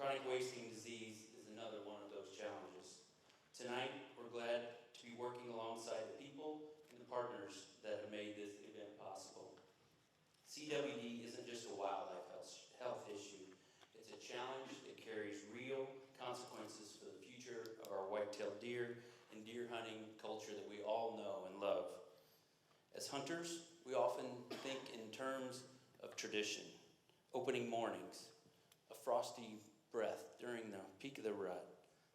Chronic wasting disease is another one of those challenges. Tonight, we're glad to be working alongside the people and the partners that have made this event possible. CWD isn't just a wildlife health issue. It's a challenge that carries real consequences for the future of our white-tailed deer and deer hunting culture that we all know and love. As hunters, we often think in terms of tradition, opening mornings, a frosty breath during the peak of the rut,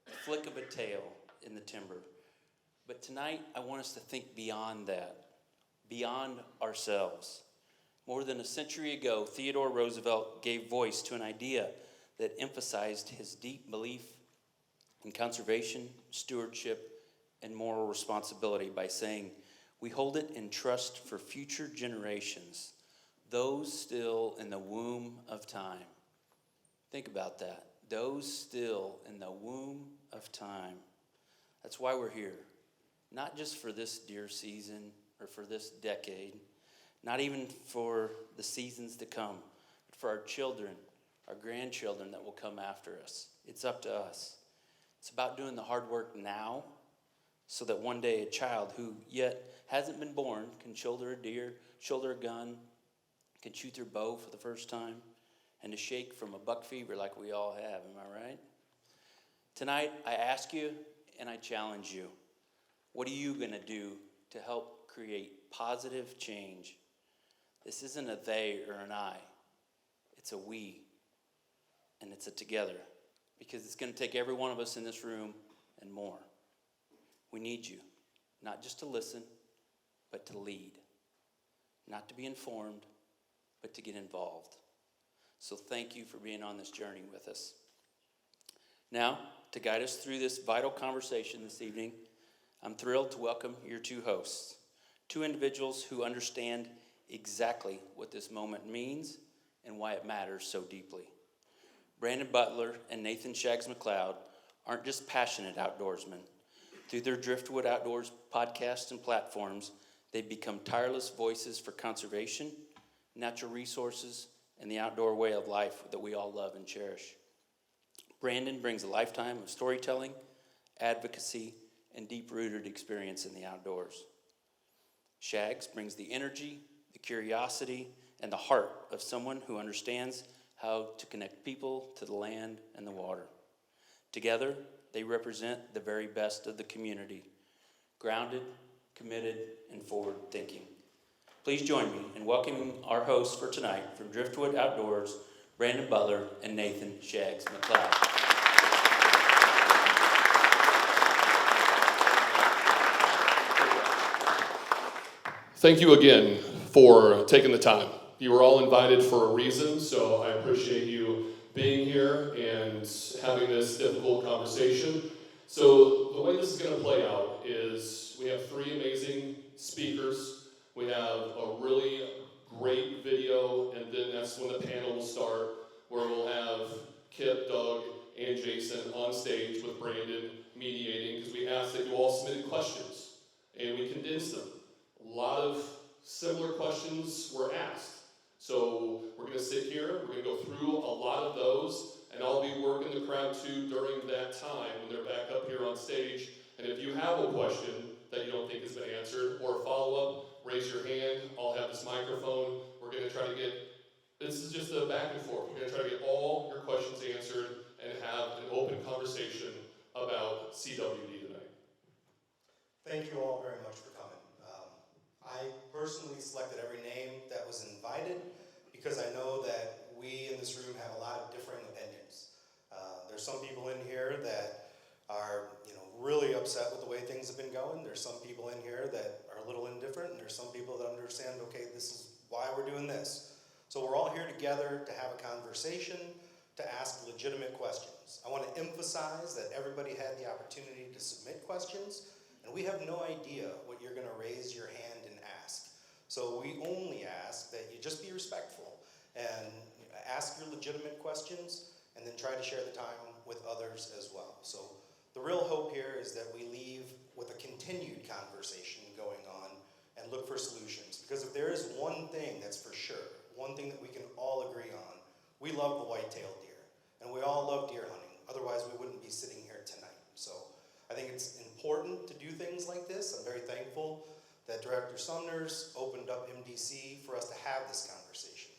the flick of a tail in the timber. But tonight, I want us to think beyond that, beyond ourselves. More than a century ago, Theodore Roosevelt gave voice to an idea that emphasized his deep belief in conservation, stewardship, and moral responsibility by saying, "We hold it in trust for future generations, those still in the womb of time." Think about that. Those still in the womb of time. That's why we're here. Not just for this deer season or for this decade, not even for the seasons to come, but for our children, our grandchildren that will come after us. It's up to us. It's about doing the hard work now so that one day a child who yet hasn't been born can shoulder a deer, shoulder a gun, can shoot their bow for the first time, and to shake from a buck fever like we all have. Am I right? Tonight, I ask you and I challenge you. What are you going to do to help create positive change? This isn't a they or an I. It's a we. And it's a together. Because it's going to take every one of us in this room and more. We need you. Not just to listen, but to lead. Not to be informed, but to get involved. So thank you for being on this journey with us. Now, to guide us through this vital conversation this evening, I'm thrilled to welcome your two hosts, two individuals who understand exactly what this moment means and why it matters so deeply. Brandon Butler and Nathan Shags McLeod aren't just passionate outdoorsmen. Through their Driftwood Outdoors podcasts and platforms, they've become tireless voices for conservation, natural resources, and the outdoor way of life that we all love and cherish. Brandon brings a lifetime of storytelling, advocacy, and deep-rooted experience in the outdoors. Shags brings the energy, the curiosity, and the heart of someone who understands how to connect people to the land and the water. Together, they represent the very best of the community, grounded, committed, and forward-thinking. Please join me in welcoming our hosts for tonight from Driftwood Outdoors, Brandon Butler and Nathan Shags McLeod. Thank you again for taking the time. You were all invited for a reason, so I appreciate you being here and having this difficult conversation. So the way this is going to play out is we have three amazing speakers. We have a really great video, and then that's when the panel will start, where we'll have Kip, Doug, and Jason on stage with Brandon mediating, because we asked that you all submitted questions, and we condensed them. A lot of similar questions were asked. So we're going to sit here, we're going to go through a lot of those, and I'll be working the crowd too during that time when they're back up here on stage. And if you have a question that you don't think has been answered, or a follow-up, raise your hand. I'll have this microphone. We're going to try to get, this is just a back and forth. We're going to try to get all your questions answered and have an open conversation about CWD tonight. Thank you all very much for coming. I personally selected every name that was invited because I know that we in this room have a lot of differing opinions. There's some people in here that are, really upset with the way things have been going. There's some people in here that are a little indifferent, and there's some people that understand, okay, this is why we're doing this. So we're all here together to have a conversation, to ask legitimate questions. I want to emphasize that everybody had the opportunity to submit questions, and we have no idea what you're going to raise your hand and ask. So we only ask that you just be respectful and ask your legitimate questions, and then try to share the time with others as well. So the real hope here is that we leave with a continued conversation going on and look for solutions. Because if there is one thing that's for sure, one thing that we can all agree on, we love the white-tailed deer. And we all love deer hunting. Otherwise, we wouldn't be sitting here tonight. So I think it's important to do things like this. I'm very thankful that Director Sumners opened up MDC for us to have this conversation.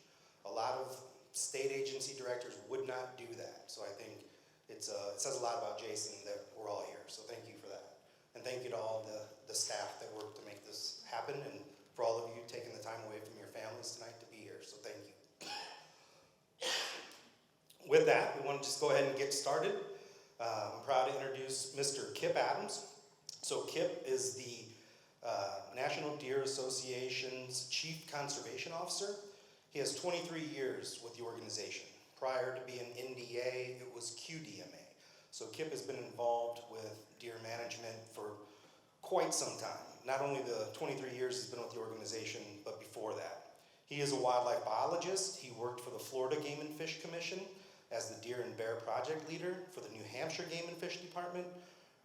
A lot of state agency directors would not do that. So I think it says a lot about Jason that we're all here. So thank you for that. And thank you to all the staff that worked to make this happen, and for all of you taking the time away from your families tonight to be here. So thank you. With that, we want to just go ahead and get started. I'm proud to introduce Mr. Kip Adams. So Kip is the National Deer Association's Chief Conservation Officer. He has 23 years with the organization. Prior to being NDA, it was QDMA. So Kip has been involved with deer management for quite some time. Not only the 23 years he's been with the organization, but before that. He is a wildlife biologist. He worked for the Florida Game and Fish Commission as the Deer and Bear Project Leader for the New Hampshire Game and Fish Department,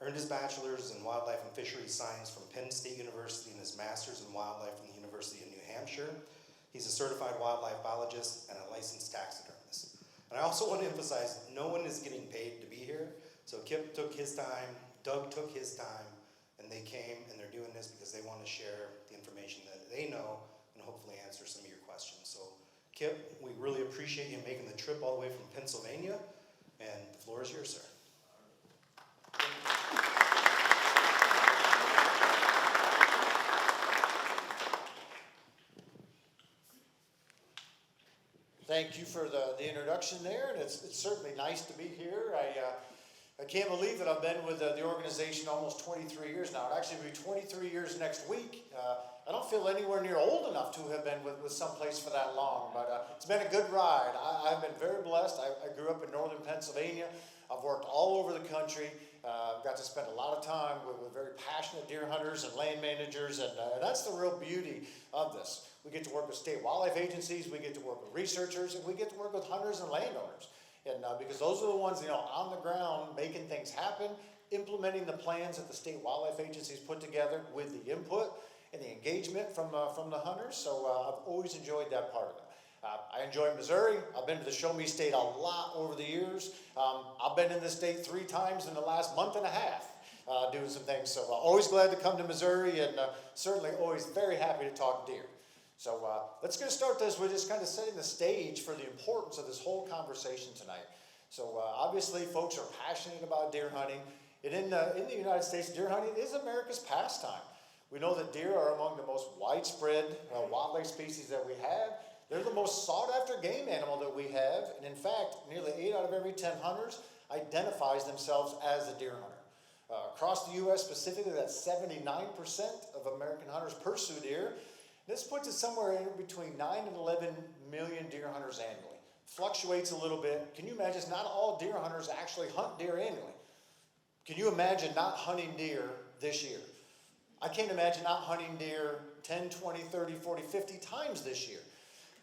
earned his bachelor's in wildlife and fisheries science from Penn State University and his master's in wildlife from the University of New Hampshire. He's a certified wildlife biologist and a licensed taxidermist. And I also want to emphasize, no one is getting paid to be here. So Kip took his time, Doug took his time, and they came and they're doing this because they want to share the information that they know and hopefully answer some of your questions. So Kip, we really appreciate you making the trip all the way from Pennsylvania, and the floor is yours, sir. Thank you for the introduction there, and it's certainly nice to be here. I can't believe that I've been with the organization almost 23 years now. It'll actually be 23 years next week. I don't feel anywhere near old enough to have been with someplace for that long, but it's been a good ride. I've been very blessed. I grew up in northern Pennsylvania. I've worked all over the country. Got to spend a lot of time with very passionate deer hunters and land managers, and that's the real beauty of this. We get to work with state wildlife agencies, we get to work with researchers, and we get to work with hunters and landowners. And because those are the ones, on the ground making things happen, implementing the plans that the state wildlife agencies put together with the input and the engagement from the hunters. So I've always enjoyed that part of it. I enjoy Missouri. I've been to the Show Me State a lot over the years. I've been in the state 3 times in the last month and a half doing some things. So always glad to come to Missouri, and certainly always very happy to talk deer. So let's get start this with just kind of setting the stage for the importance of this whole conversation tonight. So obviously folks are passionate about deer hunting. And in the United States, deer hunting is America's pastime. We know that deer are among the most widespread wildlife species that we have. They're the most sought after game animal that we have. And in fact, nearly 8 out of every 10 hunters identifies themselves as a deer hunter. Across the U.S. specifically, that's 79% of American hunters pursue deer. This puts it somewhere in between 9 and 11 million deer hunters annually. Fluctuates a little bit. Can you imagine not all deer hunters actually hunt deer annually? Can you imagine not hunting deer this year? I can't imagine not hunting deer 10, 20, 30, 40, 50 times this year.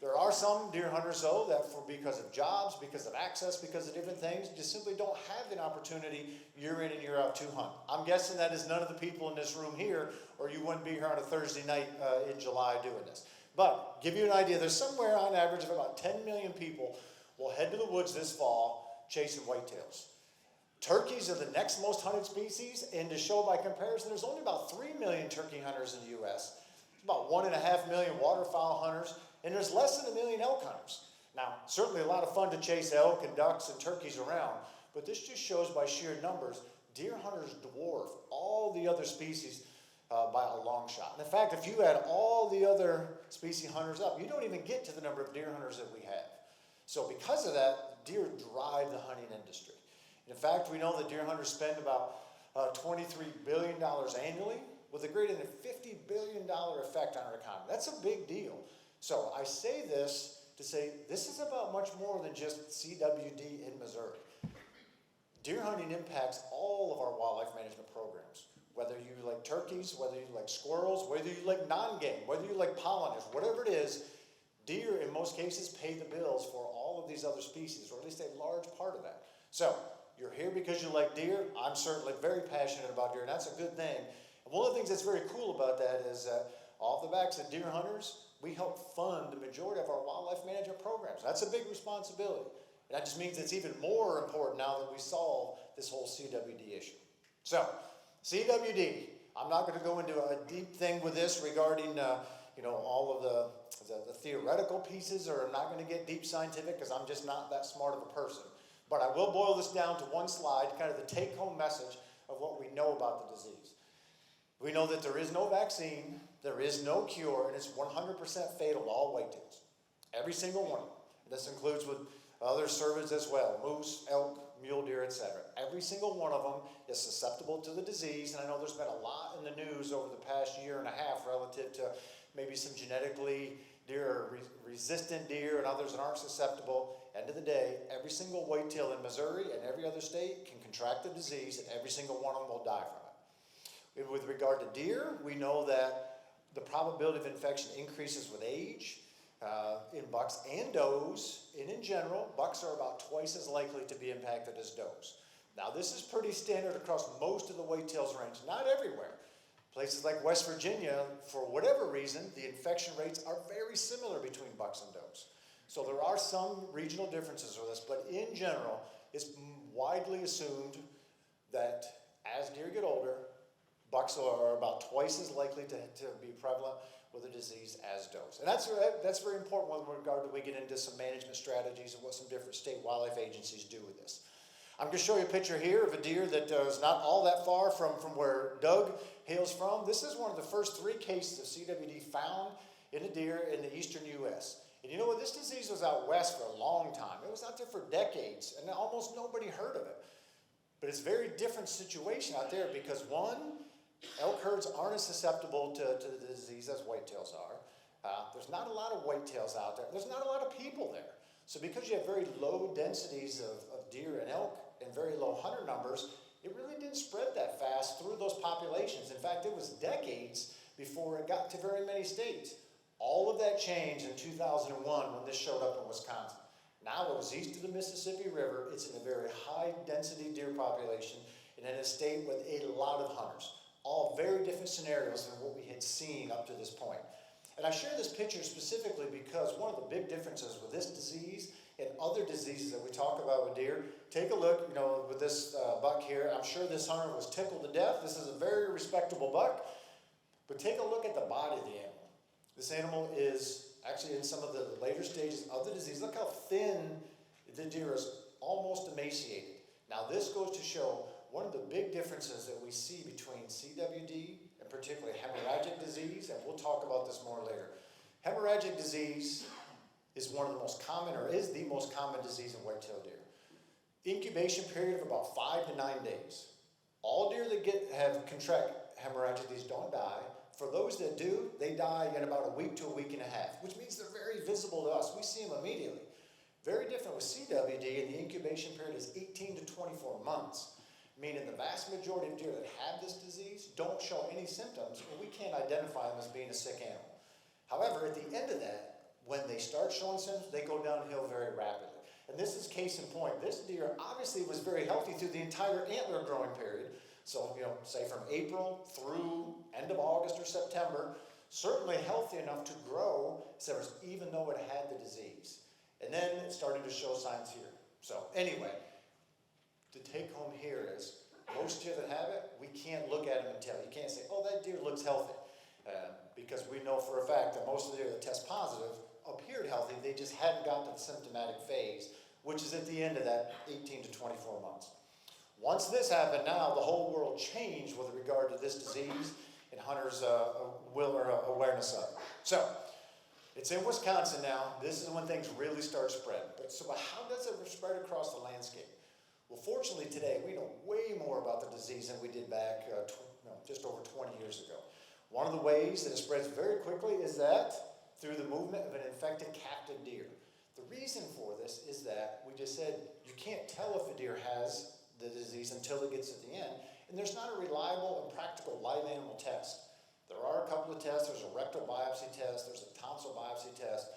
There are some deer hunters, though, that because of jobs, because of access, because of different things, just simply don't have the opportunity year in and year out to hunt. I'm guessing that is none of the people in this room here, or you wouldn't be here on a Thursday night in July doing this. But give you an idea, there's somewhere on average of about 10 million people will head to the woods this fall chasing whitetails. Turkeys are the next most hunted species, and to show by comparison, there's only about 3 million turkey hunters in the U.S. There's about 1.5 million waterfowl hunters, and there's less than 1 million elk hunters. Now, certainly a lot of fun to chase elk and ducks and turkeys around, but this just shows by sheer numbers, deer hunters dwarf all the other species by a long shot. And in fact, if you add all the other species hunters up, you don't even get to the number of deer hunters that we have. So because of that, deer drive the hunting industry. And in fact, we know that deer hunters spend about $23 billion annually with a greater than $50 billion effect on our economy. That's a big deal. So I say this to say this is about much more than just CWD in Missouri. Deer hunting impacts all of our wildlife management programs. Whether you like turkeys, whether you like squirrels, whether you like non-game, whether you like pollinators, whatever it is, deer in most cases pay the bills for all of these other species, or at least a large part of that. So you're here because you like deer. I'm certainly very passionate about deer, and that's a good thing. And one of the things that's very cool about that is off the backs of deer hunters, we help fund the majority of our wildlife management programs. That's a big responsibility. And that just means it's even more important now that we solve this whole CWD issue. So, CWD, I'm not going to go into a deep thing with this regarding all of the theoretical pieces, or I'm not going to get deep scientific because I'm just not that smart of a person. But I will boil this down to one slide, kind of the take-home message of what we know about the disease. We know that there is no vaccine, there is no cure, and it's 100% fatal to all whitetails. Every single one. This includes with other cervids as well, moose, elk, mule deer, etc. Every single one of them is susceptible to the disease, and I know there's been a lot in the news over the past year and a half relative to maybe some genetically resistant deer and others that aren't susceptible. End of the day, every single whitetail in Missouri and every other state can contract the disease, and every single one of them will die from it. With regard to deer, we know that the probability of infection increases with age in bucks and does. And in general, bucks are about twice as likely to be impacted as does. Now, this is pretty standard across most of the whitetails range, not everywhere. Places like West Virginia, for whatever reason, the infection rates are very similar between bucks and does. So there are some regional differences with this, but in general, it's widely assumed that as deer get older, bucks are about twice as likely to be prevalent with the disease as does. And that's very important with regard to we get into some management strategies and what some different state wildlife agencies do with this. I'm going to show you a picture here of a deer that is not all that far from where Doug hails from. This is one of the first 3 cases of CWD found in a deer in the eastern U.S. And you know what? This disease was out west for a long time. It was out there for decades, and almost nobody heard of it. But it's a very different situation out there because, one, elk herds aren't as susceptible to the disease as whitetails are. There's not a lot of whitetails out there. There's not a lot of people there. So because you have very low densities of deer and elk and very low hunter numbers, it really didn't spread that fast through those populations. In fact, it was decades before it got to very many states. All of that changed in 2001 when this showed up in Wisconsin. Now it was east of the Mississippi River. It's in a very high density deer population and in a state with a lot of hunters. All very different scenarios than what we had seen up to this point. And I share this picture specifically because one of the big differences with this disease and other diseases that we talk about with deer, take a look, with this buck here. I'm sure this hunter was tickled to death. This is a very respectable buck. But take a look at the body of the animal. This animal is actually in some of the later stages of the disease. Look how thin the deer is, almost emaciated. Now this goes to show one of the big differences that we see between CWD and particularly hemorrhagic disease, and we'll talk about this more later. Hemorrhagic disease is one of the most common, or is the most common disease in whitetail deer. Incubation period of about 5 to 9 days. All deer that contract hemorrhagic disease don't die. For those that do, they die in about a week to a week and a half, which means they're very visible to us. We see them immediately. Very different with CWD, and the incubation period is 18 to 24 months. Meaning the vast majority of deer that have this disease don't show any symptoms, and we can't identify them as being a sick animal. However, at the end of that, when they start showing symptoms, they go downhill very rapidly. And this is case in point. This deer obviously was very healthy through the entire antler growing period. So, say from April through end of August or September, certainly healthy enough to grow, even though it had the disease. And then it started to show signs here. So anyway, the take home here is most deer that have it, we can't look at them and tell. You can't say, oh, that deer looks healthy. Because we know for a fact that most of the deer that test positive appeared healthy. They just hadn't gotten to the symptomatic phase, which is at the end of that 18 to 24 months. Once this happened, now the whole world changed with regard to this disease and hunters' awareness of it. So, it's in Wisconsin now. This is when things really start spreading. So how does it spread across the landscape? Well, fortunately today, we know way more about the disease than we did back just over 20 years ago. One of the ways that it spreads very quickly is that through the movement of an infected captive deer. The reason for this is that we just said you can't tell if a deer has the disease until it gets at the end, and there's not a reliable and practical live animal test. There are a couple of tests. There's a rectal biopsy test. There's a tonsil biopsy test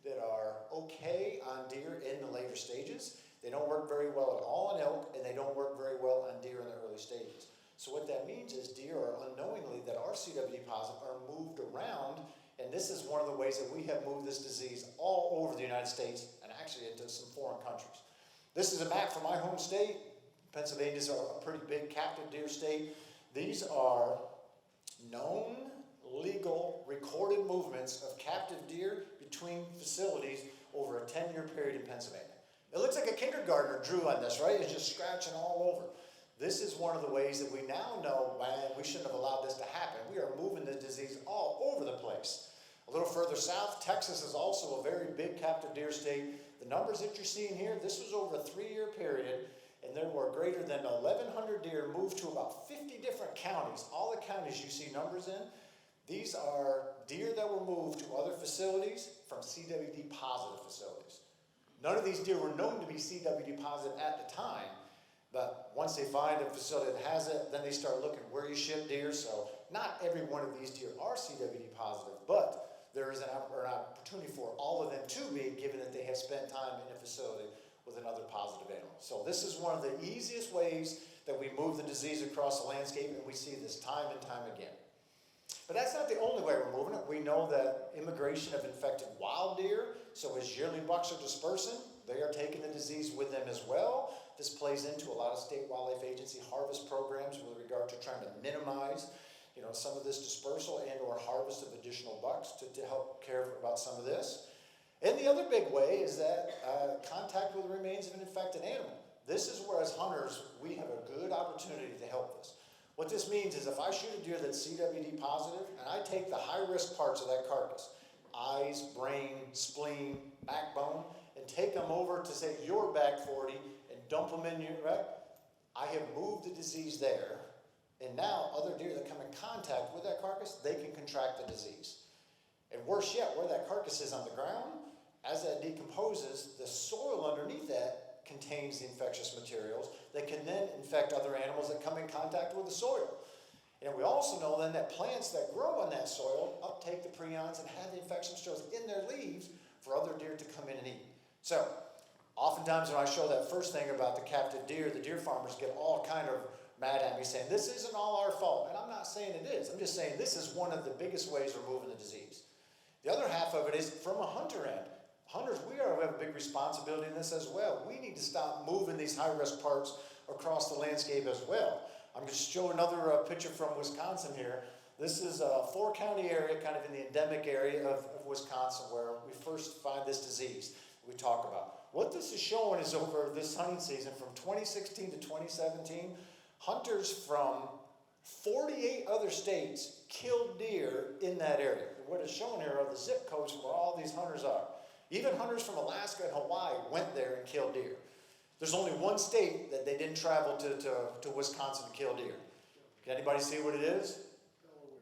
that are okay on deer in the later stages. They don't work very well at all on elk, and they don't work very well on deer in the early stages. So what that means is deer are unknowingly that are CWD positive are moved around, and this is one of the ways that we have moved this disease all over the United States and actually into some foreign countries. This is a map from my home state. Pennsylvania's a pretty big captive deer state. These are known, legal, recorded movements of captive deer between facilities over a 10-year period in Pennsylvania. It looks like a kindergartner drew on this, right? It's just scratching all over. This is one of the ways that we now know, man, we shouldn't have allowed this to happen. We are moving the disease all over the place. A little further south, Texas is also a very big captive deer state. The numbers that you're seeing here, this was over a 3-year period, and there were greater than 1,100 deer moved to about 50 different counties. All the counties you see numbers in, these are deer that were moved to other facilities from CWD positive facilities. None of these deer were known to be CWD positive at the time, but once they find a facility that has it, then they start looking where you ship deer. So not every one of these deer are CWD positive, but there is an opportunity for all of them to be, given that they have spent time in a facility with another positive animal. So this is one of the easiest ways that we move the disease across the landscape, and we see this time and time again. But that's not the only way we're moving it. We know that immigration of infected wild deer, so as yearling bucks are dispersing, they are taking the disease with them as well. This plays into a lot of state wildlife agency harvest programs with regard to trying to minimize, some of this dispersal and or harvest of additional bucks to help care about some of this. And the other big way is that contact with the remains of an infected animal. This is where, as hunters, we have a good opportunity to help this. What this means is if I shoot a deer that's CWD positive and I take the high-risk parts of that carcass, eyes, brain, spleen, backbone, and take them over to, say, your back 40 and dump them in your back, I have moved the disease there, and now other deer that come in contact with that carcass, they can contract the disease. And worse yet, where that carcass is on the ground, as that decomposes, the soil underneath that contains the infectious materials that can then infect other animals that come in contact with the soil. And we also know then that plants that grow on that soil uptake the prions and have the infection materials in their leaves for other deer to come in and eat. So, oftentimes when I show that first thing about the captive deer, the deer farmers get all kind of mad at me saying, this isn't all our fault. And I'm not saying it is. I'm just saying this is one of the biggest ways we're moving the disease. The other half of it is from a hunter end. Hunters, we have a big responsibility in this as well. We need to stop moving these high-risk parts across the landscape as well. I'm going to show another picture from Wisconsin here. This is a 4-county area, kind of in the endemic area of Wisconsin, where we first find this disease we talk about. What this is showing is over this hunting season from 2016 to 2017, hunters from 48 other states killed deer in that area. What is shown here are the zip codes where all these hunters are. Even hunters from Alaska and Hawaii went there and killed deer. There's only one state that they didn't travel to Wisconsin to kill deer. Can anybody see what it is?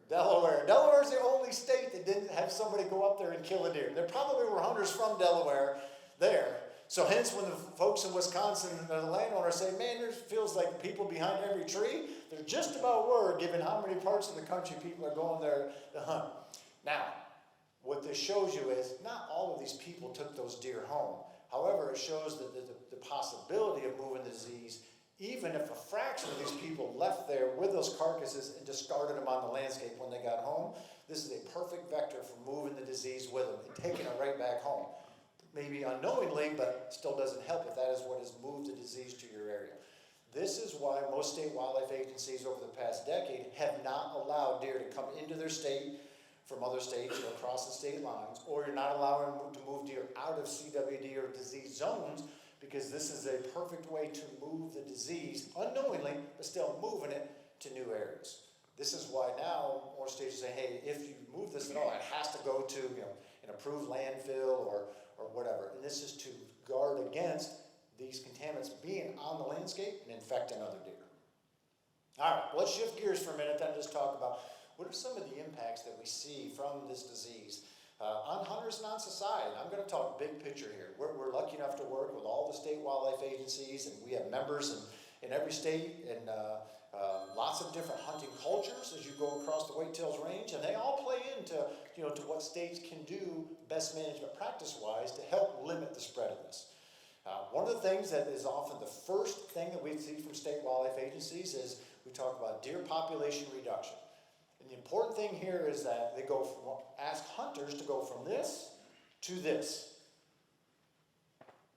Delaware. Delaware is the only state that didn't have somebody go up there and kill a deer. There probably were hunters from Delaware there. So hence when the folks in Wisconsin, the landowners say, man, there feels like people behind every tree, they're just about word given how many parts of the country people are going there to hunt. Now, what this shows you is not all of these people took those deer home. However, it shows that the possibility of moving the disease, even if a fraction of these people left there with those carcasses and discarded them on the landscape when they got home, this is a perfect vector for moving the disease with them and taking it right back home. Maybe unknowingly, but still doesn't help if that is what has moved the disease to your area. This is why most state wildlife agencies over the past decade have not allowed deer to come into their state from other states or across the state lines, or you're not allowing them to move deer out of CWD or disease zones, because this is a perfect way to move the disease unknowingly, but still moving it to new areas. This is why now more states say, hey, if you move this at all, it has to go to an approved landfill or whatever. And this is to guard against these contaminants being on the landscape and infecting other deer. All right, let's shift gears for a minute then and just talk about what are some of the impacts that we see from this disease on hunters and on society. I'm going to talk big picture here. We're lucky enough to work with all the state wildlife agencies, and we have members in every state and lots of different hunting cultures as you go across the Whitetails Range, and they all play into to what states can do best management practice-wise to help limit the spread of this. One of the things that is often the first thing that we see from state wildlife agencies is we talk about deer population reduction. And the important thing here is that they ask hunters to go from this to this.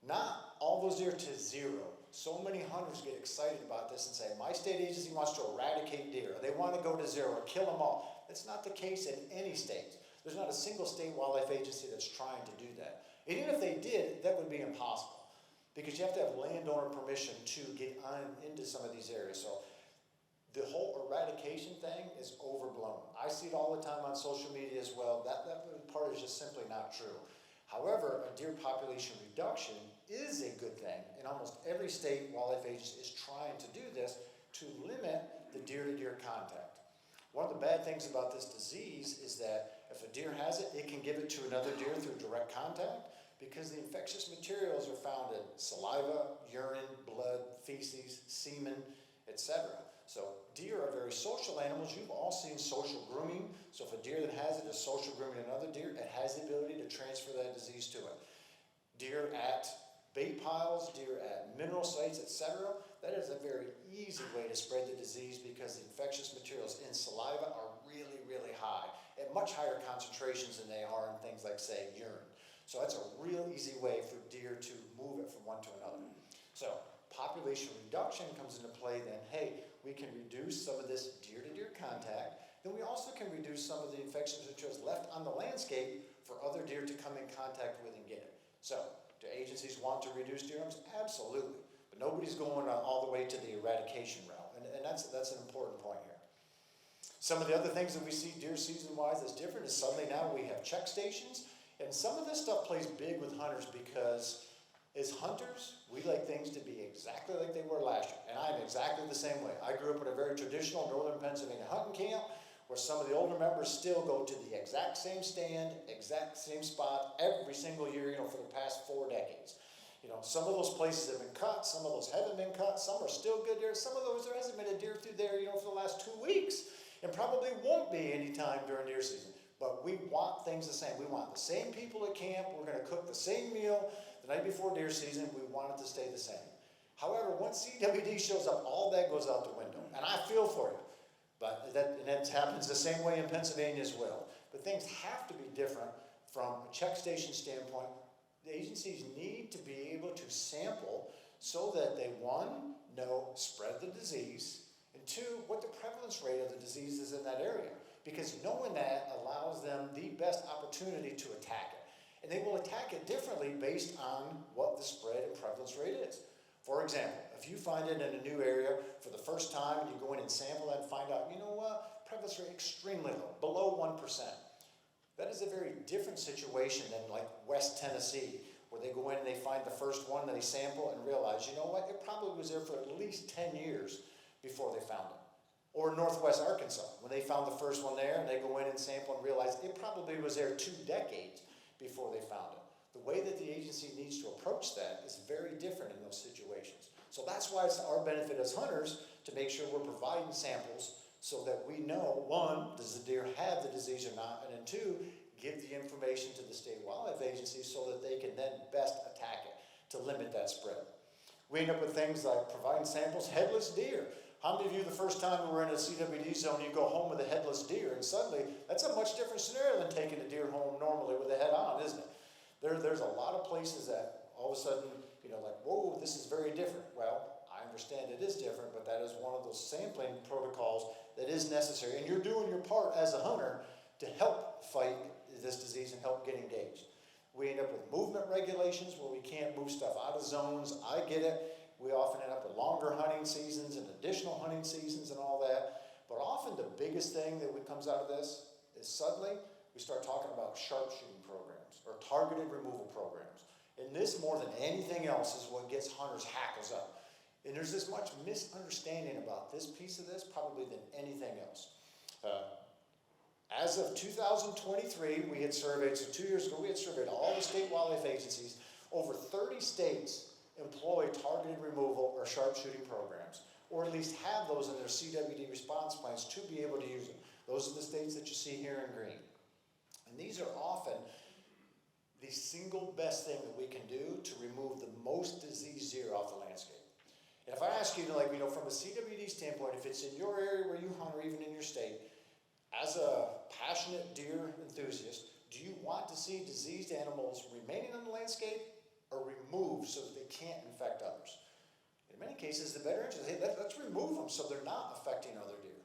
Not all those deer to 0. So many hunters get excited about this and say, my state agency wants to eradicate deer. They want to go to 0 or kill them all. That's not the case in any state. There's not a single state wildlife agency that's trying to do that. And even if they did, that would be impossible because you have to have landowner permission to get on into some of these areas. So the whole eradication thing is overblown. I see it all the time on social media as well. That part is just simply not true. However, a deer population reduction is a good thing, and almost every state wildlife agency is trying to do this to limit the deer-to-deer contact. One of the bad things about this disease is that if a deer has it, it can give it to another deer through direct contact because the infectious materials are found in saliva, urine, blood, feces, semen, etc. So deer are very social animals. You've all seen social grooming. So if a deer that has it is social grooming another deer, it has the ability to transfer that disease to it. Deer at bait piles, deer at mineral sites, etc. That is a very easy way to spread the disease because the infectious materials in saliva are really, really high, at much higher concentrations than they are in things like, say, urine. So that's a real easy way for deer to move it from one to another. So population reduction comes into play then, hey, we can reduce some of this deer-to-deer contact, then we also can reduce some of the infectious materials left on the landscape for other deer to come in contact with and get it. So, do agencies want to reduce deer numbers? Absolutely. But nobody's going all the way to the eradication route, and that's an important point here. Some of the other things that we see deer season-wise that's different is suddenly now we have check stations, and some of this stuff plays big with hunters because as hunters, we like things to be exactly like they were last year, and I'm exactly the same way. I grew up at a very traditional northern Pennsylvania hunting camp where some of the older members still go to the exact same stand, exact same spot every single year, for the past 4 decades. Some of those places have been cut, some of those haven't been cut, some are still good deer, some of those there hasn't been a deer through there, for the last 2 weeks, and probably won't be any time during deer season. But we want things the same. We want the same people at camp. We're going to cook the same meal the night before deer season. We want it to stay the same. However, once CWD shows up, all that goes out the window. And I feel for you. But that happens the same way in Pennsylvania as well. But things have to be different from a check station standpoint. The agencies need to be able to sample so that they, 1, know spread the disease, and 2, what the prevalence rate of the disease is in that area. Because knowing that allows them the best opportunity to attack it. And they will attack it differently based on what the spread and prevalence rate is. For example, if you find it in a new area for the first time and you go in and sample it and find out, prevalence rate extremely low, below 1%. That is a very different situation than like West Tennessee, where they go in and they find the first one that they sample and realize, it probably was there for at least 10 years before they found it. Or Northwest Arkansas, when they found the first one there and they go in and sample and realize it probably was there 2 decades before they found it. The way that the agency needs to approach that is very different in those situations. So that's why it's to our benefit as hunters to make sure we're providing samples so that we know, 1, does the deer have the disease or not, and then 2, give the information to the state wildlife agency so that they can then best attack it to limit that spread. We end up with things like providing samples, headless deer. How many of you, the first time we were in a CWD zone, you go home with a headless deer, and suddenly, that's a much different scenario than taking a deer home normally with the head on, isn't it? There's a lot of places that all of a sudden, whoa, this is very different. Well, I understand it is different, but that is one of those sampling protocols that is necessary, and you're doing your part as a hunter to help fight this disease and help get engaged. We end up with movement regulations where we can't move stuff out of zones. I get it. We often end up with longer hunting seasons and additional hunting seasons and all that. But often the biggest thing that comes out of this is suddenly we start talking about sharpshooting programs or targeted removal programs. And this, more than anything else, is what gets hunters' hackles up. And there's as much misunderstanding about this piece of this probably than anything else. As of 2023, we had surveyed, so 2 years ago, we had surveyed all the state wildlife agencies. Over 30 states employ targeted removal or sharpshooting programs, or at least have those in their CWD response plans to be able to use them. Those are the states that you see here in green. And these are often the single best thing that we can do to remove the most diseased deer off the landscape. And if I ask you to, from a CWD standpoint, if it's in your area where you hunt or even in your state, as a passionate deer enthusiast, do you want to see diseased animals remaining on the landscape? or removed so that they can't infect others. In many cases, the better interest, hey, let's remove them so they're not affecting other deer.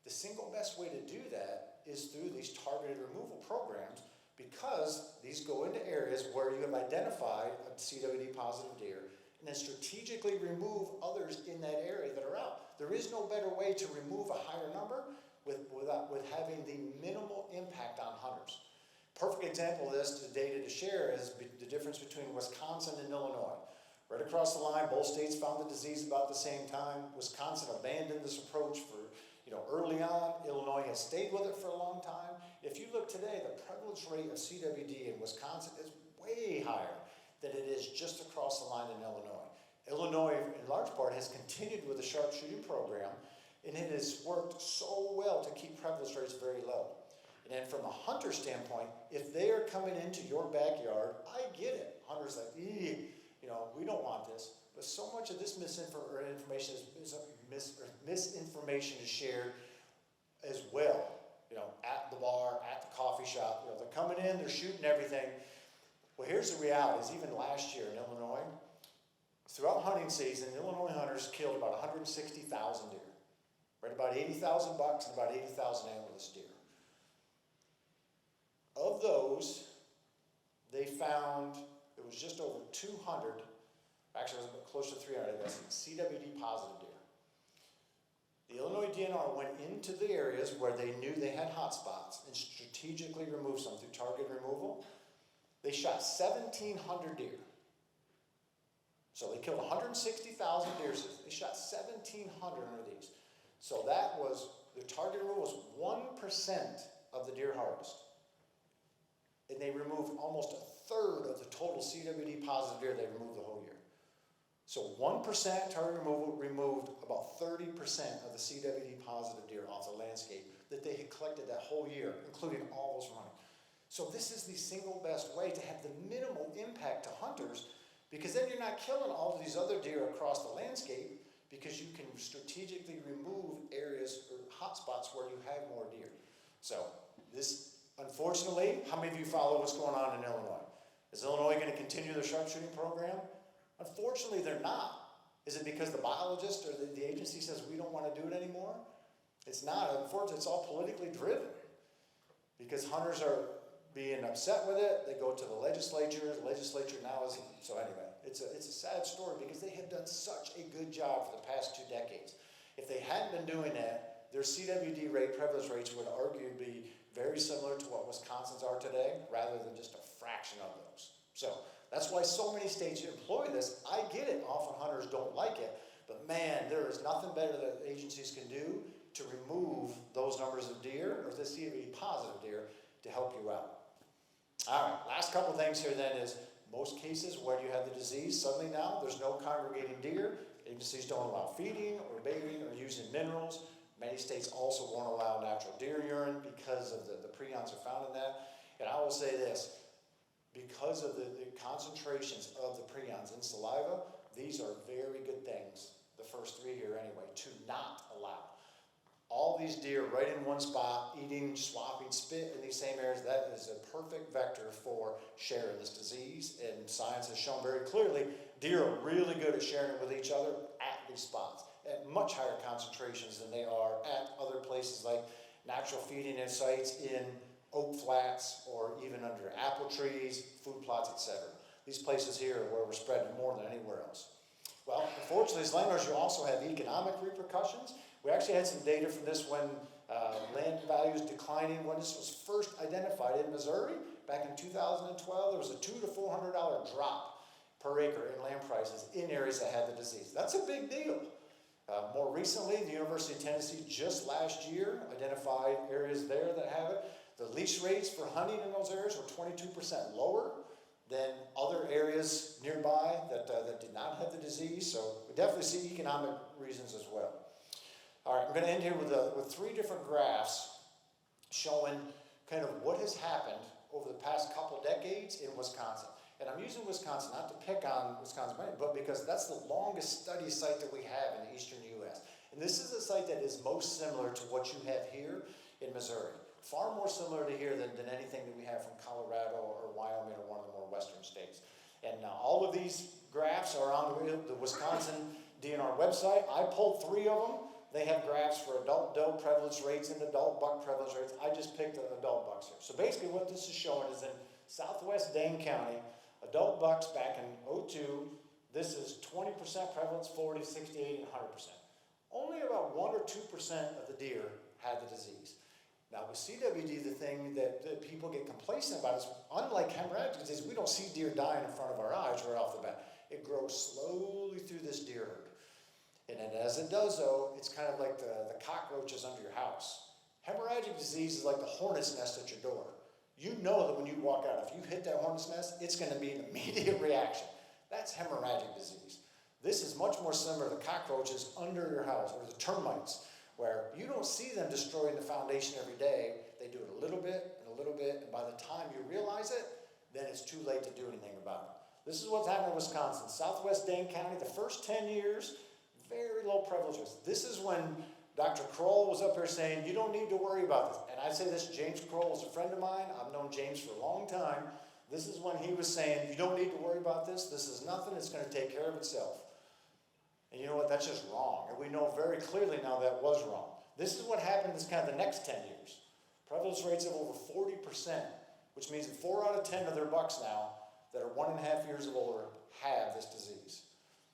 The single best way to do that is through these targeted removal programs, because these go into areas where you have identified a CWD positive deer and then strategically remove others in that area that are out. There is no better way to remove a higher number with having the minimal impact on hunters. Perfect example of this, the data to share, is the difference between Wisconsin and Illinois. Right across the line, both states found the disease about the same time. Wisconsin abandoned this approach for, early on. Illinois has stayed with it for a long time. If you look today, the prevalence rate of CWD in Wisconsin is way higher than it is just across the line in Illinois. Illinois, in large part, has continued with the sharpshooting program, and it has worked so well to keep prevalence rates very low. And then from a hunter standpoint, if they are coming into your backyard, I get it. Hunters like, we don't want this. But so much of this misinformation is shared as well. At the bar, at the coffee shop. They're coming in, they're shooting everything. Well, here's the reality: is even last year in Illinois, throughout hunting season, Illinois hunters killed about 160,000 deer. Right, about 80,000 bucks and about 80,000 antlerless deer. Of those, they found it was just over 200, actually it was close to 300, I guess, CWD positive deer. The Illinois DNR went into the areas where they knew they had hot spots and strategically removed some through target removal. They shot 1,700 deer. So they killed 160,000 deer. They shot 1,700 of these. So that was, the target removal was 1% of the deer harvest. And they removed almost a third of the total CWD positive deer they removed the whole year. So 1% target removal removed about 30% of the CWD positive deer off the landscape that they had collected that whole year, including all those running. So this is the single best way to have the minimal impact to hunters, because then you're not killing all of these other deer across the landscape, because you can strategically remove areas or hotspots where you have more deer. So this, unfortunately, how many of you follow what's going on in Illinois? Is Illinois going to continue their sharpshooting program? Unfortunately, they're not. Is it because the biologist or the agency says we don't want to do it anymore? It's not. Unfortunately, it's all politically driven, because hunters are being upset with it. They go to the legislature. The legislature now is, so anyway, it's a sad story, because they have done such a good job for the past 2 decades. If they hadn't been doing that, their CWD prevalence rates would arguably be very similar to what Wisconsin's are today, rather than just a fraction of those. So that's why so many states employ this. I get it, often hunters don't like it, but man, there is nothing better that agencies can do to remove those numbers of deer, or the CWD positive deer, to help you out. All right, last couple things here then is, most cases where you have the disease, suddenly now there's no congregating deer. Agencies don't allow feeding or baiting or using minerals. Many states also won't allow natural deer urine because of the prions are found in that. And I will say this, because of the concentrations of the prions in saliva, these are very good things, the first 3 here anyway, to not allow. All these deer right in one spot, eating, swapping, spit in these same areas, that is a perfect vector for sharing this disease. And science has shown very clearly, deer are really good at sharing it with each other at these spots, at much higher concentrations than they are at other places like natural feeding sites in oak flats or even under apple trees, food plots, etc. These places here are where we're spreading more than anywhere else. Well, unfortunately, as landowners, you also have economic repercussions. We actually had some data from this when land values declining, when this was first identified in Missouri. Back in 2012, there was a $200 to $400 drop per acre in land prices in areas that had the disease. That's a big deal. More recently, the University of Tennessee just last year identified areas there that have it. The lease rates for hunting in those areas were 22% lower than other areas nearby that did not have the disease. So we definitely see economic reasons as well. All right, I'm going to end here with 3 different graphs showing kind of what has happened over the past couple decades in Wisconsin. And I'm using Wisconsin not to pick on Wisconsin, but because that's the longest study site that we have in the eastern U.S. And this is a site that is most similar to what you have here in Missouri. Far more similar to here than anything that we have from Colorado or Wyoming or one of the more western states. And all of these graphs are on the Wisconsin DNR website. I pulled 3 of them. They have graphs for adult doe prevalence rates and adult buck prevalence rates. I just picked the adult bucks here. So basically what this is showing is in southwest Dane County, adult bucks back in '02, this is 20% prevalence, 40, 60, 80, and 100%. Only about 1 or 2% of the deer had the disease. Now with CWD, the thing that people get complacent about is, unlike hemorrhagic disease, we don't see deer dying in front of our eyes right off the bat. It grows slowly through this deer herd. And then as it does though, it's kind of like the cockroaches under your house. Hemorrhagic disease is like the hornet's nest at your door. You know that when you walk out, if you hit that hornet's nest, it's going to be an immediate reaction. That's hemorrhagic disease. This is much more similar to the cockroaches under your house, or the termites, where you don't see them destroying the foundation every day. They do it a little bit and a little bit, and by the time you realize it, then it's too late to do anything about it. This is what's happening in Wisconsin. Southwest Dane County, the first 10 years, very low prevalence rates. This is when Dr. Kroll was up here saying, you don't need to worry about this. And I say this, James Kroll is a friend of mine. I've known James for a long time. This is when he was saying, you don't need to worry about this. This is nothing. It's going to take care of itself. And you know what? That's just wrong. And we know very clearly now that was wrong. This is what happened in this kind of the next 10 years. Prevalence rates of over 40%, which means that 4 out of 10 of their bucks now that are 1.5 years of older have this disease.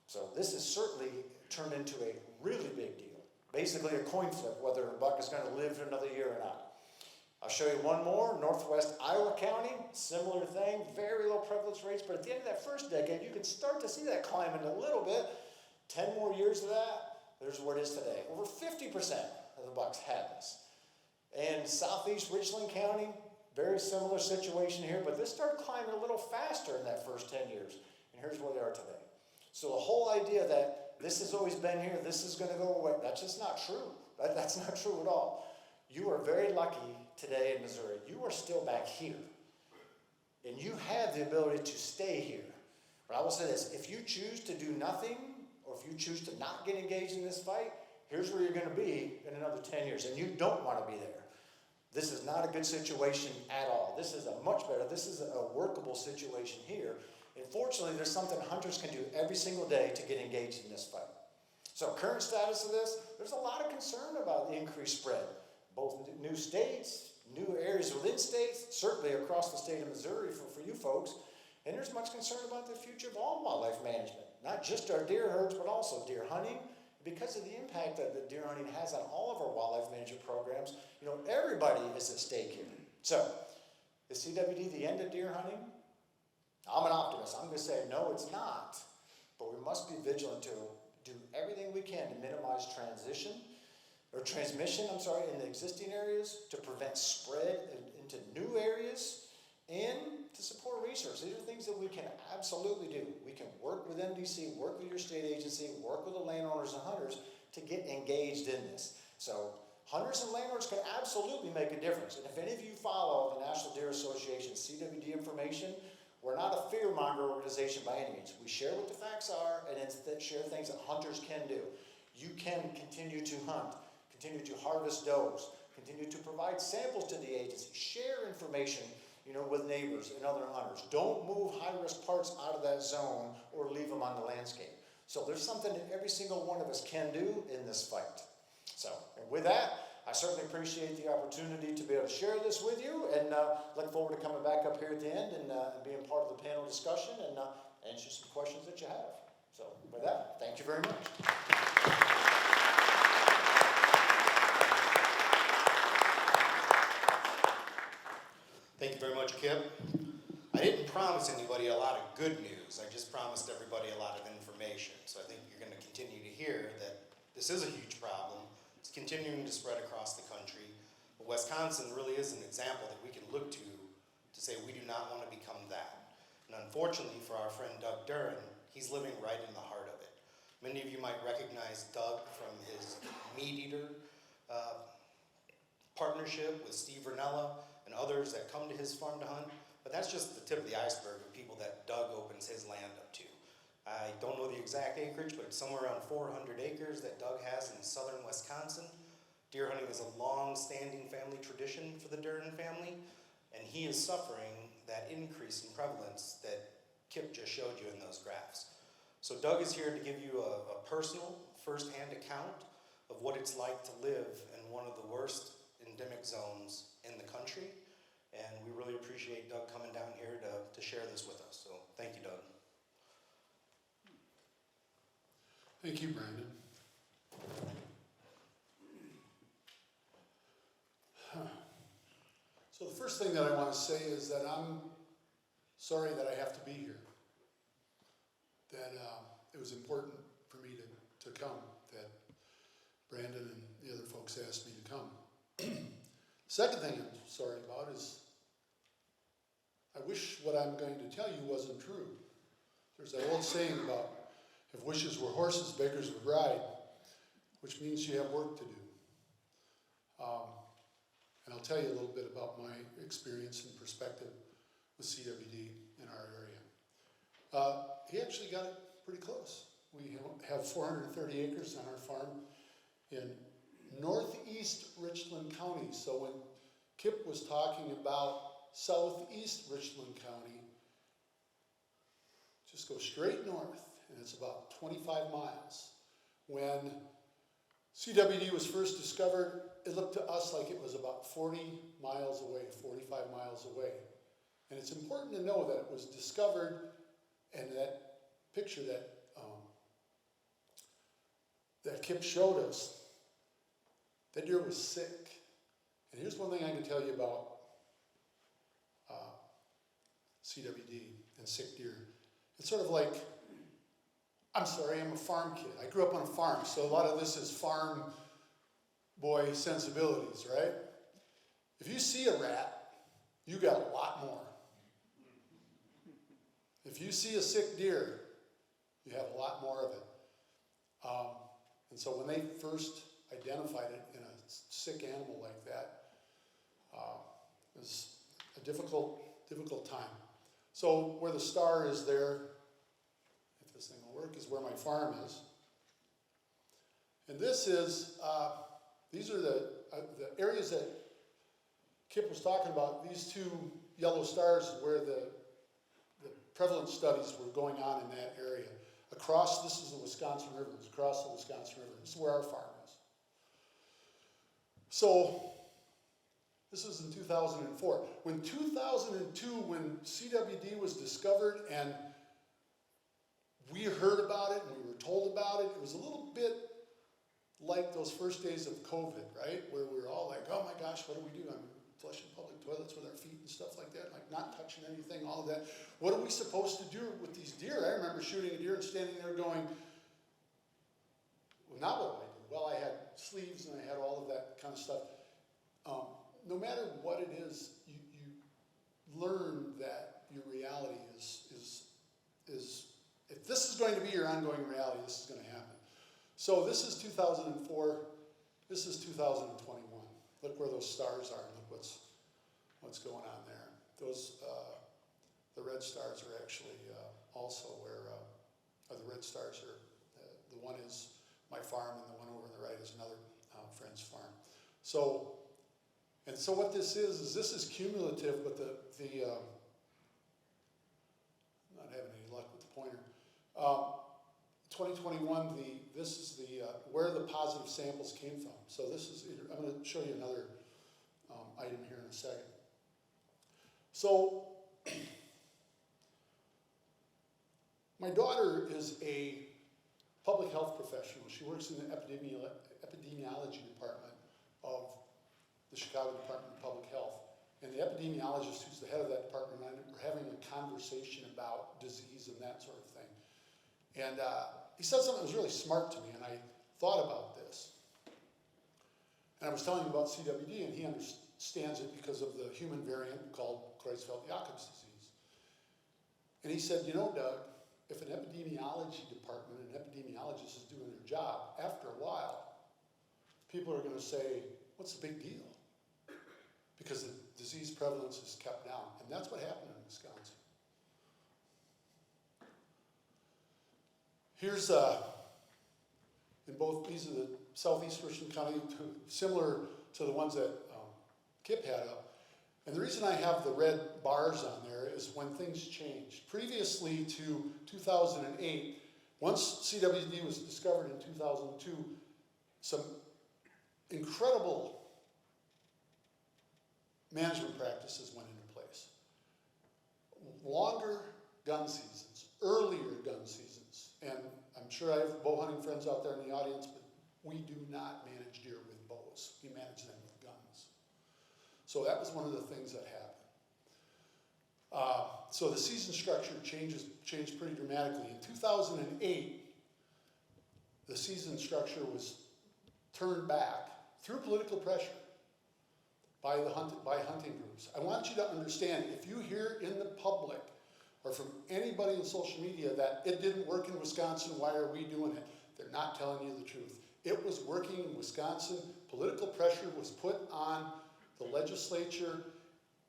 So this has certainly turned into a really big deal. Basically a coin flip, whether a buck is going to live for another year or not. I'll show you one more, Northwest Iowa County, similar thing, very low prevalence rates, but at the end of that first decade, you can start to see that climbing a little bit. 10 more years of that, there's where it is today. Over 50% of the bucks had this. And Southeast Richland County, very similar situation here, but this started climbing a little faster in that first 10 years. And here's where they are today. So the whole idea that this has always been here, this is going to go away, that's just not true. That's not true at all. You are very lucky today in Missouri. You are still back here. And you have the ability to stay here. But I will say this, if you choose to do nothing, or if you choose to not get engaged in this fight, here's where you're going to be in another 10 years. And you don't want to be there. This is not a good situation at all. This is a much better, this is a workable situation here. And fortunately, there's something hunters can do every single day to get engaged in this fight. So current status of this, there's a lot of concern about the increased spread. Both new states, new areas within states, certainly across the state of Missouri for you folks. And there's much concern about the future of all wildlife management. Not just our deer herds, but also deer hunting. Because of the impact that the deer hunting has on all of our wildlife management programs, you know, everybody is at stake here. So, is CWD the end of deer hunting? I'm an optimist. I'm going to say, no, it's not. But we must be vigilant to do everything we can to minimize transmission, in the existing areas, to prevent spread into new areas, and to support research. These are things that we can absolutely do. We can work with MDC, work with your state agency, work with the landowners and hunters to get engaged in this. So hunters and landowners can absolutely make a difference. And if any of you follow the National Deer Association CWD information, we're not a fear-monger organization by any means. We share what the facts are and share things that hunters can do. You can continue to hunt, continue to harvest does, continue to provide samples to the agency, share information, you know, with neighbors and other hunters. Don't move high-risk parts out of that zone or leave them on the landscape. So there's something that every single one of us can do in this fight. So, and with that, I certainly appreciate the opportunity to be able to share this with you, and look forward to coming back up here at the end and being part of the panel discussion and answer some questions that you have. So with that, thank you very much. Thank you very much, Kip. I didn't promise anybody a lot of good news. I just promised everybody a lot of information. So I think you're going to continue to hear that this is a huge problem. It's continuing to spread across the country. But Wisconsin really is an example that we can look to say we do not want to become that. And unfortunately for our friend Doug Duren, he's living right in the heart of it. Many of you might recognize Doug from his meat eater partnership with Steve Ranella and others that come to his farm to hunt, but that's just the tip of the iceberg of people that Doug opens his land up to. I don't know the exact acreage, but it's somewhere around 400 acres that Doug has in southern Wisconsin. Deer hunting is a long-standing family tradition for the Duren family, and he is suffering that increase in prevalence that Kip just showed you in those graphs. So Doug is here to give you a personal, first-hand account of what it's like to live in one of the worst endemic zones in the country. And we really appreciate Doug coming down here to share this with us. So thank you, Doug. Thank you, Brandon. So the first thing that I want to say is that I'm sorry that I have to be here. That it was important for me to come, that Brandon and the other folks asked me to come. Second thing I'm sorry about is I wish what I'm going to tell you wasn't true. There's that old saying about if wishes were horses, beggars would ride, which means you have work to do. And I'll tell you a little bit about my experience and perspective with CWD in our area. He actually got it pretty close. We have 430 acres on our farm in northeast Richland County. So when Kip was talking about southeast Richland County, just go straight north, and it's about 25 miles. When CWD was first discovered, it looked to us like it was about 40 miles away, 45 miles away. And it's important to know that it was discovered, and that picture that Kip showed us, that deer was sick. And here's one thing I can tell you about CWD and sick deer. It's sort of like, I'm sorry, I'm a farm kid. I grew up on a farm, so a lot of this is farm boy sensibilities, right? If you see a rat, you got a lot more. If you see a sick deer, you have a lot more of it. And so when they first identified it in a sick animal like that, it was a difficult time. So where the star is there, if this thing will work, is where my farm is. And this is, these are the areas that Kip was talking about. These two yellow stars where the prevalence studies were going on in that area. Across, this is the Wisconsin River. It's across the Wisconsin River. This is where our farm is. So, this was in 2004. When 2002, when CWD was discovered and we heard about it and we were told about it, it was a little bit like those first days of COVID, right? Where we were all like, oh my gosh, what do we do? I'm flushing public toilets with our feet and stuff like that, like not touching anything, all of that. What are we supposed to do with these deer? I remember shooting a deer and standing there going, well, now what do I do? Well, I had sleeves and I had all of that kind of stuff. No matter what it is, you learn that your reality is if this is going to be your ongoing reality, this is going to happen. So this is 2004, this is 2021. Look where those stars are, and look what's going on there. Those, the red stars are actually also where, the red stars are, the one is my farm, and the one over on the right is another friend's farm. So what this is this is cumulative, but I'm not having any luck with the pointer. 2021, this is where the positive samples came from. So this is, I'm going to show you another item here in a second. So my daughter is a public health professional. She works in the epidemiology department of the Chicago Department of Public Health. And the epidemiologist who's the head of that department and I were having a conversation about disease and that sort of thing. And he said something that was really smart to me, and I thought about this. And I was telling him about CWD, and he understands it because of the human variant called Creutzfeldt-Jakob's disease. And he said, you know, Doug, if an epidemiology department, an epidemiologist is doing their job, after a while, people are going to say, what's the big deal? Because the disease prevalence is kept down. And that's what happened in Wisconsin. Here's, in both, these are the southeast Richland County, similar to the ones that Kip had up. And the reason I have the red bars on there is when things changed. Previously to 2008, once CWD was discovered in 2002, some incredible management practices went into place. Longer gun seasons, earlier gun seasons, and I'm sure I have bow hunting friends out there in the audience, but we do not manage deer with bows. We manage them with guns. So that was one of the things that happened. So the season structure changed pretty dramatically. In 2008, the season structure was turned back through political pressure by hunting groups. I want you to understand, if you hear in the public or from anybody in social media that it didn't work in Wisconsin, why are we doing it? They're not telling you the truth. It was working in Wisconsin. Political pressure was put on the legislature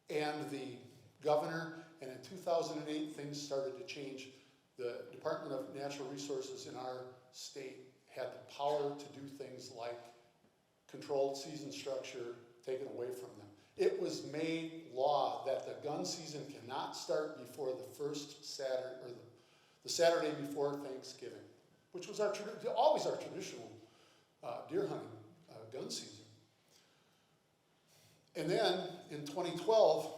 and the governor, and in 2008 things started to change. The Department of Natural Resources in our state had the power to do things like controlled season structure taken away from them. It was made law that the gun season cannot start before the first Saturday, or the Saturday before Thanksgiving, which was always our traditional deer hunting gun season. And then in 2012,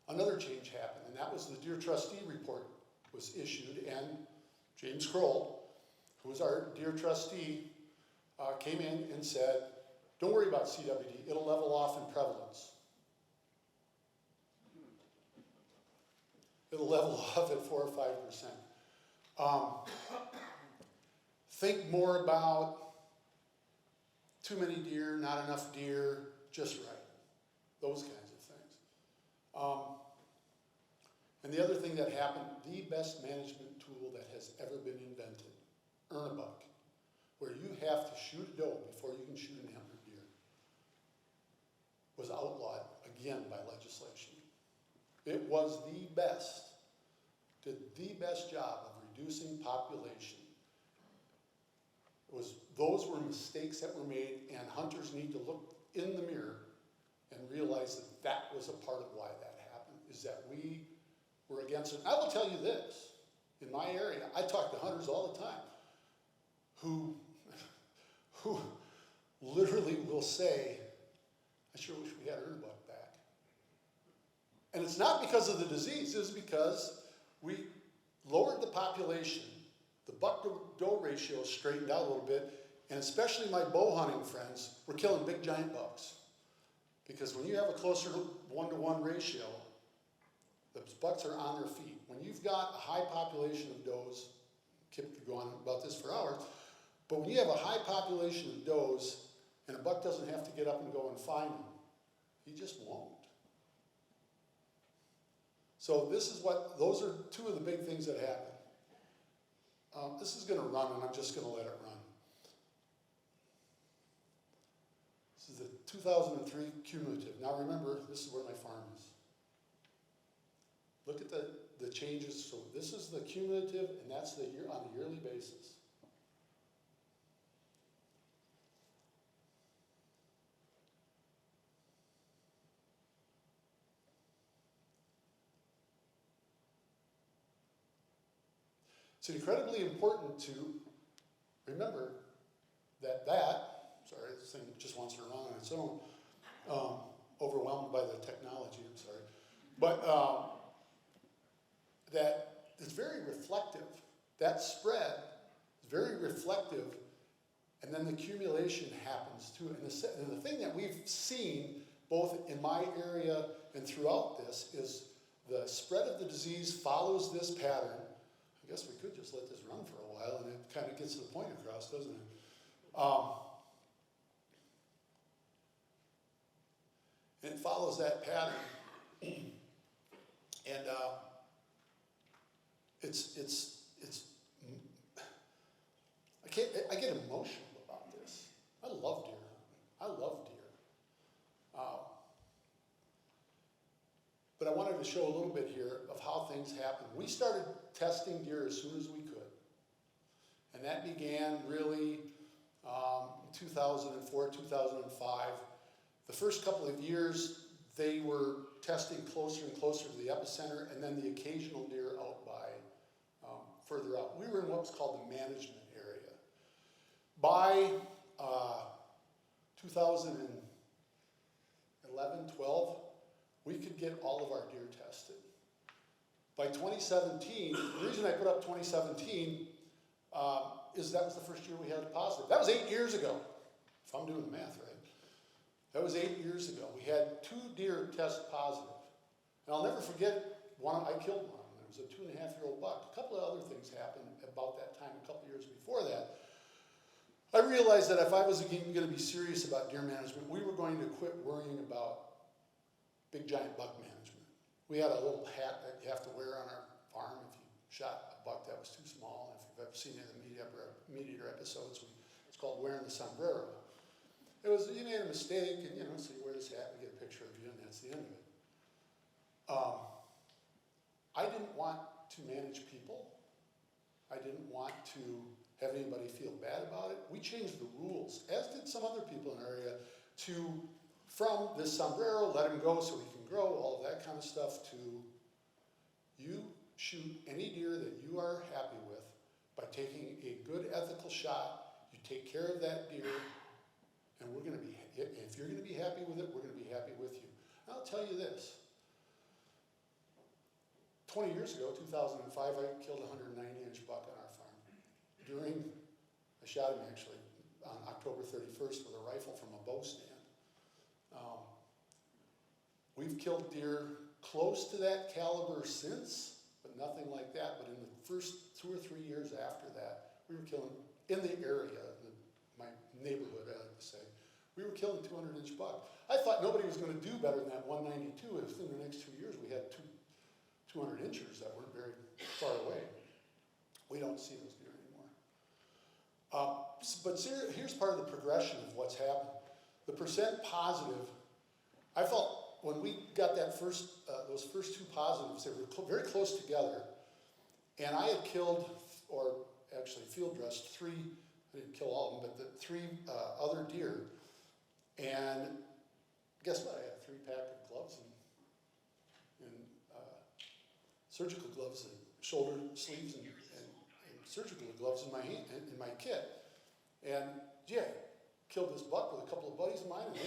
another change happened, and that was the Deer Trustee Report was issued, and James Kroll, who was our Deer Trustee, came in and said, don't worry about CWD, it'll level off in prevalence. It'll level off at 4 or 5%. Think more about too many deer, not enough deer, just right. Those kinds of things. And the other thing that happened, the best management tool that has ever been invented, earn a buck, where you have to shoot a doe before you can shoot an antlered deer, was outlawed again by legislation. It was the best, did the best job of reducing population. Those were mistakes that were made, and hunters need to look in the mirror and realize that that was a part of why that happened, is that we were against it. I will tell you this, in my area, I talk to hunters all the time who literally will say, I sure wish we had Ernebuck back. And it's not because of the disease, it's because we lowered the population, the buck-to-doe ratio straightened out a little bit, and especially my bow hunting friends were killing big giant bucks. Because when you have a closer 1-to-1 ratio, the bucks are on their feet. When you've got a high population of does, Kip could go on about this for hours, but when you have a high population of does and a buck doesn't have to get up and go and find them, he just won't. So those are two of the big things that happen. This is going to run, and I'm just going to let it run. This is the 2003 cumulative. Now remember, this is where my farm is. Look at the changes. So this is the cumulative, and that's the year on a yearly basis. It's incredibly important to remember that sorry, this thing just wants to run on its own, overwhelmed by the technology, I'm sorry, but that it's very reflective. That spread is very reflective, and then the accumulation happens too. And the thing that we've seen, both in my area and throughout this, is the spread of the disease follows this pattern. I guess we could just let this run for a while, and it kind of gets the point across, doesn't it? And it follows that pattern. And I get emotional about this. I love deer hunting. I love deer. But I wanted to show a little bit here of how things happen. We started testing deer as soon as we could. And that began really in 2004, 2005. The first couple of years, they were testing closer and closer to the epicenter, and then the occasional deer out by further out. We were in what was called the management area. By 2011, 12, we could get all of our deer tested. By 2017, the reason I put up 2017 is that was the first year we had a positive. That was 8 years ago, if I'm doing the math right. That was 8 years ago. We had 2 deer test positive. And I'll never forget one, I killed one. It was a 2.5-year-old buck. A couple of other things happened about that time, a couple of years before that. I realized that if I was even going to be serious about deer management, we were going to quit worrying about big giant buck management. We had a little hat that you have to wear on our farm if you shot a buck that was too small. And if you've ever seen any of the Meat Eater episodes, it's called wearing the sombrero. It was, you made a mistake, and so you wear this hat, we get a picture of you, and that's the end of it. I didn't want to manage people. I didn't want to have anybody feel bad about it. We changed the rules, as did some other people in our area, from this sombrero, let him go so he can grow, all of that kind of stuff, to you shoot any deer that you are happy with by taking a good ethical shot. You take care of that deer, and we're going to be, if you're going to be happy with it, we're going to be happy with you. And I'll tell you this. 20 years ago, 2005, I killed a 190-inch buck on our farm. I shot him actually on October 31st with a rifle from a bow stand. We've killed deer close to that caliber since, but nothing like that. But in the first 2 or 3 years after that, we were killing, in the area, my neighborhood, I like to say, we were killing 200-inch buck. I thought nobody was going to do better than that 192. If in the next 2 years we had 200 inchers that weren't very far away. We don't see those deer anymore. But here's part of the progression of what's happened. The percent positive, I felt when we got that those first 2 positives, they were very close together. And I had killed, or actually field dressed 3, I didn't kill all of them, but the 3 other deer. And guess what? I had a 3-pack of gloves and surgical gloves and shoulder sleeves and surgical gloves in my hand, in my kit. And killed this buck with a couple of buddies of mine, and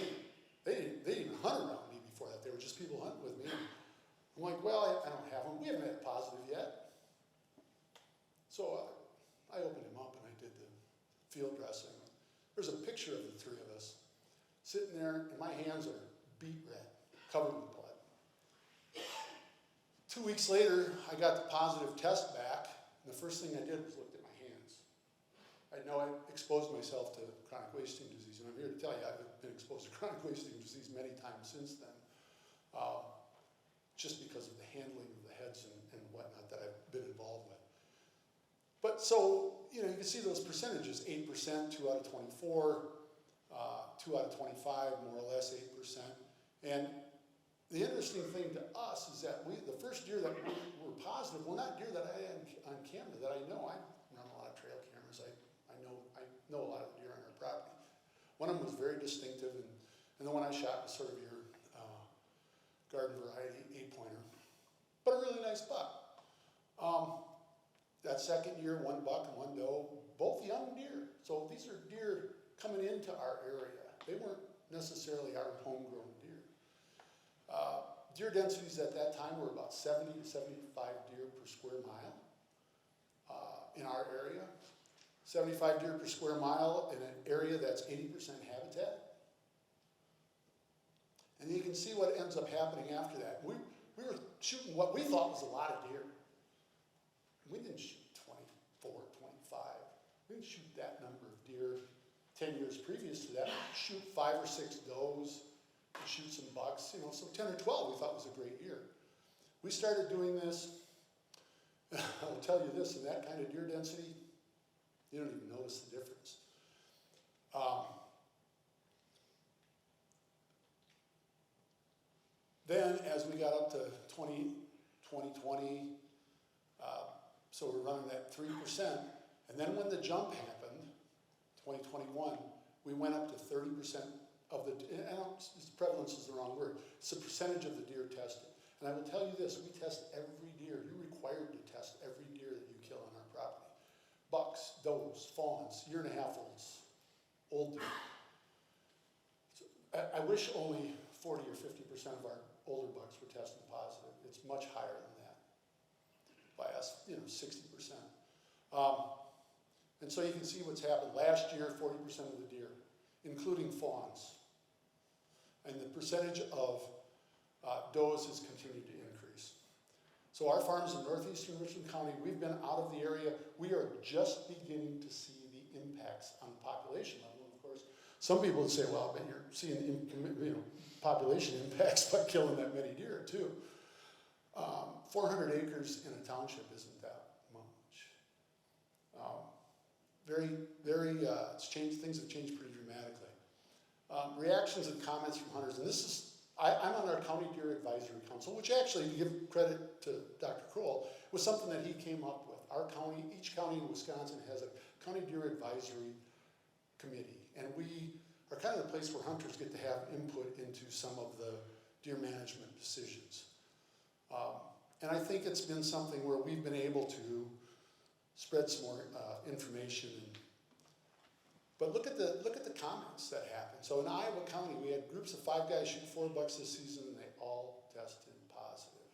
they didn't even hunt around me before that. They were just people hunting with me. I'm like, well, I don't have them. We haven't had a positive yet. So I opened him up and I did the field dressing. There's a picture of the 3 of us sitting there, and my hands are beet red, covered with blood. 2 weeks later, I got the positive test back, and the first thing I did was looked at my hands. I know I exposed myself to chronic wasting disease, and I'm here to tell you I've been exposed to chronic wasting disease many times since then, just because of the handling of the heads and whatnot that I've been involved with. But so, you can see those percentages, 8%, 2 out of 24, 2 out of 25, more or less 8%. And the interesting thing to us is that the first deer that were positive were not deer that I had on camera that I know. I run a lot of trail cameras. I know a lot of deer on our property. One of them was very distinctive, and the one I shot was sort of your garden variety 8-pointer, but a really nice buck. That second year, 1 buck and 1 doe, both young deer. So these are deer coming into our area. They weren't necessarily our homegrown deer. Deer densities at that time were about 70 to 75 deer per square mile in our area. 75 deer per square mile in an area that's 80% habitat. And you can see what ends up happening after that. We were shooting what we thought was a lot of deer. We didn't shoot 24, 25. We didn't shoot that number of deer 10 years previous to that. We'd shoot 5 or 6 does. Shoot some bucks, so 10 or 12 we thought was a great year. We started doing this, I'll tell you this, in that kind of deer density, you don't even notice the difference. Then as we got up to 2020, so we're running that 3%, and then when the jump happened, 2021, we went up to 30% prevalence is the wrong word, it's the percentage of the deer tested. And I will tell you this, we test every deer. You're required to test every deer that you kill on our property. Bucks, does, fawns, 1.5-year-olds, old deer. So I wish only 40 or 50% of our older bucks were tested positive. It's much higher than that. By us, 60%. And so you can see what's happened. Last year, 40% of the deer, including fawns. And the percentage of does has continued to increase. So our farms in northeastern Richland County, we've been out of the area. We are just beginning to see the impacts on the population level. And of course, some people would say, well, but you're seeing population impacts by killing that many deer too. 400 acres in a township isn't that much. It's changed. Things have changed pretty dramatically. Reactions and comments from hunters, and this is, I'm on our County Deer Advisory Council, which actually, to give credit to Dr. Kroll, was something that he came up with. Our county, each county in Wisconsin has a County Deer Advisory Committee, and we are kind of the place where hunters get to have input into some of the deer management decisions. And I think it's been something where we've been able to spread some more information. But look at the comments that happened. So in Iowa County, we had groups of 5 guys shoot 4 bucks this season, and they all tested positive.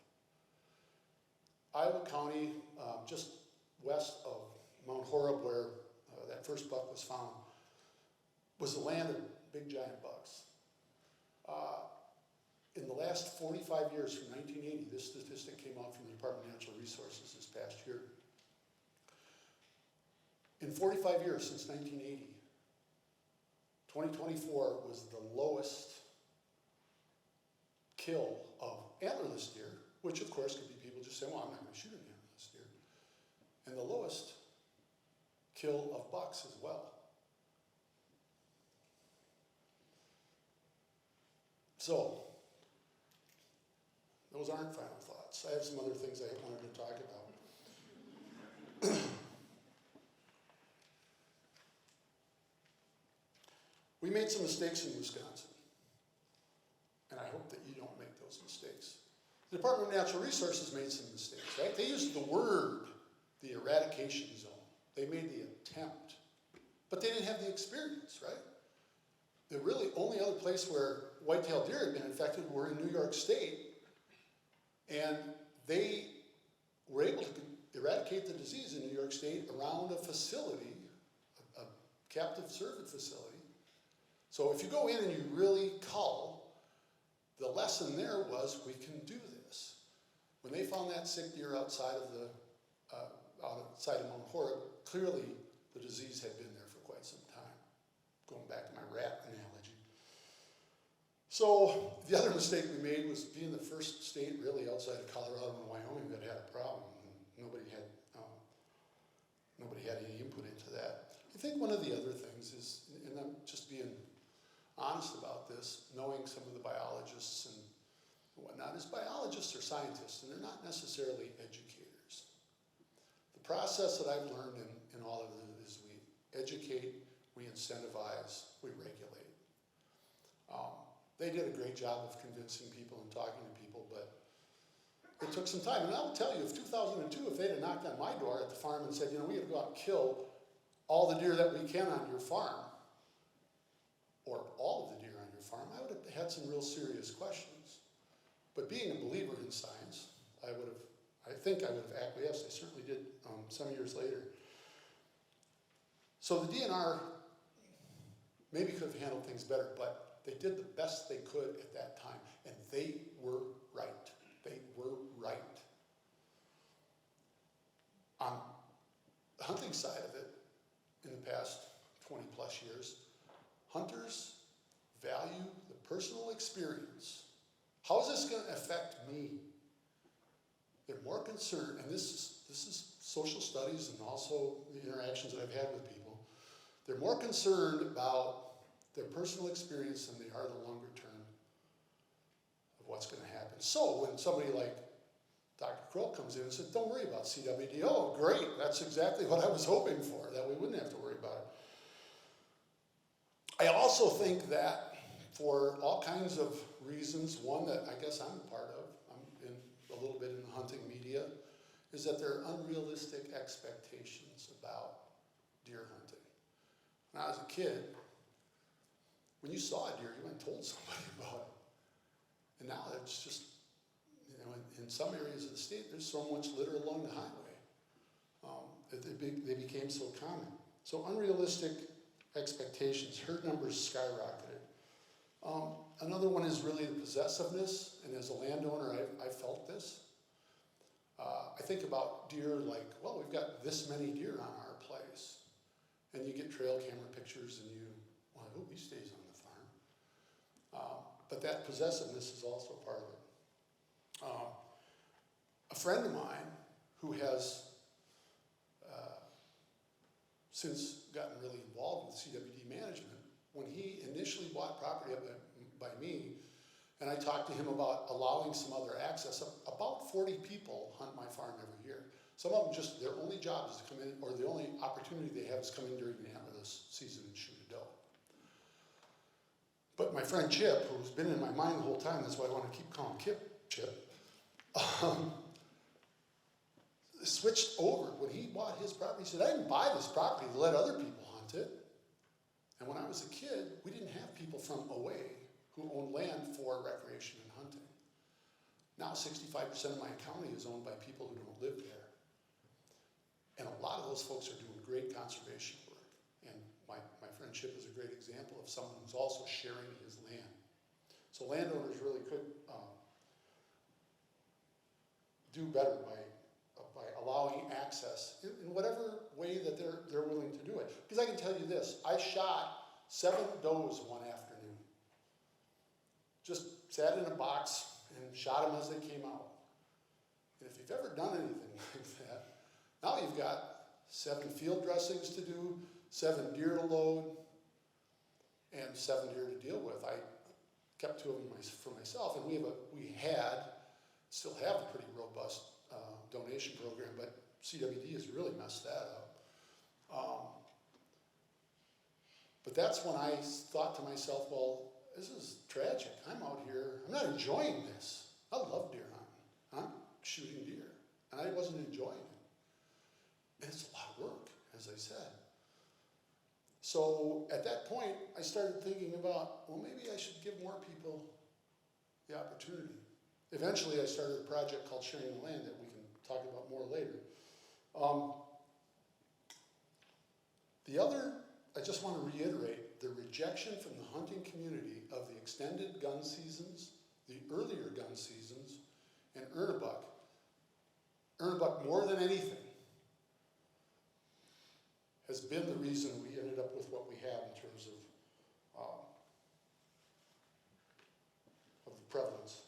Iowa County, just west of Mount Horeb, where that first buck was found, was the land of big giant bucks. In the last 45 years, from 1980, this statistic came out from the Department of Natural Resources this past year. In 45 years since 1980, 2024 was the lowest kill of antlerless deer, which of course could be people just saying, well, I'm not going to shoot an antlerless deer. And the lowest kill of bucks as well. So, those aren't final thoughts. I have some other things I wanted to talk about. We made some mistakes in Wisconsin, and I hope that you don't make those mistakes. The Department of Natural Resources made some mistakes, right? They used the word, the eradication zone. They made the attempt, but they didn't have the experience, right? The really only other place where white-tailed deer had been infected were in New York State, and they were able to eradicate the disease in New York State around a facility, a captive servant facility. So if you go in and you really cull, the lesson there was we can do this. When they found that sick deer outside of Mount Horeb, clearly the disease had been there for quite some time. Going back to my rat analogy. So the other mistake we made was being the first state really outside of Colorado and Wyoming that had a problem. Nobody had any input into that. I think one of the other things is, and I'm just being honest about this, knowing some of the biologists and whatnot, is biologists are scientists, and they're not necessarily educators. The process that I've learned in all of it is we educate, we incentivize, we regulate. They did a great job of convincing people and talking to people, but it took some time. And I will tell you, if 2002, if they'd have knocked on my door at the farm and said, we have to go out and kill all the deer that we can on your farm, or all of the deer on your farm, I would have had some real serious questions. But being a believer in science, I think I would have acquiesced. I certainly did some years later. So the DNR maybe could have handled things better, but they did the best they could at that time, and they were right. They were right. On the hunting side of it, in the past 20 plus years, hunters value the personal experience. How is this going to affect me? They're more concerned, and this is social studies and also the interactions that I've had with people. They're more concerned about their personal experience than they are the longer term of what's going to happen. So when somebody like Dr. Kroll comes in and says, don't worry about CWD. Oh, great, that's exactly what I was hoping for, that we wouldn't have to worry about it. I also think that for all kinds of reasons. One that I guess I'm a part of, I'm in a little bit in the hunting media, is that there are unrealistic expectations about deer hunting. When I was a kid, when you saw a deer, you went and told somebody about it. And now it's just, you know, in some areas of the state, there's so much litter along the highway that they became so common. So unrealistic expectations, herd numbers skyrocketed. Another one is really the possessiveness, and as a landowner, I felt this. I think about deer like, well, we've got this many deer on our place. And you get trail camera pictures and you, well, I hope he stays on the farm. But that possessiveness is also part of it. A friend of mine who has since gotten really involved with CWD management, when he initially bought property up by me, and I talked to him about allowing some other access, about 40 people hunt my farm every year. Some of them just, their only job is to come in, or the only opportunity they have is come in during the antlerless season and shoot a doe. But my friend Chip, who's been in my mind the whole time, that's why I want to keep calling Chip, switched over. When he bought his property, he said, I didn't buy this property to let other people hunt it. And when I was a kid, we didn't have people from away who owned land for recreation and hunting. Now 65% of my county is owned by people who don't live there. And a lot of those folks are doing great conservation work. And my friend Chip is a great example of someone who's also sharing his land. So landowners really could do better by allowing access in whatever way that they're willing to do it. Because I can tell you this, I shot 7 does one afternoon. Just sat in a box and shot them as they came out. And if you've ever done anything like that, now you've got 7 field dressings to do, 7 deer to load, and 7 deer to deal with. I kept 2 of them for myself, and we still have a pretty robust donation program, but CWD has really messed that up. But that's when I thought to myself, well, this is tragic. I'm out here, I'm not enjoying this. I love deer hunting. I'm shooting deer, and I wasn't enjoying it. And it's a lot of work, as I said. So at that point, I started thinking about, well, maybe I should give more people the opportunity. Eventually, I started a project called Sharing the Land that we can talk about more later. I just want to reiterate, the rejection from the hunting community of the extended gun seasons, the earlier gun seasons, and Ernebuck more than anything, has been the reason we ended up with what we have in terms of the prevalence.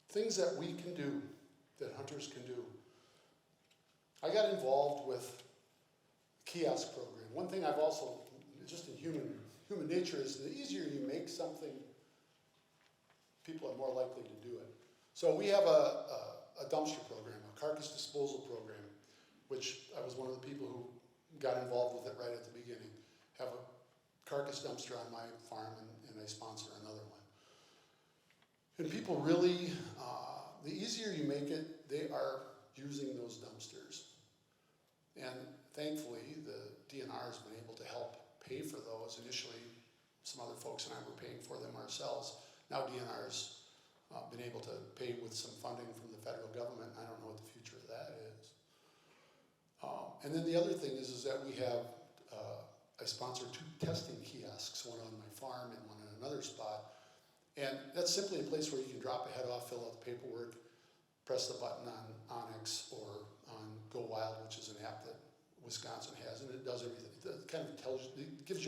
Things that we can do, that hunters can do. I got involved with the kiosk program. One thing I've also, just in human nature, is the easier you make something, people are more likely to do it. So we have a dumpster program, a carcass disposal program, which I was one of the people who got involved with it right at the beginning. Have a carcass dumpster on my farm, and I sponsor another one. And people really, the easier you make it, they are using those dumpsters. And thankfully, the DNR has been able to help pay for those. Initially, some other folks and I were paying for them ourselves. Now DNR's been able to pay with some funding from the federal government. I don't know what the future of that is. And then the other thing is that we have, I sponsor 2 testing kiosks, one on my farm and one in another spot. And that's simply a place where you can drop a head off, fill out the paperwork, press the button on Onyx or on Go Wild, which is an app that Wisconsin has, and it does everything. It kind of gives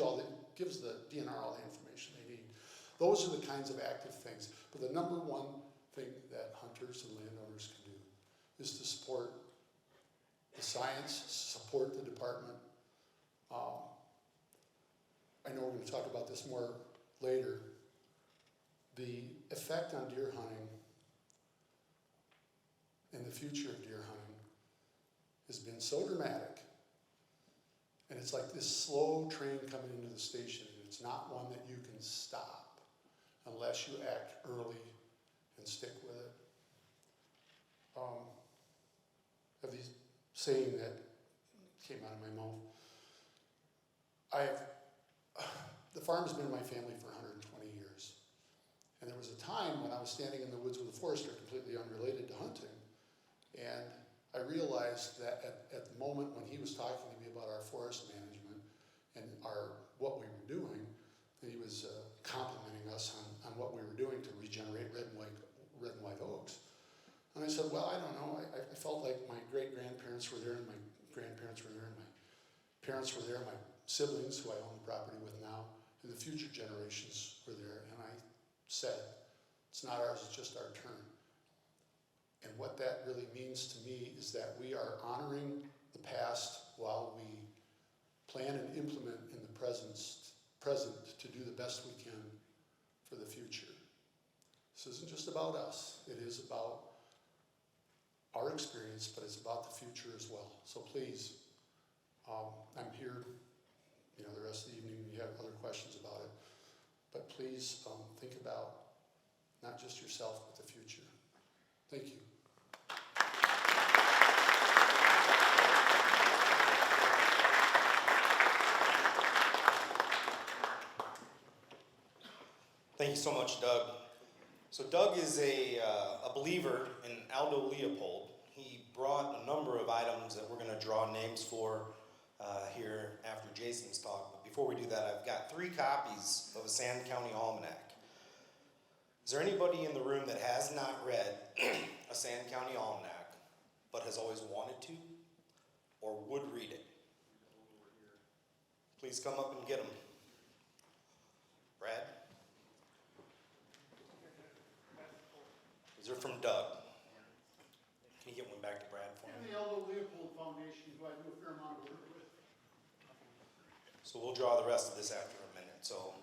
the DNR all the information they need. Those are the kinds of active things. But the number one thing that hunters and landowners can do is to support the science, support the department. I know we're going to talk about this more later. The effect on deer hunting and the future of deer hunting has been so dramatic. And it's like this slow train coming into the station, and it's not one that you can stop unless you act early and stick with it. Of these saying that came out of my mouth. The farm has been in my family for 120 years. And there was a time when I was standing in the woods with a forester completely unrelated to hunting. And I realized that at the moment when he was talking to me about our forest management and what we were doing, that he was complimenting us on what we were doing to regenerate red and white oaks. And I said, well, I don't know. I felt like my great-grandparents were there, and my grandparents were there, and my parents were there, my siblings, who I own the property with now, and the future generations were there. And I said, it's not ours, it's just our turn. And what that really means to me is that we are honoring the past while we plan and implement in the present to do the best we can for the future. This isn't just about us. It is about our experience, but it's about the future as well. So please, I'm here, the rest of the evening if you have other questions about it. But please think about not just yourself, but the future. Thank you. Thank you so much, Doug. So Doug is a believer in Aldo Leopold. He brought a number of items that we're going to draw names for here after Jason's talk. But before we do that, I've got 3 copies of a Sand County Almanac. Is there anybody in the room that has not read a Sand County Almanac, but has always wanted to or would read it? Please come up and get them. Brad? These are from Doug. Can you get one back to Brad for me? And the Aldo Leopold Foundation, who I do a fair amount of work with. So we'll draw the rest of this after a minute. So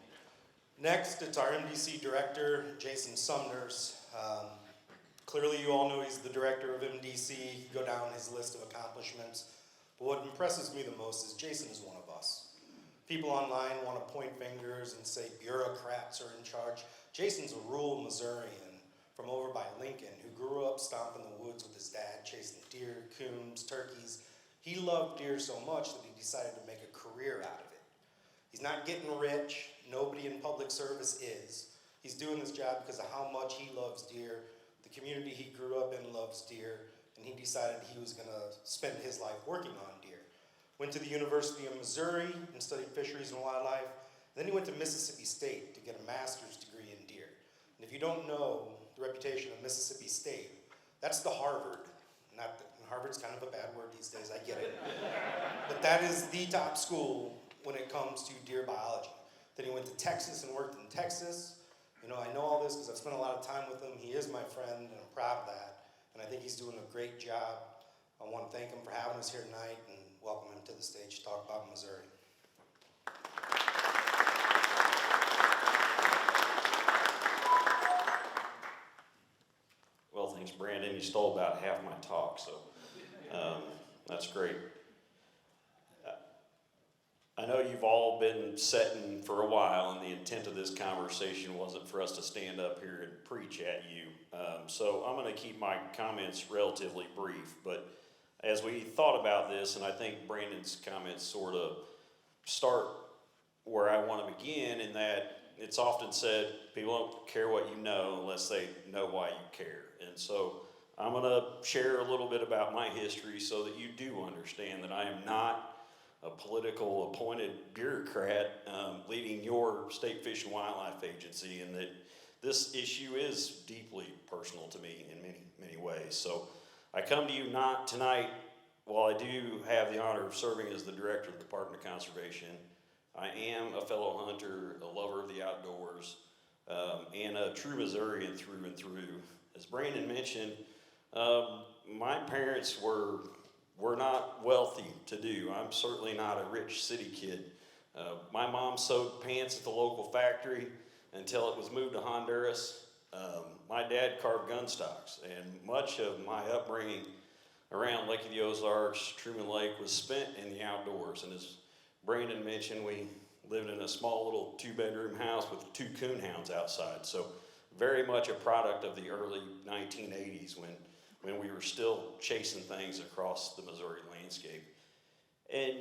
next, it's our MDC Director, Jason Sumners. Clearly, you all know he's the director of MDC. You go down his list of accomplishments. But what impresses me the most is Jason is one of us. People online want to point fingers and say bureaucrats are in charge. Jason's a rural Missourian from over by Lincoln who grew up stomping the woods with his dad, chasing deer, coons, turkeys. He loved deer so much that he decided to make a career out of it. He's not getting rich. Nobody in public service is. He's doing this job because of how much he loves deer. The community he grew up in loves deer, and he decided he was going to spend his life working on deer. Went to the University of Missouri and studied fisheries and wildlife. Then he went to Mississippi State to get a master's degree in deer. And if you don't know the reputation of Mississippi State, that's the Harvard. Harvard's kind of a bad word these days, I get it. But that is the top school when it comes to deer biology. Then he went to Texas and worked in Texas. I know all this because I've spent a lot of time with him. He is my friend, and I'm proud of that. And I think he's doing a great job. I want to thank him for having us here tonight and welcome him to the stage to talk about Missouri. Well, thanks, Brandon. You stole about half my talk, so that's great. I know you've all been setting for a while, and the intent of this conversation wasn't for us to stand up here and preach at you. So I'm going to keep my comments relatively brief, but as we thought about this, and I think Brandon's comments sort of start where I want to begin, in that it's often said people don't care what you know unless they know why you care. And so I'm going to share a little bit about my history so that you do understand that I am not a political appointed bureaucrat leading your state fish and wildlife agency, and that this issue is deeply personal to me in many, many ways. So I come to you not tonight, while I do have the honor of serving as the director of the Department of Conservation, I am a fellow hunter, a lover of the outdoors, and a true Missourian through and through. As Brandon mentioned, my parents were not wealthy to do. I'm certainly not a rich city kid. My mom sewed pants at the local factory until it was moved to Honduras. My dad carved gun stocks, and much of my upbringing around Lake of the Ozarks, Truman Lake, was spent in the outdoors. And as Brandon mentioned, we lived in a small little 2-bedroom house with 2 coonhounds outside. So very much a product of the early 1980s when we were still chasing things across the Missouri landscape. And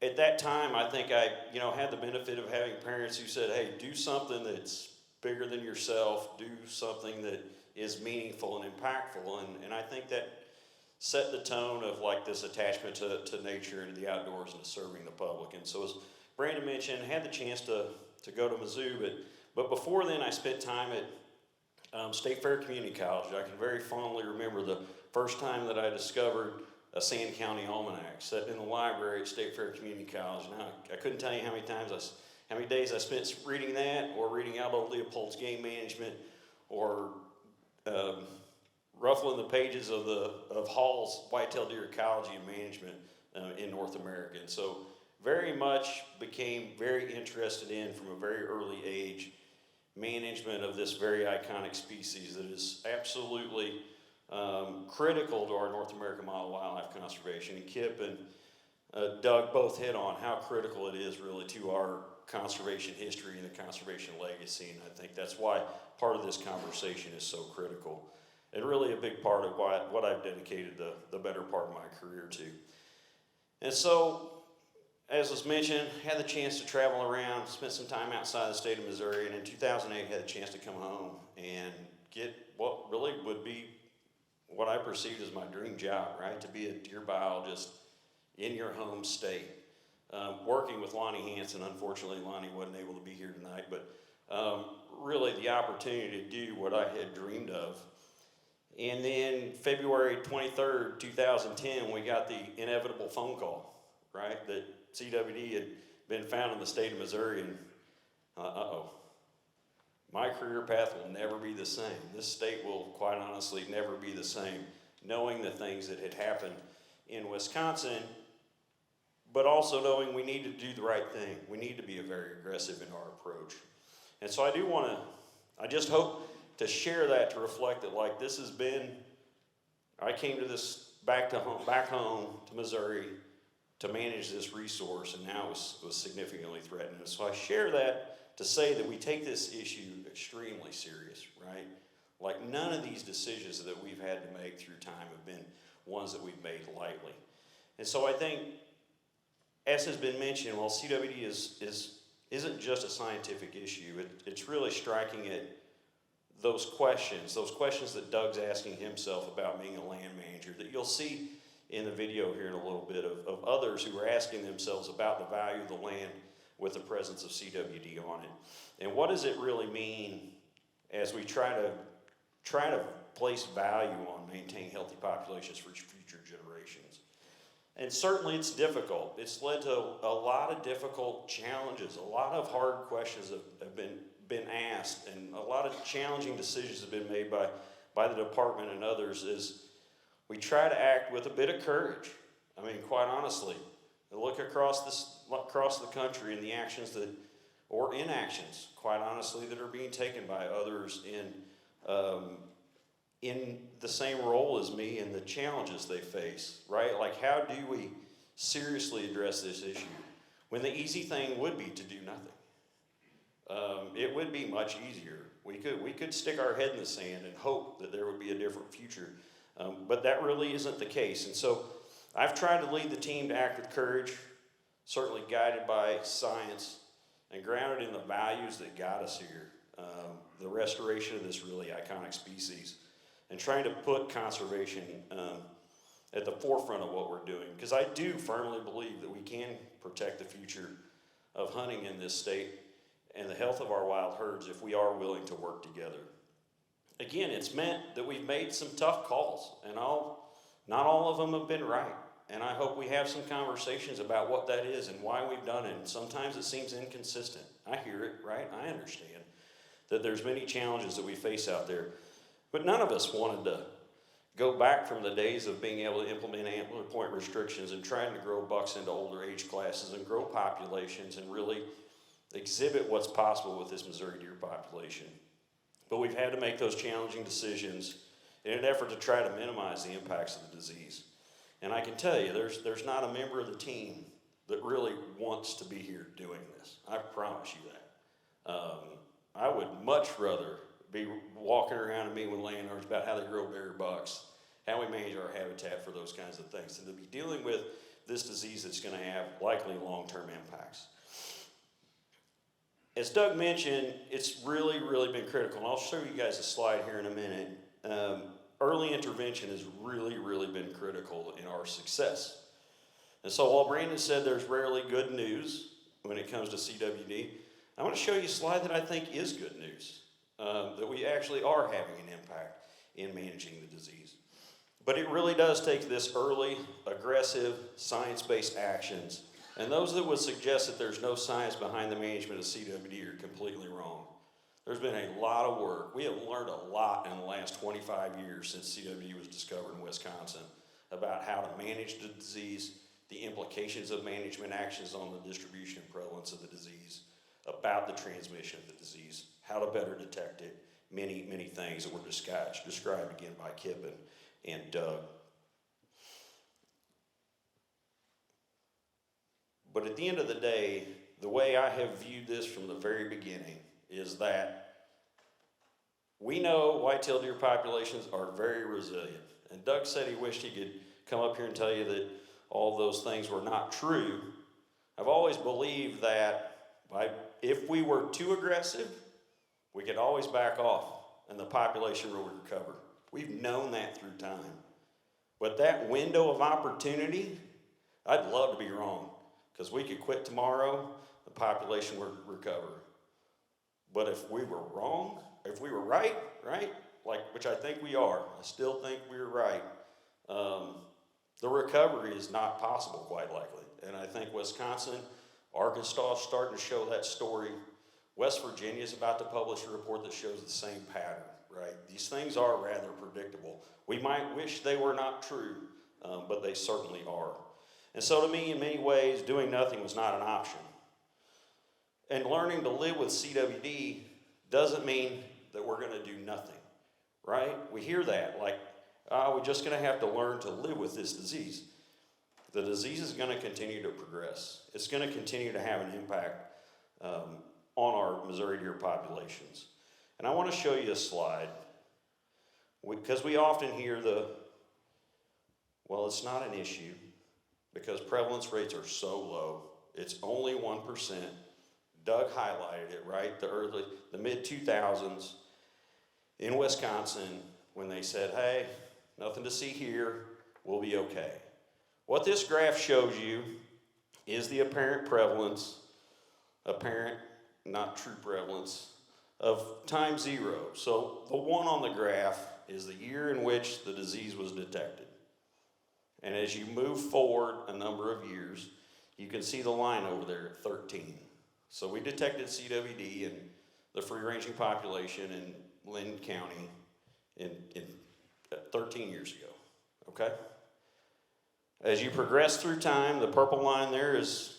at that time, I think I had the benefit of having parents who said, hey, do something that's bigger than yourself, do something that is meaningful and impactful. And I think that set the tone of like this attachment to nature and to the outdoors and to serving the public. And so as Brandon mentioned, had the chance to go to Mizzou, but before then I spent time at State Fair Community College. I can very fondly remember the first time that I discovered a Sand County Almanac sitting in the library at State Fair Community College. Now, I couldn't tell you how many days I spent reading that, or reading Aldo Leopold's Game Management, or ruffling the pages of Hall's Whitetail Deer Ecology and Management in North America. And so very much became very interested in, from a very early age, management of this very iconic species that is absolutely critical to our North American model of wildlife conservation. And Kip and Doug both hit on how critical it is really to our conservation history and the conservation legacy, and I think that's why part of this conversation is so critical, and really a big part of what I've dedicated the better part of my career to. And so, as was mentioned, had the chance to travel around, spent some time outside the state of Missouri, and in 2008 had the chance to come home and get what really would be what I perceived as my dream job, right? To be a deer biologist in your home state. Working with Lonnie Hansen. Unfortunately, Lonnie wasn't able to be here tonight, but really the opportunity to do what I had dreamed of. And then February 23rd, 2010, we got the inevitable phone call, right? That CWD had been found in the state of Missouri, and my career path will never be the same. This state will, quite honestly, never be the same, knowing the things that had happened in Wisconsin, but also knowing we need to do the right thing. We need to be very aggressive in our approach. And so I just hope to share that, to reflect that, like, this has been, I came to this back home to Missouri to manage this resource, and now it was significantly threatened. And so I share that to say that we take this issue extremely serious, right? Like, none of these decisions that we've had to make through time have been ones that we've made lightly. And so I think, as has been mentioned, while CWD isn't just a scientific issue, it's really striking at those questions that Doug's asking himself about being a land manager, that you'll see in the video here in a little bit of others who are asking themselves about the value of the land with the presence of CWD on it. And what does it really mean as we try to place value on maintaining healthy populations for future generations? And certainly it's difficult. It's led to a lot of difficult challenges. A lot of hard questions have been asked, and a lot of challenging decisions have been made by the department and others. Is we try to act with a bit of courage. I mean, quite honestly, look across the country and the actions or inactions, quite honestly, that are being taken by others in the same role as me and the challenges they face, right? Like, how do we seriously address this issue when the easy thing would be to do nothing? It would be much easier. We could stick our head in the sand and hope that there would be a different future, but that really isn't the case. And so I've tried to lead the team to act with courage, certainly guided by science and grounded in the values that got us here, the restoration of this really iconic species, and trying to put conservation at the forefront of what we're doing. Because I do firmly believe that we can protect the future of hunting in this state and the health of our wild herds if we are willing to work together. Again, it's meant that we've made some tough calls, and not all of them have been right. And I hope we have some conversations about what that is and why we've done it. And sometimes it seems inconsistent. I hear it, right? I understand that there's many challenges that we face out there. But none of us wanted to go back from the days of being able to implement antler point restrictions and trying to grow bucks into older age classes and grow populations and really exhibit what's possible with this Missouri deer population. but we've had to make those challenging decisions in an effort to try to minimize the impacts of the disease. And I can tell you, there's not a member of the team that really wants to be here doing this. I promise you that. I would much rather be walking around and meeting with landowners about how they grow bear bucks, how we manage our habitat for those kinds of things, than to be dealing with this disease that's going to have likely long-term impacts. As Doug mentioned, it's really, really been critical, and I'll show you guys a slide here in a minute. Early intervention has really, really been critical in our success. And so while Brandon said there's rarely good news when it comes to CWD, I want to show you a slide that I think is good news, that we actually are having an impact in managing the disease. But it really does take this early, aggressive, science-based actions, and those that would suggest that there's no science behind the management of CWD are completely wrong. There's been a lot of work. We have learned a lot in the last 25 years since CWD was discovered in Wisconsin about how to manage the disease, the implications of management actions on the distribution and prevalence of the disease, about the transmission of the disease, how to better detect it, many, many things that were described again by Kip and Doug. But at the end of the day, the way I have viewed this from the very beginning is that we know white-tailed deer populations are very resilient. And Doug said he wished he could come up here and tell you that all those things were not true. I've always believed that if we were too aggressive, we could always back off and the population will recover. We've known that through time. But that window of opportunity, I'd love to be wrong, because we could quit tomorrow, the population would recover. But if we were wrong, if we were right, which I think we are, I still think we're right, the recovery is not possible, quite likely. And I think Wisconsin, Arkansas is starting to show that story. West Virginia is about to publish a report that shows the same pattern, right? These things are rather predictable. We might wish they were not true, but they certainly are. And so to me, in many ways, doing nothing was not an option. And learning to live with CWD doesn't mean that we're going to do nothing, right? We hear that, like, we're just going to have to learn to live with this disease. The disease is going to continue to progress. It's going to continue to have an impact on our Missouri deer populations. And I want to show you a slide, because we often hear well, it's not an issue because prevalence rates are so low. It's only 1%. Doug highlighted it, right? The mid-2000s in Wisconsin, when they said, hey, nothing to see here, we'll be okay. What this graph shows you is the apparent prevalence, not true prevalence, of time zero. So the one on the graph is the year in which the disease was detected. And as you move forward a number of years, you can see the line over there at 13. So we detected CWD in the free-ranging population in Linn County in 13 years ago, okay? As you progress through time, the purple line there is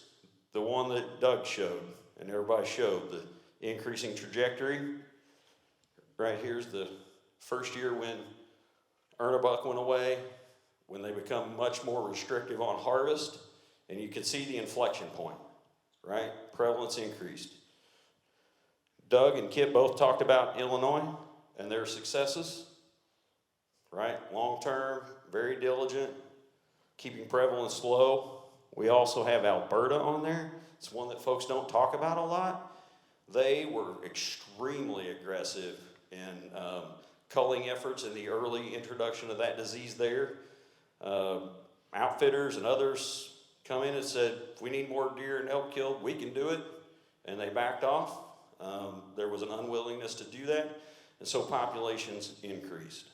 the one that Doug showed and everybody showed, the increasing trajectory. Right here's the first year when Ernebuck went away, when they become much more restrictive on harvest, and you can see the inflection point, right? Prevalence increased. Doug and Kip both talked about Illinois and their successes, right? Long-term, very diligent, keeping prevalence low. We also have Alberta on there. It's one that folks don't talk about a lot. They were extremely aggressive in culling efforts in the early introduction of that disease there. Outfitters and others come in and said, if we need more deer and elk killed, we can do it. And they backed off. There was an unwillingness to do that. And so populations increased.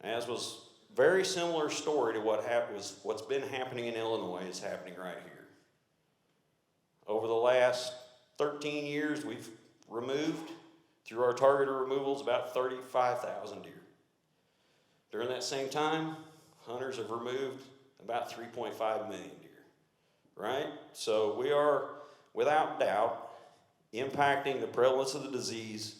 As was very similar story to what's been happening in Illinois is happening right here. Over the last 13 years, we've removed, through our targeted removals, about 35,000 deer. During that same time, hunters have removed about 3.5 million deer, right? So we are, without doubt, impacting the prevalence of the disease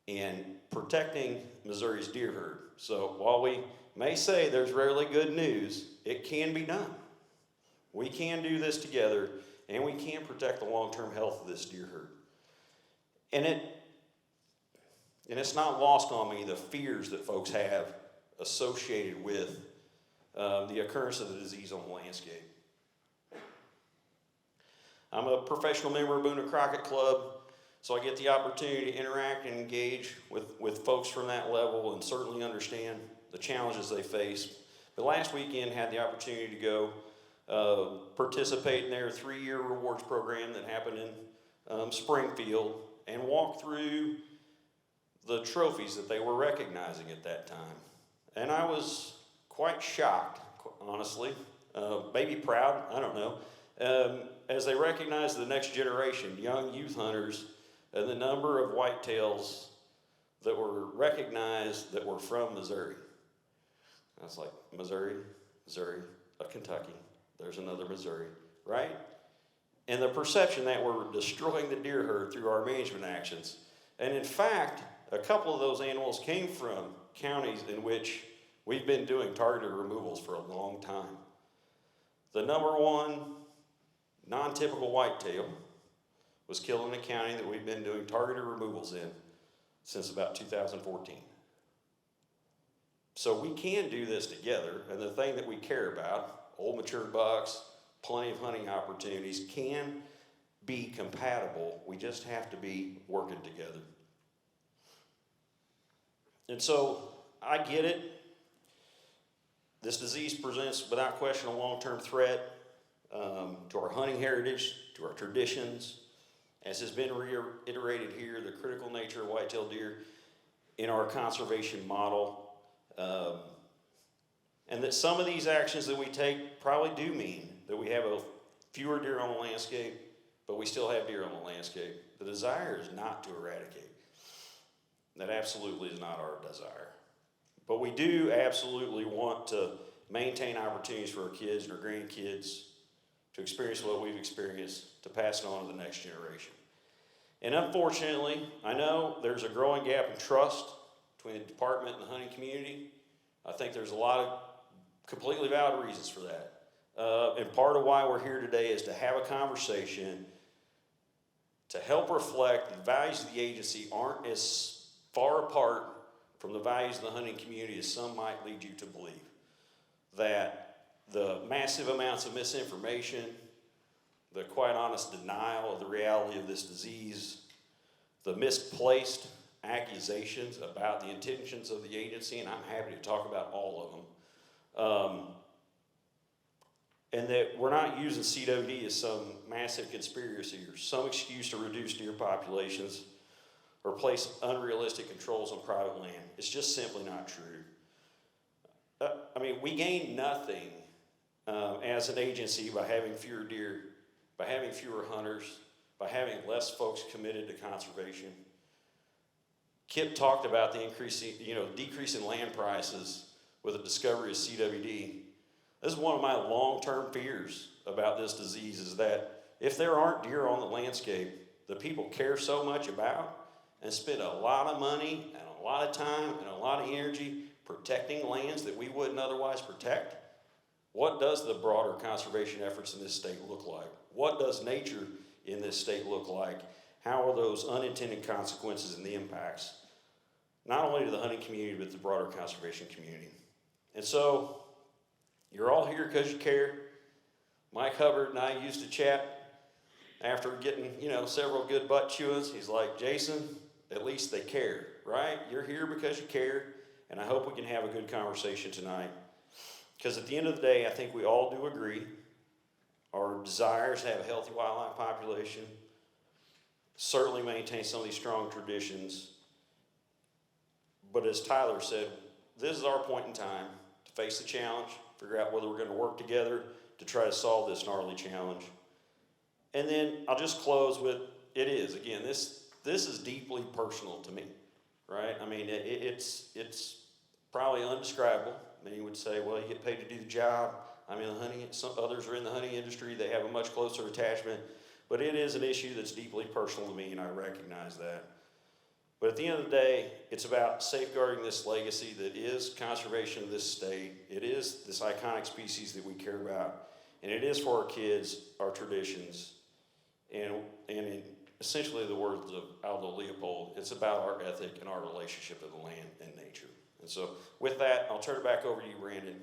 in protecting Missouri's deer herd. So while we may say there's rarely good news, it can be done. We can do this together, and we can protect the long-term health of this deer herd. And it's not lost on me the fears that folks have associated with the occurrence of the disease on the landscape. I'm a professional member of Boone and Crockett Club, so I get the opportunity to interact and engage with folks from that level and certainly understand the challenges they face. But last weekend had the opportunity to go participate in their 3-year rewards program that happened in Springfield and walk through the trophies that they were recognizing at that time. And I was quite shocked, honestly, maybe proud, I don't know, as they recognized the next generation, young youth hunters, and the number of whitetails that were recognized that were from Missouri. I was like, Missouri, Kentucky, there's another Missouri, right? And the perception that we're destroying the deer herd through our management actions. And in fact, a couple of those animals came from counties in which we've been doing targeted removals for a long time. The number one non-typical whitetail was killed in a county that we've been doing targeted removals in since about 2014. So we can do this together, and the thing that we care about, old mature bucks, plenty of hunting opportunities, can be compatible. We just have to be working together. And so I get it. This disease presents without question a long-term threat to our hunting heritage, to our traditions. As has been reiterated here, the critical nature of whitetail deer in our conservation model, and that some of these actions that we take probably do mean that we have fewer deer on the landscape, but we still have deer on the landscape. The desire is not to eradicate. That absolutely is not our desire. But we do absolutely want to maintain opportunities for our kids and our grandkids to experience what we've experienced, to pass it on to the next generation. And unfortunately, I know there's a growing gap in trust between the department and the hunting community. I think there's a lot of completely valid reasons for that. And part of why we're here today is to have a conversation to help reflect the values of the agency aren't as far apart from the values of the hunting community as some might lead you to believe. That the massive amounts of misinformation, the quite honest denial of the reality of this disease, the misplaced accusations about the intentions of the agency, and I'm happy to talk about all of them, and that we're not using CWD as some massive conspiracy or some excuse to reduce deer populations or place unrealistic controls on private land. It's just simply not true. I mean, we gain nothing as an agency by having fewer deer, by having fewer hunters, by having less folks committed to conservation. Kip talked about the decrease in land prices with the discovery of CWD. This is one of my long-term fears about this disease, is that if there aren't deer on the landscape that people care so much about and spend a lot of money and a lot of time and a lot of energy protecting lands that we wouldn't otherwise protect, what does the broader conservation efforts in this state look like? What does nature in this state look like? How are those unintended consequences and the impacts, not only to the hunting community, but the broader conservation community? And so, you're all here because you care. Mike Hubbard and I used to chat after getting, several good butt chewings. He's like, Jason, at least they care, right? You're here because you care, and I hope we can have a good conversation tonight. Because at the end of the day, I think we all do agree. Our desires to have a healthy wildlife population, certainly maintain some of these strong traditions. But as Tyler said, this is our point in time to face the challenge, figure out whether we're going to work together to try to solve this gnarly challenge. And then I'll just close with, this is deeply personal to me, right? I mean, it's probably undescribable. Many would say, well, you get paid to do the job. I'm in the hunting, some others are in the hunting industry, they have a much closer attachment. But it is an issue that's deeply personal to me, and I recognize that. But at the end of the day, it's about safeguarding this legacy that is conservation of this state. It is this iconic species that we care about. And it is for our kids, our traditions, and in essentially the words of Aldo Leopold, it's about our ethic and our relationship to the land and nature. And so with that, I'll turn it back over to you, Brandon.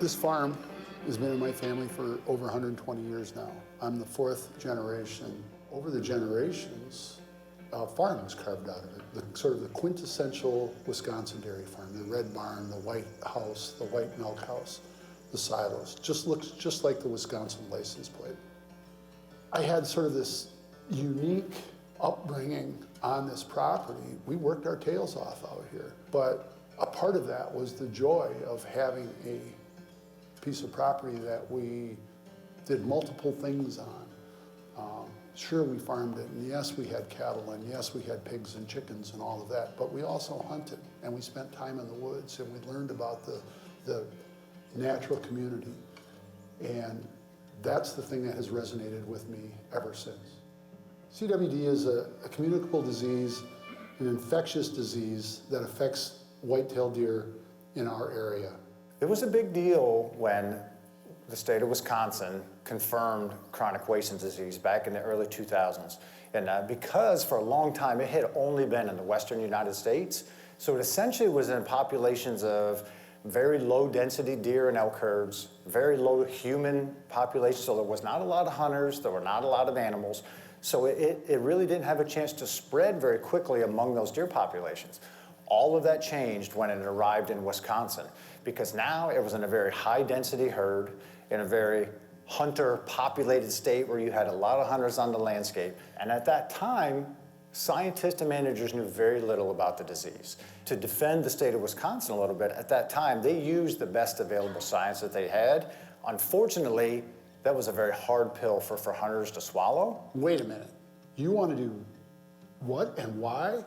This farm has been in my family for over 120 years now. I'm the fourth generation. Over the generations, a farm was carved out of it, sort of the quintessential Wisconsin dairy farm, the red barn, the white house, the white milk house, the silos. Just looks just like the Wisconsin license plate. I had sort of this unique upbringing on this property. We worked our tails off out here, but a part of that was the joy of having a piece of property that we did multiple things on. Sure, we farmed it, and yes, we had cattle, and yes, we had pigs and chickens and all of that, but we also hunted, and we spent time in the woods, and we learned about the natural community. And that's the thing that has resonated with me ever since. CWD is a communicable disease, an infectious disease that affects white-tailed deer in our area. It was a big deal when the state of Wisconsin confirmed chronic wasting disease back in the early 2000s. And because for a long time it had only been in the western United States, so it essentially was in populations of very low density deer and elk herds, very low human population, so there was not a lot of hunters, there were not a lot of animals, so it really didn't have a chance to spread very quickly among those deer populations. All of that changed when it arrived in Wisconsin, because now it was in a very high density herd, in a very hunter populated state where you had a lot of hunters on the landscape. And at that time, scientists and managers knew very little about the disease. To defend the state of Wisconsin a little bit, at that time, they used the best available science that they had. Unfortunately, that was a very hard pill for hunters to swallow. Wait a minute, you want to do what and why?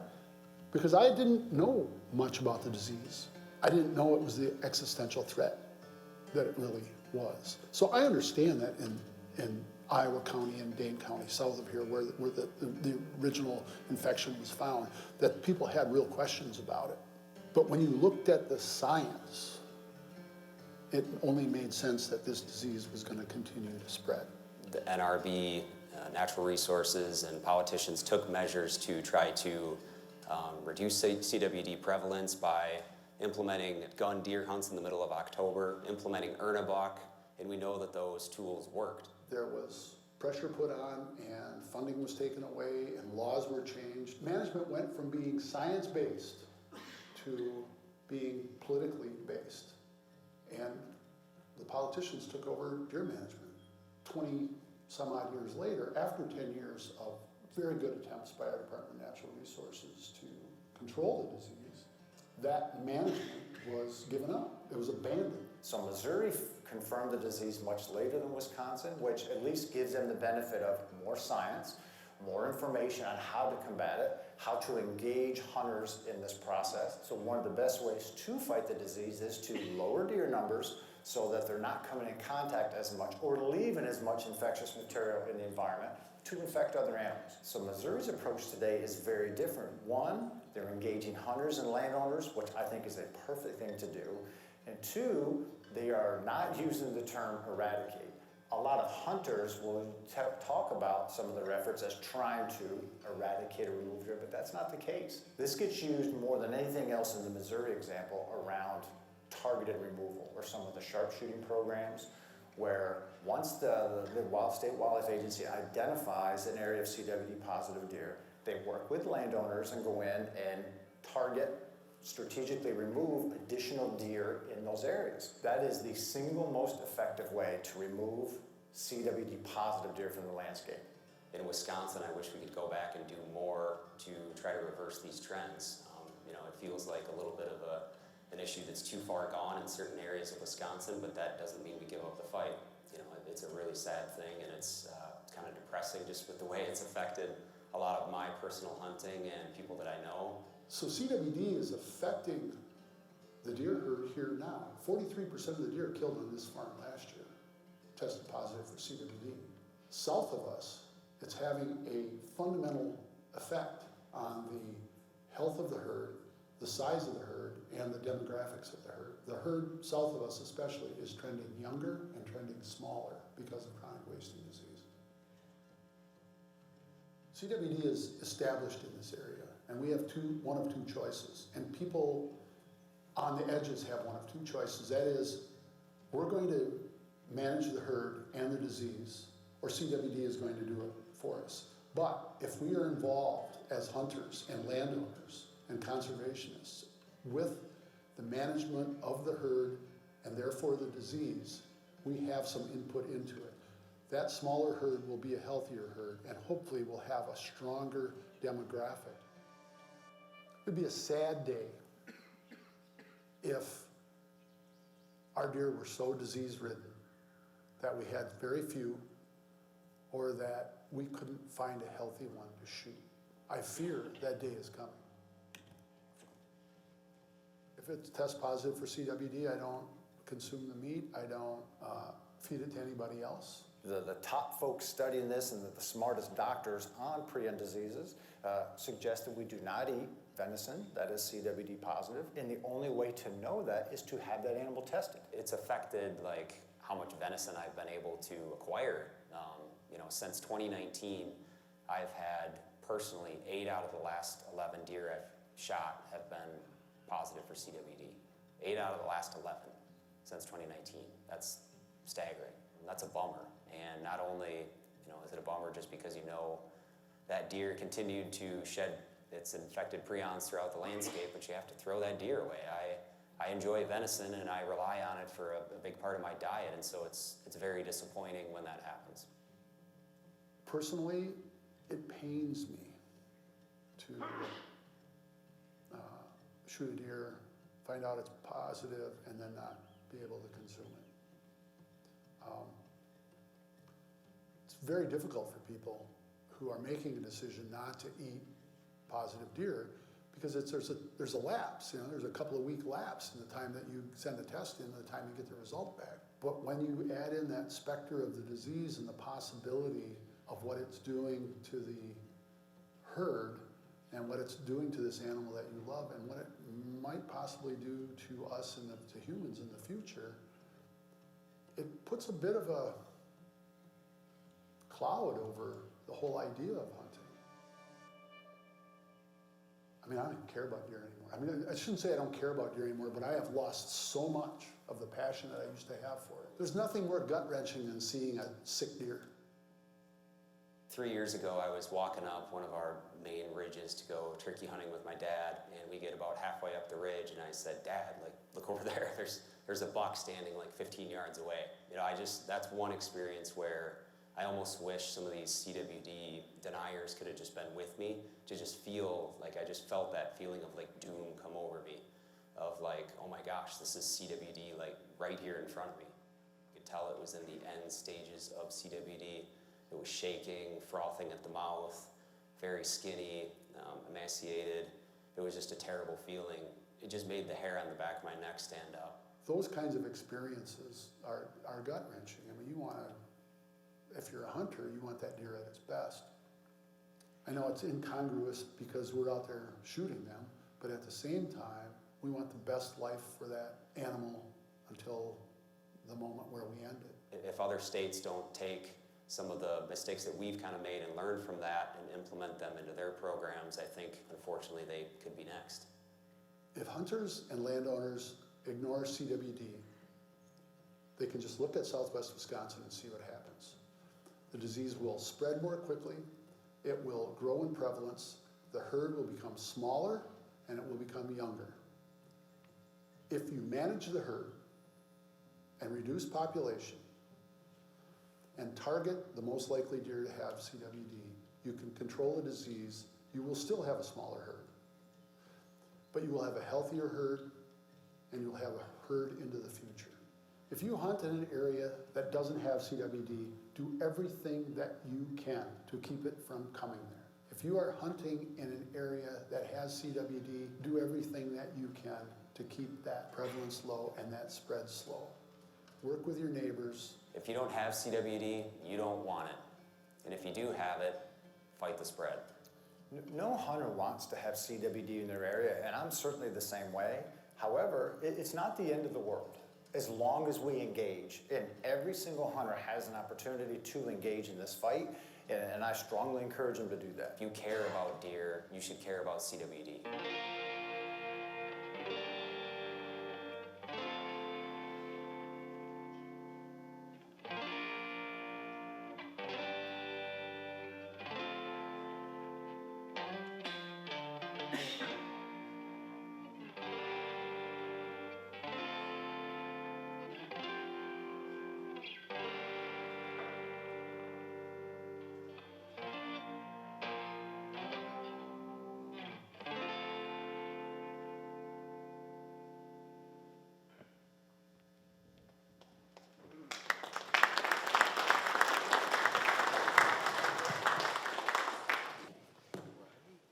Because I didn't know much about the disease. I didn't know it was the existential threat that it really was. So I understand that in Iowa County and Dane County, south of here, where the original infection was found, that people had real questions about it. But when you looked at the science, it only made sense that this disease was going to continue to spread. The NRB, natural resources, and politicians took measures to try to reduce CWD prevalence by implementing gun deer hunts in the middle of October, implementing Ernebach, and we know that those tools worked. There was pressure put on and funding was taken away and laws were changed. Management went from being science-based to being politically based. And the politicians took over deer management. 20 some odd years later, after 10 years of very good attempts by our Department of Natural Resources to control the disease, that management was given up. It was abandoned. So Missouri confirmed the disease much later than Wisconsin, which at least gives them the benefit of more science, more information on how to combat it, how to engage hunters in this process. So one of the best ways to fight the disease is to lower deer numbers so that they're not coming in contact as much or leaving as much infectious material in the environment to infect other animals. So Missouri's approach today is very different. One, they're engaging hunters and landowners, which I think is a perfect thing to do. And two, they are not using the term eradicate. A lot of hunters will talk about some of their efforts as trying to eradicate or remove deer, but that's not the case. This gets used more than anything else in the Missouri example around targeted removal or some of the sharpshooting programs, where once the State Wildlife Agency identifies an area of CWD positive deer, they work with landowners and go in and target, strategically remove additional deer in those areas. That is the single most effective way to remove CWD positive deer from the landscape. In Wisconsin, I wish we could go back and do more to try to reverse these trends. It feels like a little bit of an issue that's too far gone in certain areas of Wisconsin, but that doesn't mean we give up the fight. It's a really sad thing, and it's kind of depressing just with the way it's affected a lot of my personal hunting and people that I know. So CWD is affecting the deer herd here now. 43% of the deer killed on this farm last year tested positive for CWD. South of us, it's having a fundamental effect on the health of the herd, the size of the herd, and the demographics of the herd. The herd south of us especially is trending younger and trending smaller because of chronic wasting disease. CWD is established in this area, and we have one of two choices. And people on the edges have one of two choices. That is, we're going to manage the herd and the disease, or CWD is going to do it for us. But if we are involved as hunters and landowners and conservationists with the management of the herd and therefore the disease, we have some input into it. That smaller herd will be a healthier herd and hopefully will have a stronger demographic. It would be a sad day if our deer were so disease-ridden that we had very few, or that we couldn't find a healthy one to shoot. I fear that day is coming. If it tests positive for CWD, I don't consume the meat, I don't feed it to anybody else. The top folks studying this and the smartest doctors on prion diseases suggest that we do not eat venison that is CWD positive, and the only way to know that is to have that animal tested. It's affected like how much venison I've been able to acquire. You know, since 2019, I've had personally 8 out of the last 11 deer I've shot have been positive for CWD. 8 out of the last 11 since 2019. That's staggering. That's a bummer. And not only, you know, is it a bummer just because you know that deer continued to shed its infected prions throughout the landscape, but you have to throw that deer away. I enjoy venison and I rely on it for a big part of my diet, and so it's very disappointing when that happens. Personally, it pains me to shoot a deer, find out it's positive, and then not be able to consume it. It's very difficult for people who are making a decision not to eat positive deer because there's a lapse. You know, there's a couple of week lapse in the time that you send the test in and the time you get the result back. But when you add in that specter of the disease and the possibility of what it's doing to the herd and what it's doing to this animal that you love and what it might possibly do to us and to humans in the future, it puts a bit of a cloud over the whole idea of hunting. I mean, I don't care about deer anymore. I mean, I shouldn't say I don't care about deer anymore, but I have lost so much of the passion that I used to have for it. There's nothing more gut-wrenching than seeing a sick deer. 3 years ago, I was walking up one of our main ridges to go turkey hunting with my dad, and we get about halfway up the ridge, and I said, "Dad, like, look over there. There's a buck standing like 15 yards away." You know, that's one experience where I almost wish some of these CWD deniers could have just been with me to just feel like I just felt that feeling of like doom come over me, of like, oh my gosh, this is CWD like right here in front of me. You could tell it was in the end stages of CWD. It was shaking, frothing at the mouth, very skinny, emaciated. It was just a terrible feeling. It just made the hair on the back of my neck stand up. Those kinds of experiences are gut-wrenching. I mean, if you're a hunter, you want that deer at its best. I know it's incongruous because we're out there shooting them, but at the same time, we want the best life for that animal until the moment where we end it. If other states don't take some of the mistakes that we've kind of made and learn from that and implement them into their programs, I think, unfortunately, they could be next. If hunters and landowners ignore CWD, they can just look at southwest Wisconsin and see what happens. The disease will spread more quickly, it will grow in prevalence, the herd will become smaller, and it will become younger. If you manage the herd and reduce population and target the most likely deer to have CWD, you can control the disease. You will still have a smaller herd, but you will have a healthier herd and you'll have a herd into the future. If you hunt in an area that doesn't have CWD, do everything that you can to keep it from coming there. If you are hunting in an area that has CWD, do everything that you can to keep that prevalence low and that spread slow. Work with your neighbors. If you don't have CWD, you don't want it. And if you do have it, fight the spread. No hunter wants to have CWD in their area, and I'm certainly the same way. However, it's not the end of the world as long as we engage. And every single hunter has an opportunity to engage in this fight, and I strongly encourage them to do that. If you care about deer, you should care about CWD.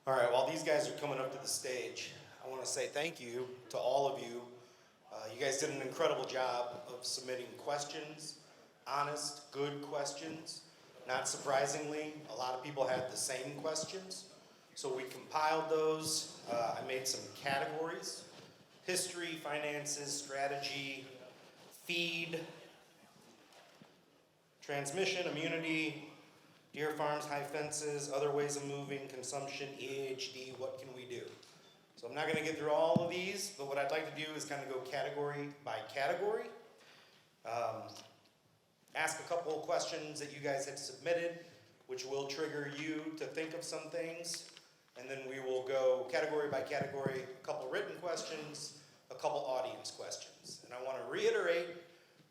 All right, while these guys are coming up to the stage, I want to say thank you to all of you. You guys did an incredible job of submitting questions, honest, good questions. Not surprisingly, a lot of people had the same questions. So we compiled those. I made some categories: history, finances, strategy, feed, transmission, immunity, deer farms, high fences, other ways of moving, consumption, EAHD, what can we do? So I'm not going to get through all of these, but what I'd like to do is kind of go category by category. Ask a couple of questions that you guys had submitted, which will trigger you to think of some things. And then we will go category by category, a couple written questions, a couple audience questions. And I want to reiterate,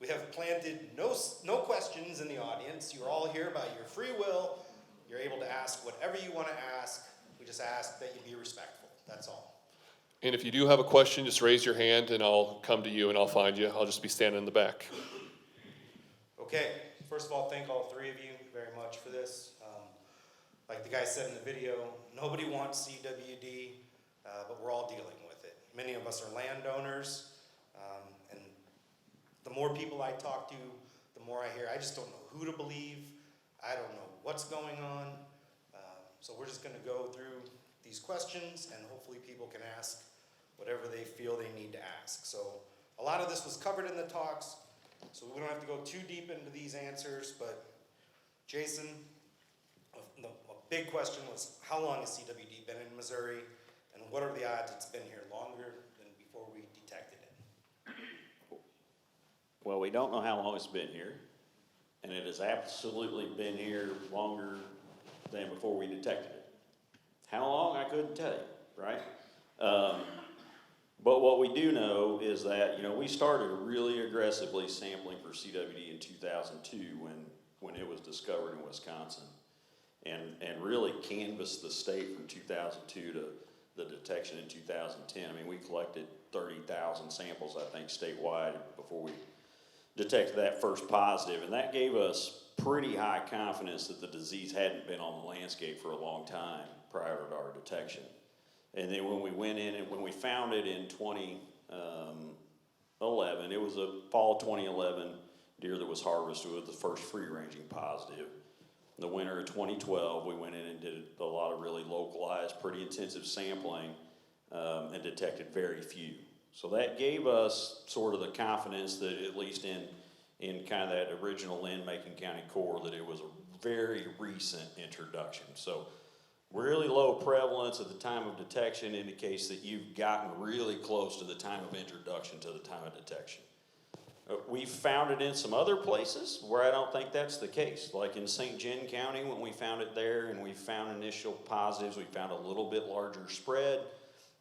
we have planted no questions in the audience. You're all here by your free will. You're able to ask whatever you want to ask. We just ask that you be respectful. That's all. And if you do have a question, just raise your hand and I'll come to you and I'll find you. I'll just be standing in the back. Okay, first of all, thank all three of you very much for this. Like the guy said in the video, nobody wants CWD, but we're all dealing with it. Many of us are landowners, and the more people I talk to, the more I hear, I just don't know who to believe. I don't know what's going on. So we're just going to go through these questions, and hopefully people can ask whatever they feel they need to ask. So a lot of this was covered in the talks, so we don't have to go too deep into these answers, but Jason, a big question was, how long has CWD been in Missouri, and what are the odds it's been here longer than before we detected it? Well, we don't know how long it's been here, and it has absolutely been here longer than before we detected it. How long, I couldn't tell you, right? But what we do know is that, we started really aggressively sampling for CWD in 2002 when it was discovered in Wisconsin, and really canvassed the state from 2002 to the detection in 2010. I mean, we collected 30,000 samples, I think, statewide before we detected that first positive, and that gave us pretty high confidence that the disease hadn't been on the landscape for a long time prior to our detection. And then when we went in and when we found it in 2011, it was a fall 2011 deer that was harvested with the first free-ranging positive. In the winter of 2012, we went in and did a lot of really localized, pretty intensive sampling, and detected very few. So that gave us sort of the confidence that, at least in kind of that original Linn-Macon County core, that it was a very recent introduction. So really low prevalence at the time of detection indicates that you've gotten really close to the time of introduction to the time of detection. We've found it in some other places where I don't think that's the case. Like in St. John County, when we found it there and we found initial positives, we found a little bit larger spread,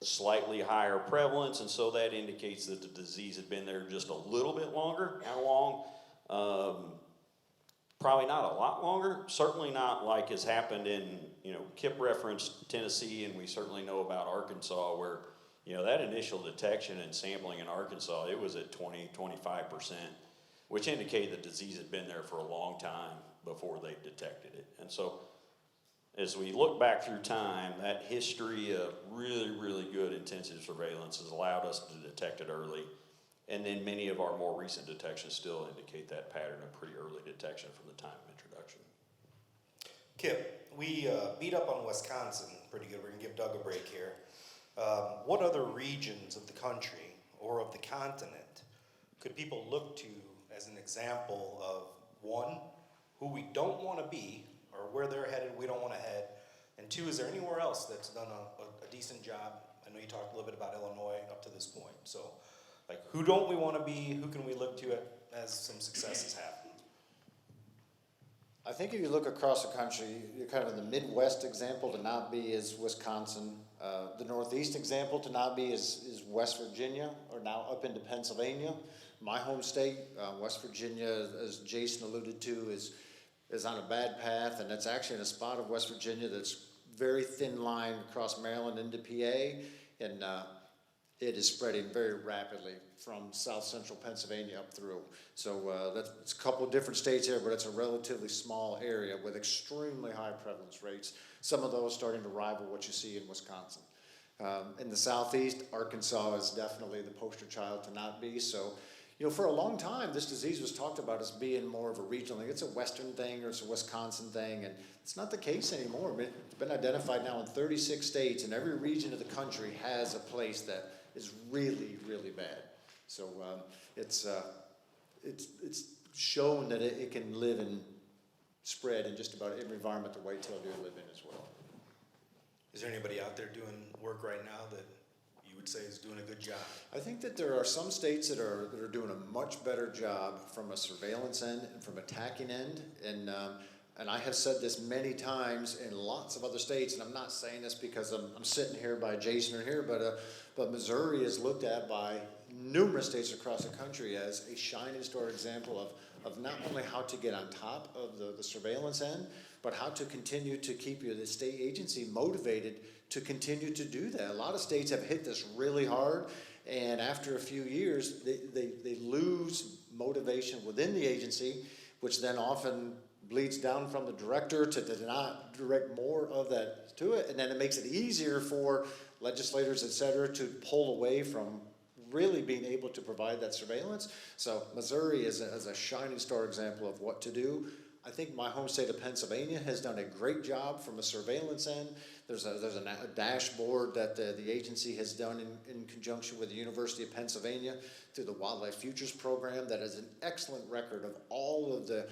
slightly higher prevalence, and so that indicates that the disease had been there just a little bit longer. How long? Probably not a lot longer. Certainly not like has happened in, Kip referenced Tennessee, and we certainly know about Arkansas, where, that initial detection and sampling in Arkansas, it was at 20-25%, which indicated the disease had been there for a long time before they detected it. And so As we look back through time, that history of really, really good intensive surveillance has allowed us to detect it early. And then many of our more recent detections still indicate that pattern of pretty early detection from the time of introduction. Kip, we beat up on Wisconsin pretty good. We're going to give Doug a break here. What other regions of the country or of the continent could people look to as an example of, one, who we don't want to be, or where they're headed we don't want to head, and two, is there anywhere else that's done a decent job? I know you talked a little bit about Illinois up to this point, so like, who don't we want to be, who can we look to as some successes happen? I think if you look across the country, you're kind of in the Midwest example to not be is Wisconsin. The Northeast example to not be is West Virginia, or now up into Pennsylvania. My home state, West Virginia, as Jason alluded to, is on a bad path, and it's actually in a spot of West Virginia that's very thin line across Maryland into PA, and it is spreading very rapidly from south central Pennsylvania up through. So it's a couple of different states here, but it's a relatively small area with extremely high prevalence rates. Some of those starting to rival what you see in Wisconsin. In the southeast, Arkansas is definitely the poster child to not be. So, you know, for a long time, this disease was talked about as being more of a regional thing. It's a Western thing or it's a Wisconsin thing, and it's not the case anymore. It's been identified now in 36 states, and every region of the country has a place that is really, really bad. So it's shown that it can live and spread in just about every environment the white-tailed deer live in as well. Is there anybody out there doing work right now that you would say is doing a good job? I think that there are some states that are doing a much better job from a surveillance end and from a attacking end, and I have said this many times in lots of other states, and I'm not saying this because I'm sitting here by Jason or here, but Missouri is looked at by numerous states across the country as a shining star example of not only how to get on top of the surveillance end, but how to continue to keep the state agency motivated to continue to do that. A lot of states have hit this really hard, and after a few years, they lose motivation within the agency, which then often bleeds down from the director to not direct more of that to it, and then it makes it easier for legislators, et cetera, to pull away from really being able to provide that surveillance. So Missouri is a shining star example of what to do. I think my home state of Pennsylvania has done a great job from a surveillance end. There's a dashboard that the agency has done in conjunction with the University of Pennsylvania through the Wildlife Futures Program that has an excellent record of all of the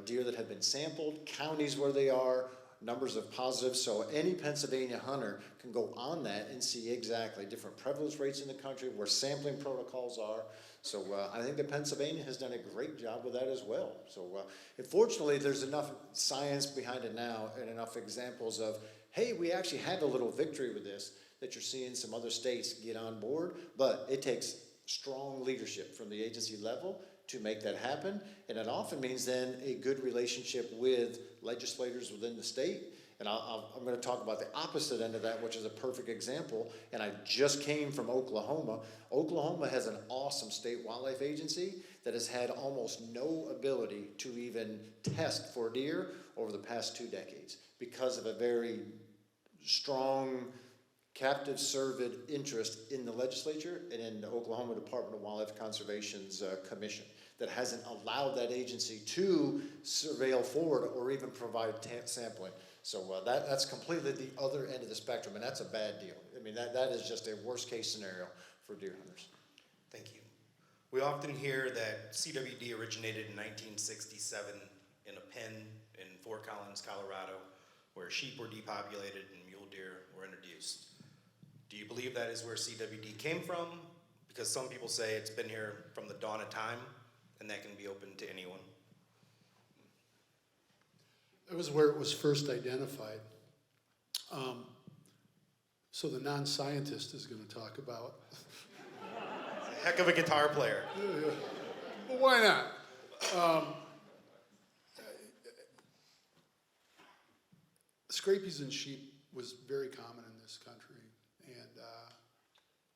deer that have been sampled, counties where they are, numbers of positives. So any Pennsylvania hunter can go on that and see exactly different prevalence rates in the country, where sampling protocols are. So I think that Pennsylvania has done a great job with that as well. So unfortunately, there's enough science behind it now and enough examples of, hey, we actually had a little victory with this, that you're seeing some other states get on board, but it takes strong leadership from the agency level to make that happen, and it often means then a good relationship with legislators within the state. And I'm going to talk about the opposite end of that, which is a perfect example, and I just came from Oklahoma. Oklahoma has an awesome state wildlife agency that has had almost no ability to even test for deer over the past 2 decades because of a very strong captive cervid interest in the legislature and in the Oklahoma Department of Wildlife Conservation's commission that hasn't allowed that agency to surveil forward or even provide sampling. So that's completely the other end of the spectrum, and that's a bad deal. I mean, that is just a worst case scenario for deer hunters. Thank you. We often hear that CWD originated in 1967 in a pen in Fort Collins, Colorado, where sheep were depopulated and mule deer were introduced. Do you believe that is where CWD came from? Because some people say it's been here from the dawn of time, and that can be open to anyone. That was where it was first identified. So the non-scientist is going to talk about. Heck of a guitar player. Yeah. Well, why not? Scrapies in sheep was very common in this country, and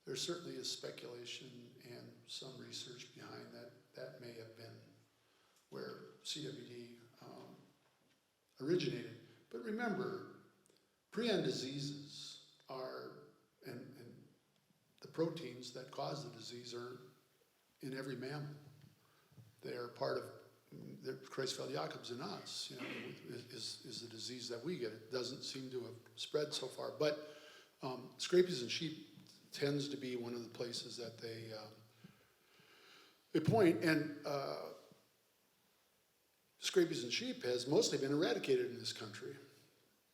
there certainly is speculation and some research behind that may have been where CWD originated. But remember, prion diseases are, and the proteins that cause the disease are in every mammal. They are part of the Creutzfeldt-Jakob's in us, you know, is the disease that we get. It doesn't seem to have spread so far, but scabies in sheep tends to be one of the places that they point, and scabies in sheep has mostly been eradicated in this country,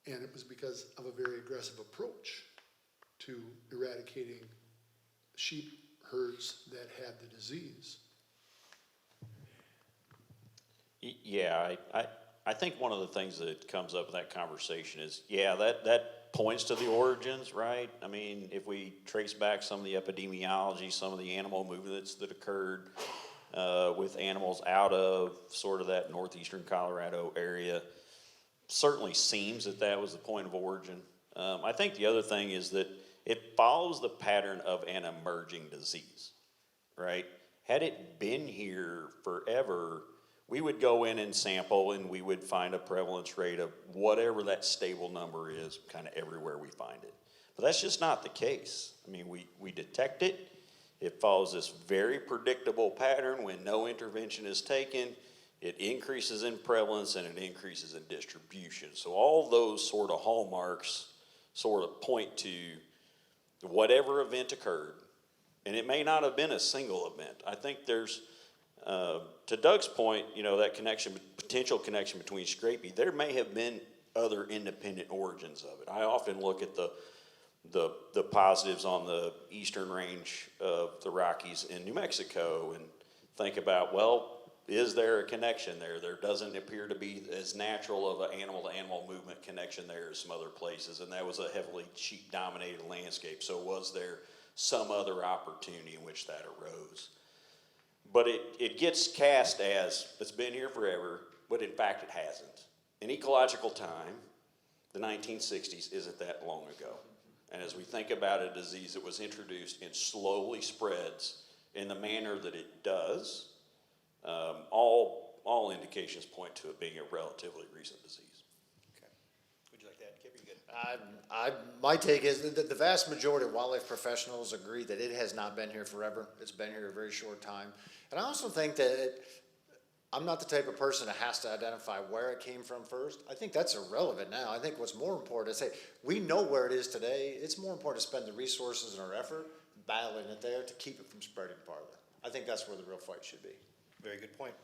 and it was because of a very aggressive approach to eradicating sheep herds that had the disease. Yeah, I think one of the things that comes up in that conversation is, yeah, that points to the origins, right? I mean, if we trace back some of the epidemiology, some of the animal movements that occurred with animals out of sort of that northeastern Colorado area, certainly seems that was the point of origin. I think the other thing is that it follows the pattern of an emerging disease, right? Had it been here forever, we would go in and sample and we would find a prevalence rate of whatever that stable number is kind of everywhere we find it. But that's just not the case. I mean, we detect it. It follows this very predictable pattern. When no intervention is taken, it increases in prevalence and it increases in distribution. So all those sort of hallmarks sort of point to whatever event occurred. And it may not have been a single event. I think there's, to Doug's point, you know, that connection, potential connection between scrapie, there may have been other independent origins of it. I often look at the positives on the eastern range of the Rockies in New Mexico and think about, well, is there a connection there? There doesn't appear to be as natural of an animal-to-animal movement connection there as some other places, and that was a heavily sheep-dominated landscape. So was there some other opportunity in which that arose? But it gets cast as it's been here forever, but in fact it hasn't. In ecological time, the 1960s isn't that long ago. And as we think about a disease that was introduced and slowly spreads in the manner that it does, all indications point to it being a relatively recent disease. Okay. Would you like to add, Kip? Are you good? My take is that the vast majority of wildlife professionals agree that it has not been here forever. It's been here a very short time. And I also think that I'm not the type of person that has to identify where it came from first. I think that's irrelevant now. I think what's more important is, hey, we know where it is today. It's more important to spend the resources and our effort battling it there to keep it from spreading farther. I think that's where the real fight should be. Very good point.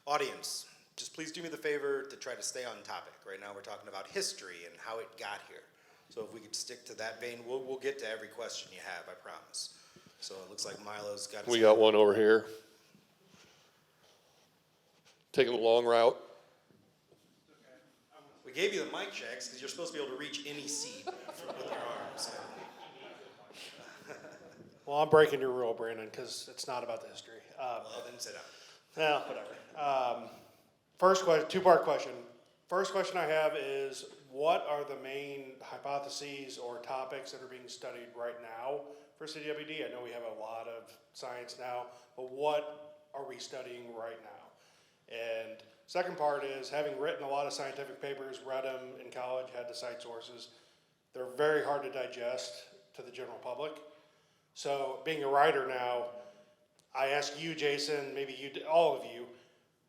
Audience, just please do me the favor to try to stay on topic. Right now we're talking about history and how it got here. So if we could stick to that vein, we'll get to every question you have, I promise. So it looks like Milo's got his We got one over here. Taking the long route. We gave you the mic, Shags, because you're supposed to be able to reach any seat with your arms. Well, I'm breaking your rule, Brandon, because it's not about the history. Well, then sit down. Yeah, whatever. First question, two-part question. First question I have is, what are the main hypotheses or topics that are being studied right now for CWD? I know we have a lot of science now, but what are we studying right now? And second part is, having written a lot of scientific papers, read them in college, had the cite sources, they're very hard to digest to the general public. So being a writer now, I ask you, Jason, maybe you, all of you,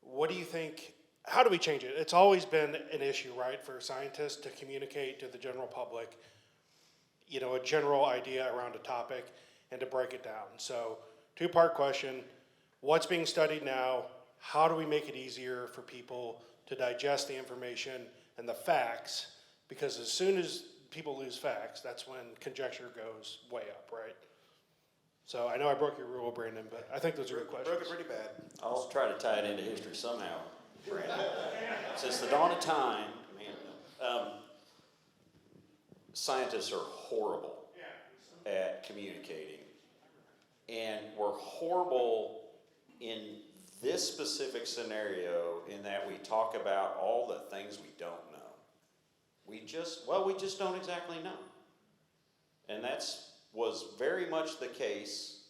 what do you think, how do we change it? It's always been an issue, right, for scientists to communicate to the general public, you know, a general idea around a topic and to break it down. So two-part question, what's being studied now? How do we make it easier for people to digest the information and the facts? Because as soon as people lose facts, that's when conjecture goes way up, right? So I know I broke your rule, Brandon, but I think those are good questions. Broke it pretty bad. I'll try to tie it into history somehow, Brandon. Since the dawn of time, scientists are horrible at communicating. And we're horrible in this specific scenario in that we talk about all the things we don't know. We just don't exactly know. And was very much the case.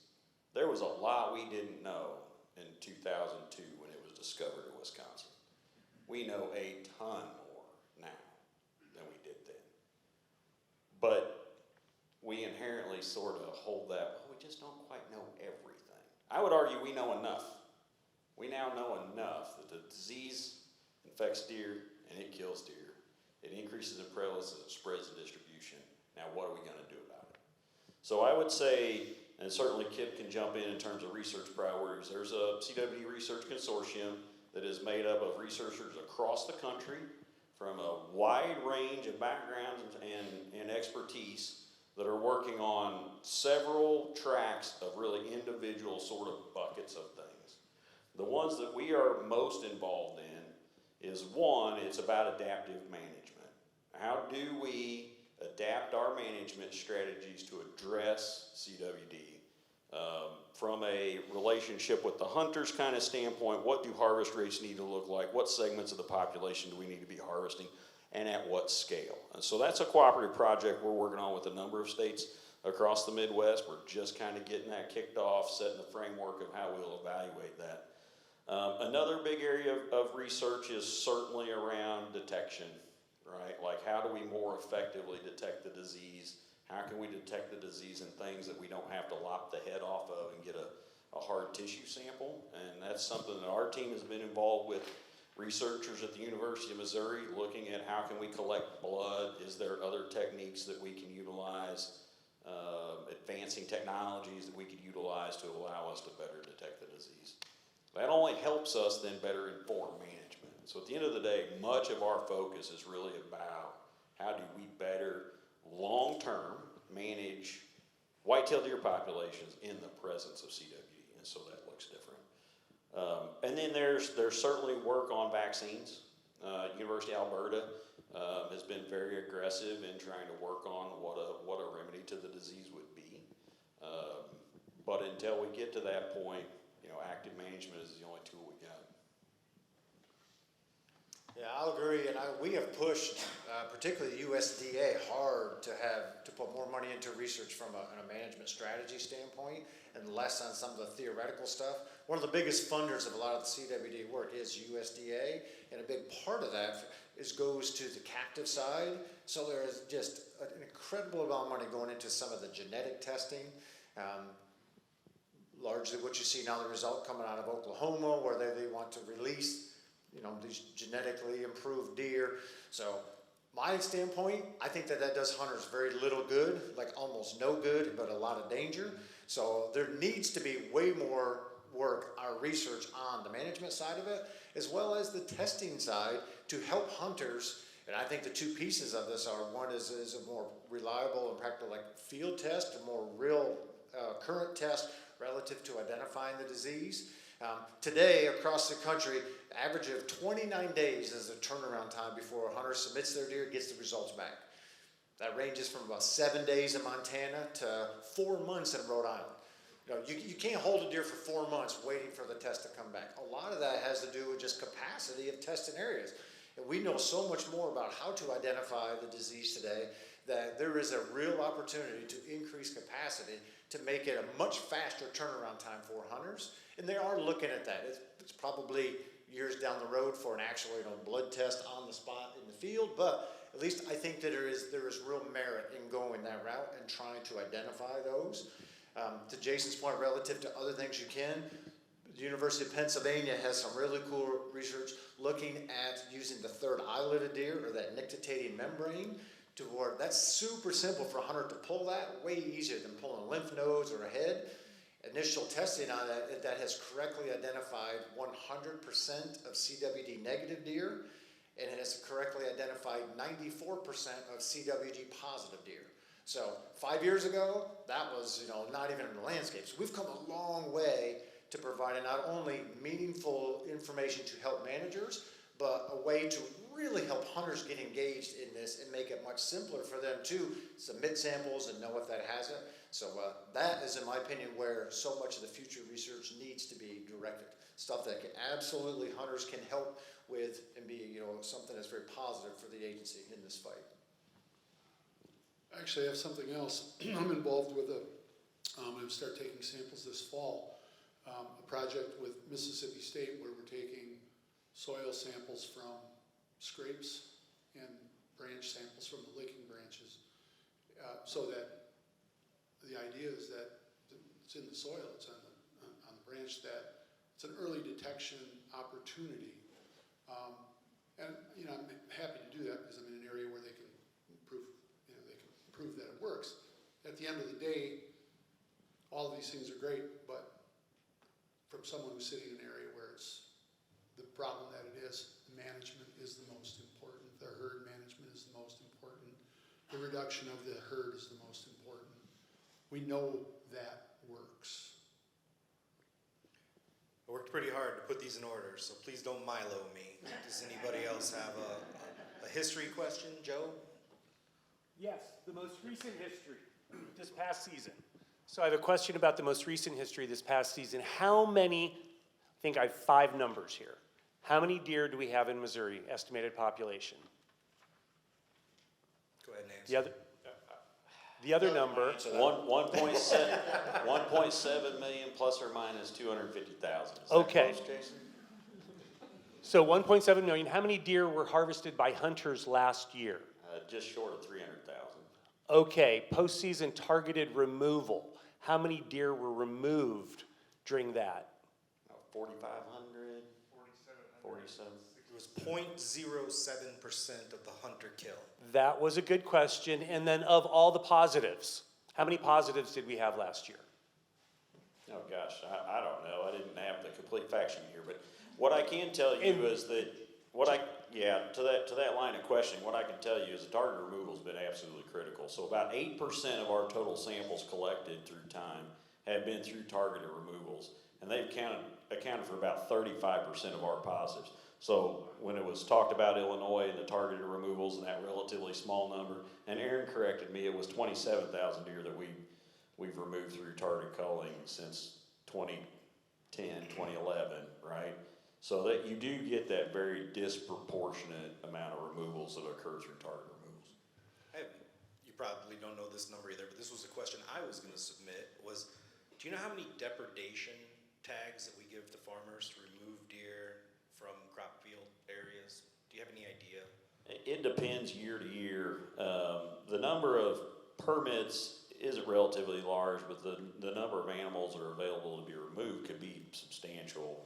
There was a lot we didn't know in 2002 when it was discovered in Wisconsin. We know a ton more now but we inherently sort of hold that, well, we just don't quite know everything. I would argue we know enough. We now know enough that the disease infects deer and it kills deer. It increases in prevalence as it spreads the distribution. Now, what are we going to do about it? So I would say, and certainly Kip can jump in terms of research priorities, there's a CWD research consortium that is made up of researchers across the country from a wide range of backgrounds and expertise that are working on several tracks of really individual sort of buckets of things. The ones that we are most involved in is one, it's about adaptive management. How do we adapt our management strategies to address CWD? From a relationship with the hunters kind of standpoint, what do harvest rates need to look like? What segments of the population do we need to be harvesting? And at what scale? And so that's a cooperative project we're working on with a number of states across the Midwest. We're just kind of getting that kicked off, setting the framework of how we'll evaluate that. Another big area of research is certainly around detection, right? Like, how do we more effectively detect the disease? How can we detect the disease in things that we don't have to lop the head off of and get a hard tissue sample? And that's something that our team has been involved with. Researchers at the University of Missouri looking at how can we collect blood, is there other techniques that we can utilize, advancing technologies that we could utilize to allow us to better detect the disease. That only helps us then better inform management. So at the end of the day, much of our focus is really about how do we better long-term manage white-tailed deer populations in the presence of CWD, and so that looks different. And then there's certainly work on vaccines. University of Alberta has been very aggressive in trying to work on what a remedy to the disease would be. But until we get to that point, active management is the only tool we got. Yeah, I'll agree, and we have pushed, particularly the USDA, hard to put more money into research from a management strategy standpoint and less on some of the theoretical stuff. One of the biggest funders of a lot of the CWD work is USDA, and a big part of that goes to the captive side. So there is just an incredible amount of money going into some of the genetic testing. Largely what you see now, the result coming out of Oklahoma, where they want to release these genetically improved deer. So my standpoint, I think that does hunters very little good, like almost no good, but a lot of danger. So there needs to be way more work, our research on the management side of it, as well as the testing side to help hunters. And I think the two pieces of this are, one is a more reliable and practical like field test, a more real current test relative to identifying the disease. Today, across the country, average of 29 days is the turnaround time before a hunter submits their deer, gets the results back. That ranges from about 7 days in Montana to 4 months in Rhode Island. You can't hold a deer for 4 months waiting for the test to come back. A lot of that has to do with just capacity of testing areas. And we know so much more about how to identify the disease today that there is a real opportunity to increase capacity to make it a much faster turnaround time for hunters. And they are looking at that. It's probably years down the road for an actual blood test on the spot in the field, but at least I think that there is real merit in going that route and trying to identify those. To Jason's point, relative to other things you can, the University of Pennsylvania has some really cool research looking at using the third eyelid of deer, or that nictitating membrane, to where that's super simple for a hunter to pull that, way easier than pulling lymph nodes or a head. Initial testing on that has correctly identified 100% of CWD negative deer, and it has correctly identified 94% of CWD positive deer. So 5 years ago, that was not even in the landscapes. We've come a long way to providing not only meaningful information to help managers, but a way to really help hunters get engaged in this and make it much simpler for them to submit samples and know if that has it. So that is, in my opinion, where so much of the future research needs to be directed. Stuff that hunters can help with and be something that's very positive for the agency in this fight. Actually, I have something else. I'm involved with I'm going to start taking samples this fall. A project with Mississippi State where we're taking soil samples from scrapes and branch samples from the licking branches. So that the idea is that it's in the soil, it's on the branch, that it's an early detection opportunity. And I'm happy to do that because I'm in an area where they can prove that it works. At the end of the day, all of these things are great, but from someone who's sitting in an area where it's the problem that it is, management is the most important. The herd management is the most important. The reduction of the herd is the most important. We know that works. I worked pretty hard to put these in order, so please don't Milo me. Does anybody else have a history question? Joe? Yes, the most recent history this past season. So I have a question about the most recent history this past season. How many, I think I have 5 numbers here. How many deer do we have in Missouri, estimated population? Go ahead and answer. The other number. 1.7 million plus or minus 250,000. Okay. Close, Jason? So 1.7 million. How many deer were harvested by hunters last year? Just short of 300,000. Okay, postseason targeted removal. How many deer were removed during that? 4,500. 47. It was 0.07% of the hunter kill. That was a good question. And then of all the positives, how many positives did we have last year? Oh gosh, I don't know. I didn't have the complete fact sheet here, but what I can tell you is that to that line of questioning, what I can tell you is the target removal has been absolutely critical. So about 8% of our total samples collected through time have been through targeted removals, and they've accounted for about 35% of our positives. So when it was talked about Illinois and the targeted removals and that relatively small number, and Aaron corrected me, it was 27,000 deer that we've removed through targeted culling since 2010, 2011, right? So that you do get that very disproportionate amount of removals that occur through target removals. You probably don't know this number either, but this was a question I was going to submit, was do you know how many depredation tags that we give to farmers to remove deer from crop field areas? Do you have any idea? It depends year to year. The number of permits isn't relatively large, but the number of animals that are available to be removed could be substantial.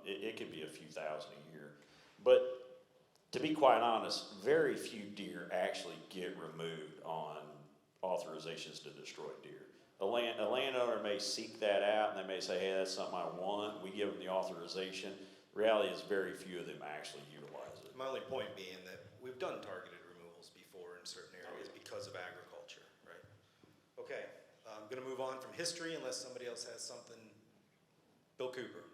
It could be a few thousand a year. But to be quite honest, very few deer actually get removed on authorizations to destroy deer. A landowner may seek that out and they may say, hey, that's something I want. We give them the authorization. The reality is very few of them actually utilize it. My only point being that we've done targeted removals before in certain areas because of agriculture, right? Okay, I'm going to move on from history unless somebody else has something. Bill Cooper.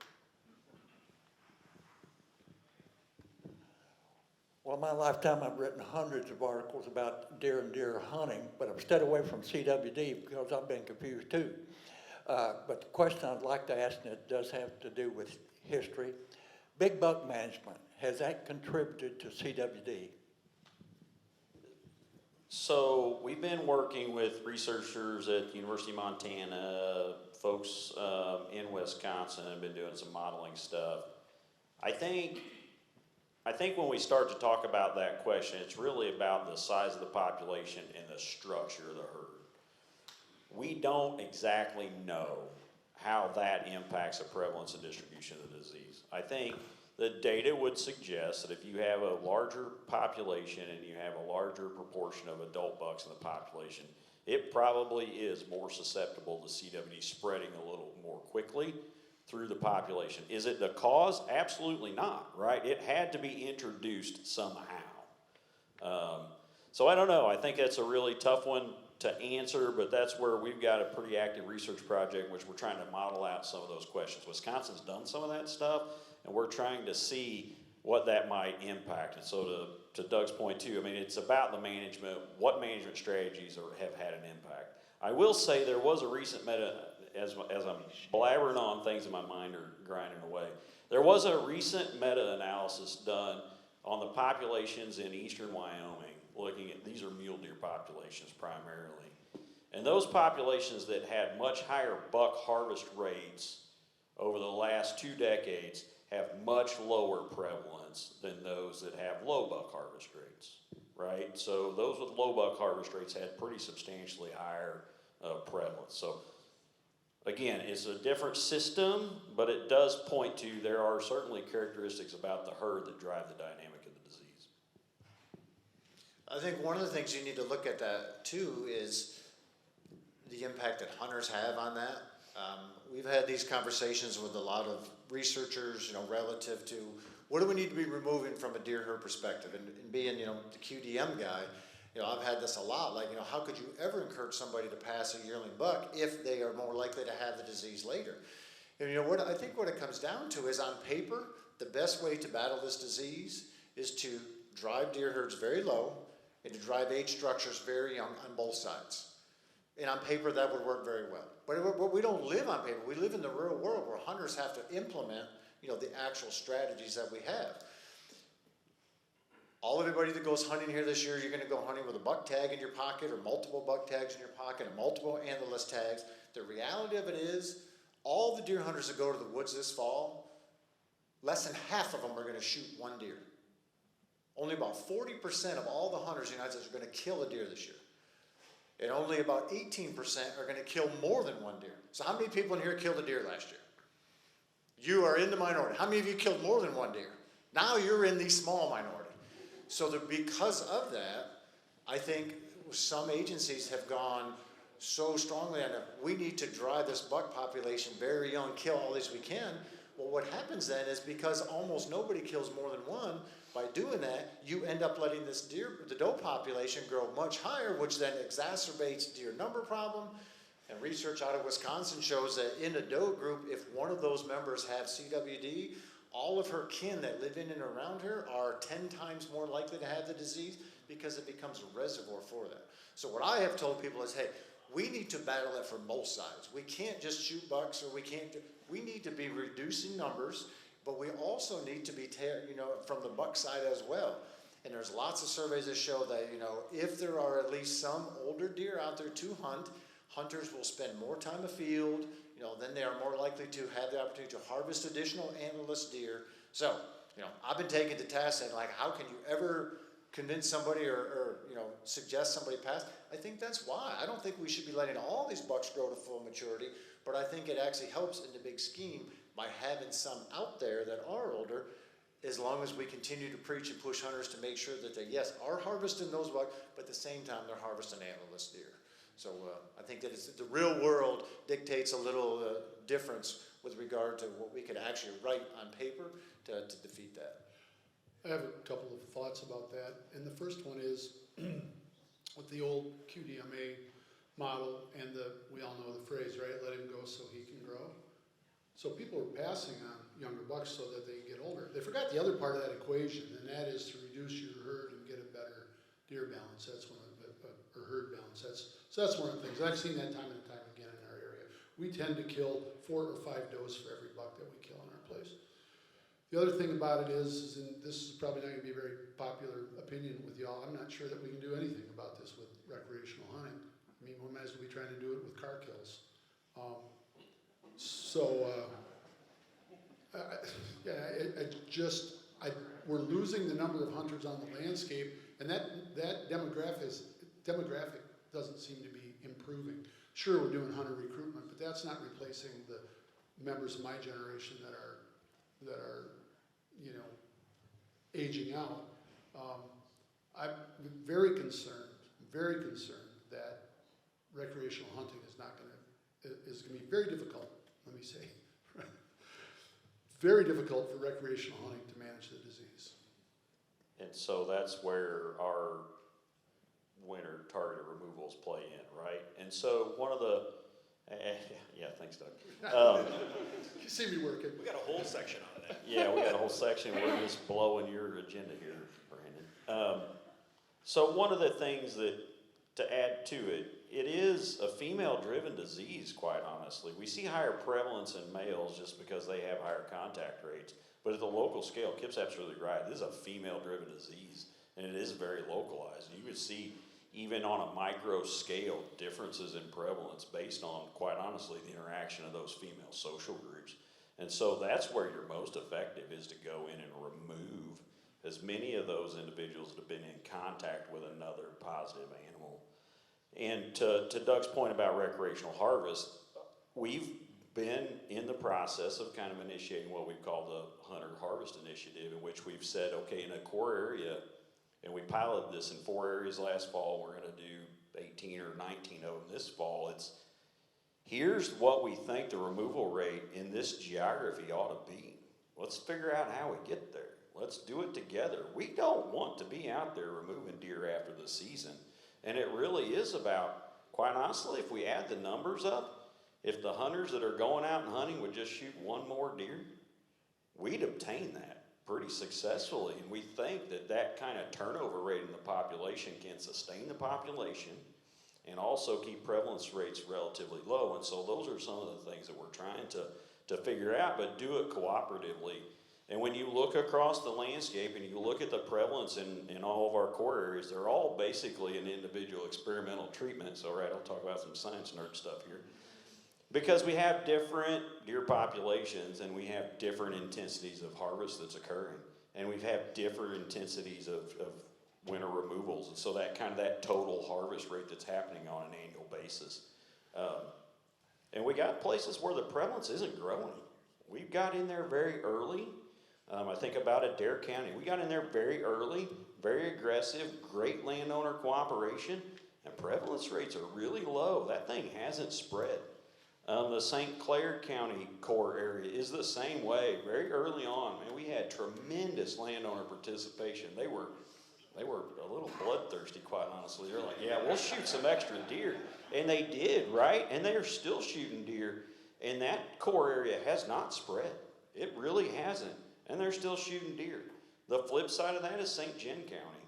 Well, in my lifetime, I've written hundreds of articles about deer and deer hunting, but I've stayed away from CWD because I've been confused too. But the question I'd like to ask, and it does have to do with history, big buck management, has that contributed to CWD? So we've been working with researchers at the University of Montana, folks in Wisconsin, have been doing some modeling stuff. I think when we start to talk about that question, it's really about the size of the population and the structure of the herd. We don't exactly know how that impacts the prevalence and distribution of the disease. I think the data would suggest that if you have a larger population and you have a larger proportion of adult bucks in the population, it probably is more susceptible to CWD spreading a little more quickly through the population. Is it the cause? Absolutely not, right? It had to be introduced somehow. So I don't know. I think that's a really tough one to answer, but that's where we've got a pretty active research project which we're trying to model out some of those questions. Wisconsin's done some of that stuff, and we're trying to see what that might impact. And so to Doug's point too, I mean, it's about the management, what management strategies have had an impact. I will say there was a recent as I'm blabbering on, things in my mind are grinding away. There was a recent meta-analysis done on the populations in eastern Wyoming, looking at, these are mule deer populations primarily. And those populations that had much higher buck harvest rates over the last 2 decades have much lower prevalence than those that have low buck harvest rates, right? So those with low buck harvest rates had pretty substantially higher prevalence. So again, it's a different system, but it does point to there are certainly characteristics about the herd that drive the dynamic of the disease. I think one of the things you need to look at that too is the impact that hunters have on that. We've had these conversations with a lot of researchers, relative to what do we need to be removing from a deer herd perspective. And being, the QDM guy, I've had this a lot, like, how could you ever encourage somebody to pass a yearling buck if they are more likely to have the disease later? And I think what it comes down to is, on paper, the best way to battle this disease is to drive deer herds very low and to drive age structures very young on both sides. And on paper, that would work very well. But we don't live on paper. We live in the real world where hunters have to implement, the actual strategies that we have. Everybody that goes hunting here this year, you're going to go hunting with a buck tag in your pocket or multiple buck tags in your pocket and multiple antlerless tags. The reality of it is, all the deer hunters that go to the woods this fall, less than half of them are going to shoot one deer. Only about 40% of all the hunters in the United States are going to kill a deer this year. And only about 18% are going to kill more than one deer. So how many people in here killed a deer last year? You are in the minority. How many of you killed more than one deer? Now you're in the small minority. So because of that, I think some agencies have gone so strongly on it. We need to drive this buck population very young, kill all these we can. Well, what happens then is, because almost nobody kills more than one, by doing that, you end up letting the doe population grow much higher, which then exacerbates deer number problem. And research out of Wisconsin shows that in a doe group, if one of those members have CWD, all of her kin that live in and around her are 10 times more likely to have the disease, because it becomes a reservoir for that. So what I have told people is, hey, we need to battle it from both sides. We can't just shoot bucks, or we need to be reducing numbers, but we also need to be, from the buck side as well. And there's lots of surveys that show that, if there are at least some older deer out there to hunt, hunters will spend more time afield, then they are more likely to have the opportunity to harvest additional antlerless deer. So, I've been taken to task saying, like, how can you ever convince somebody or suggest somebody pass? I think that's why. I don't think we should be letting all these bucks grow to full maturity, but I think it actually helps in the big scheme by having some out there that are older, as long as we continue to preach and push hunters to make sure that they, yes, are harvesting those bucks, but at the same time they're harvesting antlerless deer. So I think that the real world dictates a little difference with regard to what we could actually write on paper to defeat that. I have a couple of thoughts about that. And the first one is, with the old QDMA model, and we all know the phrase, right? Let him go so he can grow. So people are passing on younger bucks so that they get older. They forgot the other part of that equation, and that is to reduce your herd and get a better deer balance. That's one of the, or herd balance. So that's one of the things. I've seen that time and time again in our area. We tend to kill 4 or 5 does for every buck that we kill in our place. The other thing about it is, and this is probably not going to be a very popular opinion with y'all, I'm not sure that we can do anything about this with recreational hunting. I mean, we might as well be trying to do it with car kills. We're losing the number of hunters on the landscape, and that demographic doesn't seem to be improving. Sure, we're doing hunter recruitment, but that's not replacing the members of my generation that are aging out. I'm very concerned that recreational hunting is going to be very difficult. Let me say, very difficult for recreational hunting to manage the disease. And so that's where our winter targeted removals play in, right? And so one of the, yeah, thanks, Doug. You see me working. We got a whole section on that. Yeah, we got a whole section. We're just blowing your agenda here, Brandon. So one of the things that, to add to it, it is a female-driven disease, quite honestly. We see higher prevalence in males just because they have higher contact rates. But at the local scale, Kip's absolutely right. This is a female-driven disease, and it is very localized. You would see, even on a micro scale, differences in prevalence based on, quite honestly, the interaction of those female social groups. And so that's where you're most effective, is to go in and remove as many of those individuals have been in contact with another positive animal. And to Doug's point about recreational harvest, we've been in the process of kind of initiating what we've called the Hunter Harvest Initiative, in which we've said, okay, in a core area, and we piloted this in 4 areas last fall, we're going to do 18 or 19 of them this fall. Here's what we think the removal rate in this geography ought to be. Let's figure out how we get there. Let's do it together. We don't want to be out there removing deer after the season. And it really is about, quite honestly, if we add the numbers up, if the hunters that are going out and hunting would just shoot one more deer, we'd obtain that pretty successfully. And we think that that kind of turnover rate in the population can sustain the population and also keep prevalence rates relatively low. And so those are some of the things that we're trying to figure out, but do it cooperatively. And when you look across the landscape and you look at the prevalence in all of our core areas, they're all basically an individual experimental treatment. So, right, I'll talk about some science nerd stuff here. Because we have different deer populations and we have different intensities of harvest that's occurring. And we've had different intensities of winter removals. And so that total harvest rate that's happening on an annual basis. And we got places where the prevalence isn't growing. We've got in there very early. I think about it, Dare County. We got in there very early, very aggressive, great landowner cooperation, and prevalence rates are really low. That thing hasn't spread. The St. Clair County core area is the same way. Very early on, man, we had tremendous landowner participation. They were a little bloodthirsty, quite honestly. They're like, yeah, we'll shoot some extra deer. And they did, right? And they are still shooting deer. And that core area has not spread. It really hasn't. And they're still shooting deer. The flip side of that is St. John County,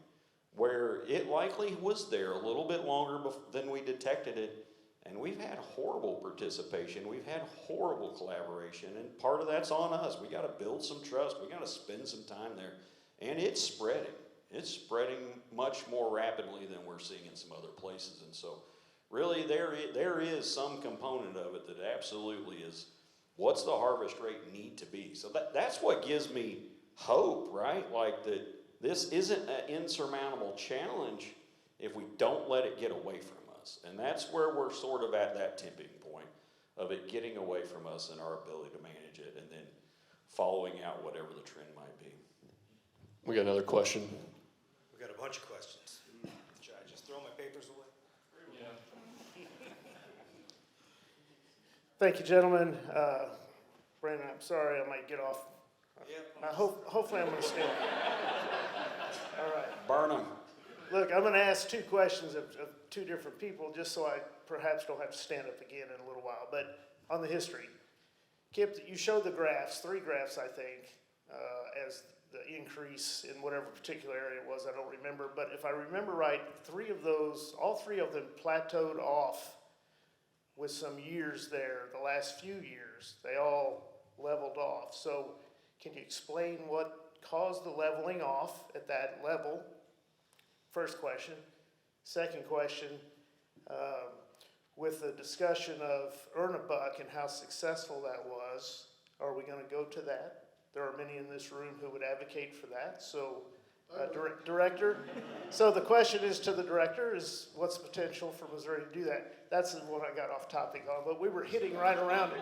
where it likely was there a little bit longer than we detected it. And we've had horrible participation. We've had horrible collaboration. And part of that's on us. We got to build some trust. We got to spend some time there. And it's spreading. It's spreading much more rapidly than we're seeing in some other places. And so really there is some component of it that absolutely is, what's the harvest rate need to be? So that's what gives me hope, right? Like that this isn't an insurmountable challenge if we don't let it get away from us. And that's where we're sort of at that tipping point of it getting away from us and our ability to manage it and then following out whatever the trend might be. We got another question. We've got a bunch of questions. Should I just throw my papers away? Thank you, gentlemen. Brandon, I'm sorry, I might get off. Hopefully I'm going to stay. All right. Burn them. Look, I'm going to ask two questions of two different people, just so I perhaps don't have to stand up again in a little while. But on the history, Kip, you showed the graphs, 3 graphs, I think, as the increase in whatever particular area it was. I don't remember. But if I remember right, all three of them plateaued off with some years there, the last few years. They all leveled off. So can you explain what caused the leveling off at that level? First question. Second question, with the discussion of earn a buck and how successful that was, are we going to go to that? There are many in this room who would advocate for that. So, Director, so the question is to the Director, is what's the potential for Missouri to do that? That's the one I got off topic on, but we were hitting right around it.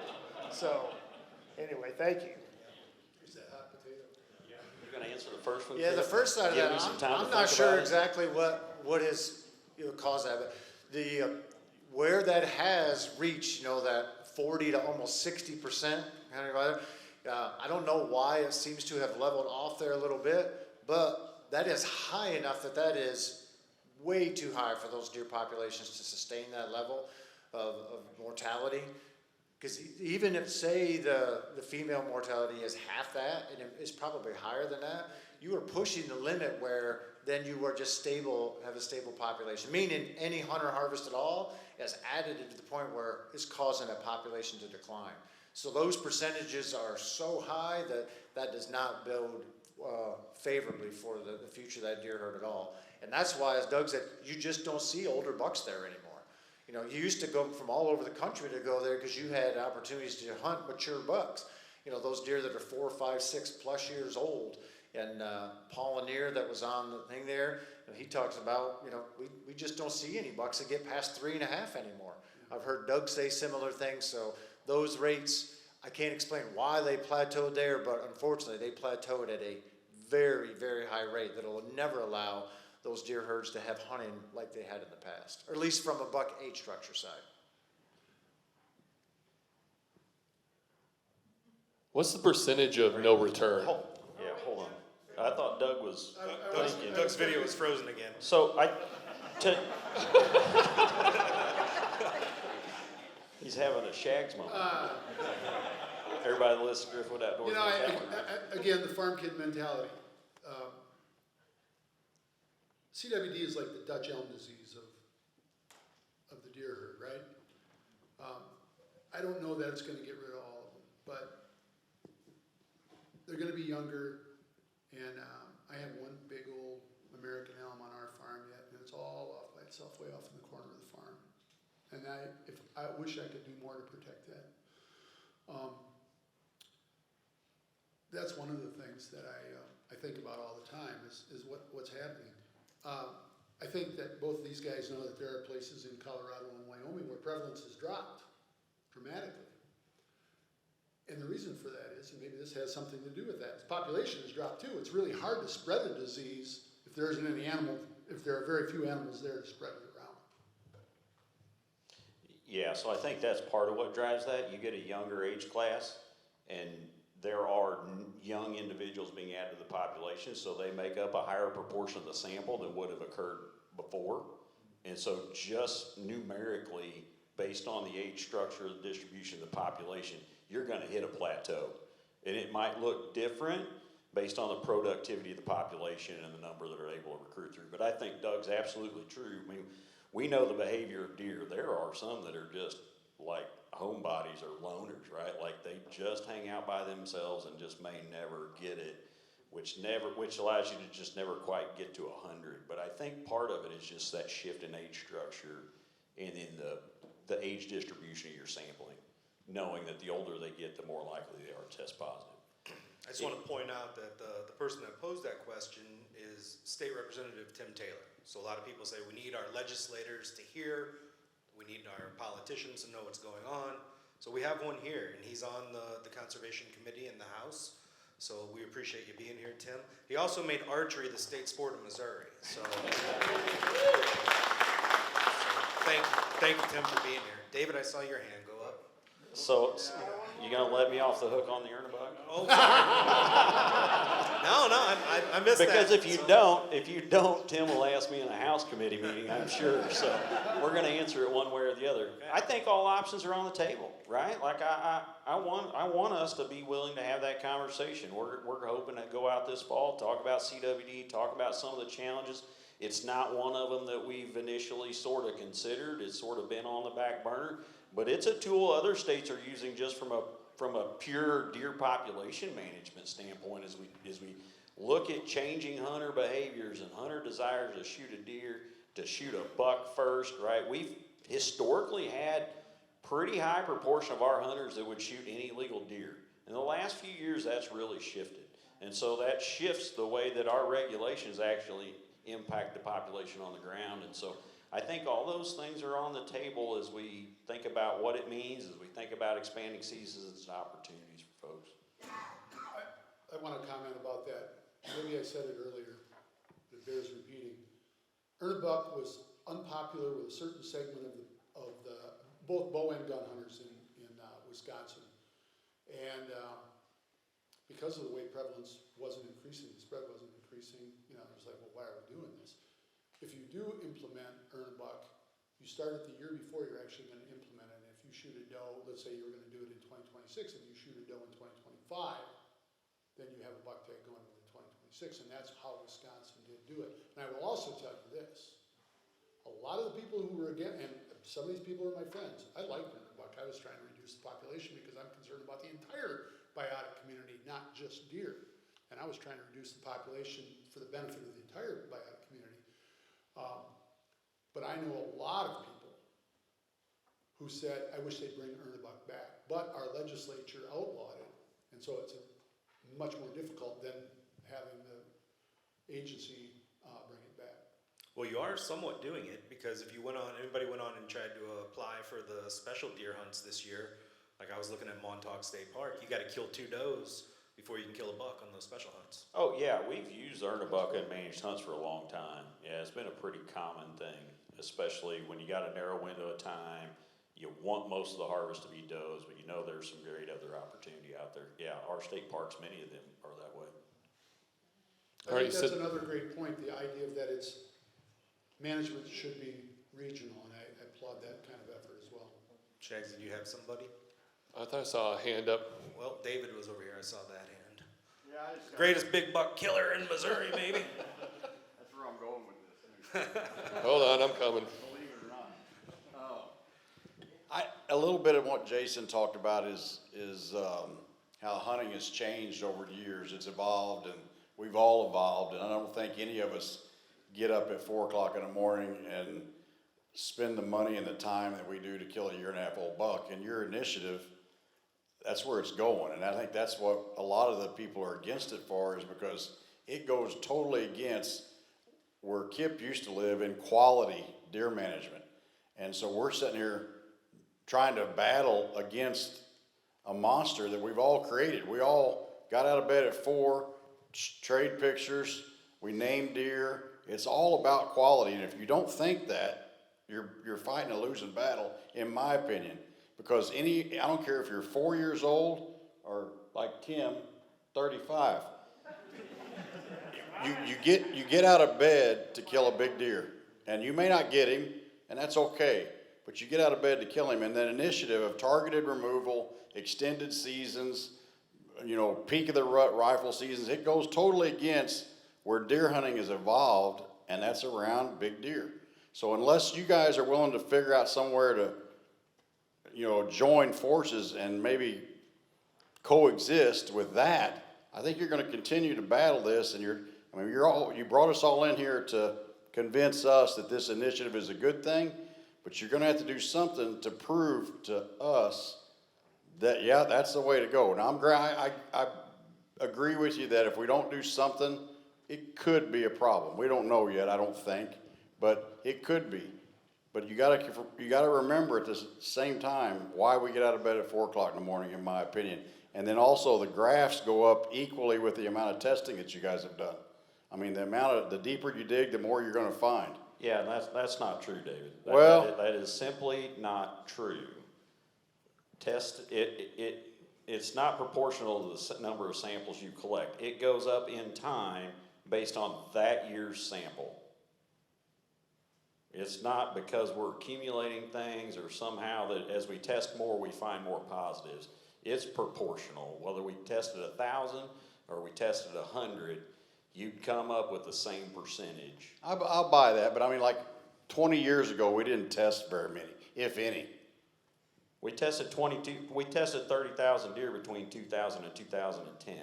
So, anyway, thank you. Here's that hot potato. You're going to answer the first one? Yeah, the first side of Give that, me some time to I'm think not sure about it. exactly what has caused that, but where that has reached, that 40 to almost 60% kind of, I don't know why it seems to have leveled off there a little bit, but that is high enough that is way too high for those deer populations to sustain that level of mortality. Because even if, say, the female mortality is half that, and it's probably higher than that, you are pushing the limit where then you are just have a stable population. Meaning any hunter harvest at all is added to the point where it's causing a population to decline. So those percentages are so high that does not build favorably for the future of that deer herd at all. And that's why, as Doug said, you just don't see older bucks there anymore. You used to go from all over the country to go there because you had opportunities to hunt mature bucks. Those deer that are 4, 5, 6 plus years old. And Paul Lanier that was on the thing there, he talks about, we just don't see any bucks that get past 3.5 anymore. I've heard Doug say similar things, so those rates, I can't explain why they plateaued there, but unfortunately they plateaued at a very, very high rate that will never allow those deer herds to have hunting like they had in the past, or at least from a buck age structure side. What's the percentage of no return? Hold on. I thought Doug was thinking. Doug's video was frozen again. So he's having a Shags moment. Everybody that listens to Driftwood Outdoors. Again, the farm kid mentality. CWD is like the Dutch elm disease of the deer herd, right? I don't know that it's going to get rid of all of them, but they're going to be younger, and I have one big old American elm on our farm yet, and it's all off by itself, way off in the corner of the farm. And I wish I could do more to protect that. That's one of the things that I think about all the time is what's happening. I think that both of these guys know that there are places in Colorado and Wyoming where prevalence has dropped dramatically. And the reason for that is, and maybe this has something to do with that, the population has dropped too. It's really hard to spread the disease if there isn't any animal, if there are very few animals there to spread it around. Yeah, so I think that's part of what drives that. You get a younger age class, and there are young individuals being added to the population, so they make up a higher proportion of the sample than would have occurred before. And so just numerically, based on the age structure, the distribution of the population, you're going to hit a plateau. And it might look different based on the productivity of the population and the number that are able to recruit through. But I think Doug's absolutely true. I mean, we know the behavior of deer. There are some that are just like homebodies or loners, right? Like they just hang out by themselves and just may never get it, which allows you to just never quite get to 100. But I think part of it is just that shift in age structure and in the age distribution of your sampling, knowing that the older they get, the more likely they are to test positive. I just want to point out that the person that posed that question is State Representative Tim Taylor. So a lot of people say we need our legislators to hear, we need our politicians to know what's going on. So we have one here, and he's on the Conservation Committee in the House. So we appreciate you being here, Tim. He also made archery the state sport of Missouri. So thank you, Tim, for being here. David, I saw your hand go up. So you gonna let me off the hook on the Ernebuck? Oh, no, I missed that. Because if you don't, Tim will ask me in a House committee meeting, I'm sure. So we're gonna answer it one way or the other. I think all options are on the table, right? Like I want us to be willing to have that conversation. We're hoping to go out this fall, talk about CWD, talk about some of the challenges. It's not one of them that we've initially sort of considered. It's sort of been on the back burner, but it's a tool other states are using just from a pure deer population management standpoint as we look at changing hunter behaviors and hunter desires to shoot a deer, to shoot a buck first, right? We've historically had pretty high proportion of our hunters that would shoot any legal deer. In the last few years, that's really shifted. And so that shifts the way that our regulations actually impact the population on the ground. And so I think all those things are on the table as we think about what it means, as we think about expanding seasons and opportunities for folks. I want to comment about that. Maybe I said it earlier, it bears repeating. Ernebuck was unpopular with a certain segment of the both bow and gun hunters in Wisconsin. And because of the way prevalence wasn't increasing, the spread wasn't increasing, it was like, well, why are we doing this? If you do implement Ernebuck, you start it the year before you're actually going to implement it. And if you shoot a doe, let's say you were going to do it in 2026, and you shoot a doe in 2025, then you have a buck tag going into 2026, and that's how Wisconsin did do it. And I will also tell you this, a lot of the people who were against, and some of these people are my friends, I like Ernebuck. I was trying to reduce the population because I'm concerned about the entire biotic community, not just deer. And I was trying to reduce the population for the benefit of the entire biotic community. But I know a lot of people who said, I wish they'd bring Ernebuck back. But our legislature outlawed it, and so it's much more difficult than having the agency bring it back. Well, you are somewhat doing it, because if anybody went on and tried to apply for the special deer hunts this year, like I was looking at Montauk State Park, you gotta kill 2 does before you can kill a buck on those special hunts. Oh, yeah, we've used earn a buck in managed hunts for a long time. Yeah, it's been a pretty common thing, especially when you got a narrow window of time. You want most of the harvest to be does, but you know there's some great other opportunity out there. Yeah, our state parks, many of them are that way. I think that's another great point, the idea of that management should be regional, and I applaud that kind of effort as well. Shags, did you have somebody? I thought I saw a hand up. Well, David was over here, I saw that hand. Yeah, I just Greatest big buck killer in Missouri, maybe. that's where I'm going with this. Hold on, I'm coming. Believe it or not. A little bit of what Jason talked about is how hunting has changed over the years. It's evolved, and we've all evolved, and I don't think any of us get up at 4 o'clock in the morning and spend the money and the time that we do to kill a 1.5-year-old buck. And your initiative, that's where it's going, and I think that's what a lot of the people are against it for, is because it goes totally against where Kip used to live in quality deer management. And so we're sitting here trying to battle against a monster that we've all created. We all got out of bed at 4, trade pictures, we named deer. It's all about quality, and if you don't think that, you're fighting a losing battle, in my opinion. Because I don't care if you're 4 years old or like Tim, 35. You get out of bed to kill a big deer, and you may not get him, and that's okay. But you get out of bed to kill him, and that initiative of targeted removal, extended seasons, peak of the rut rifle seasons, it goes totally against where deer hunting has evolved, and that's around big deer. So unless you guys are willing to figure out somewhere to join forces and maybe coexist with that, I think you're going to continue to battle this. And you brought us all in here to convince us that this initiative is a good thing, but you're going to have to do something to prove to us that, yeah, that's the way to go. Now, I agree with you that if we don't do something, it could be a problem. We don't know yet, I don't think, but it could be. But you gotta remember at the same time why we get out of bed at 4 o'clock in the morning, in my opinion. And then also the graphs go up equally with the amount of testing that you guys have done. I mean, the deeper you dig, the more you're gonna find. Yeah, that's not true, David. That is simply not true. It's not proportional to the number of samples you collect. It goes up in time based on that year's sample. It's not because we're accumulating things or somehow that as we test more, we find more positives. It's proportional. Whether we tested 1,000 or we tested 100, you'd come up with the same percentage. I'll buy that, but I mean, like 20 years ago, we didn't test very many, if any. We tested 30,000 deer between 2000 and 2010.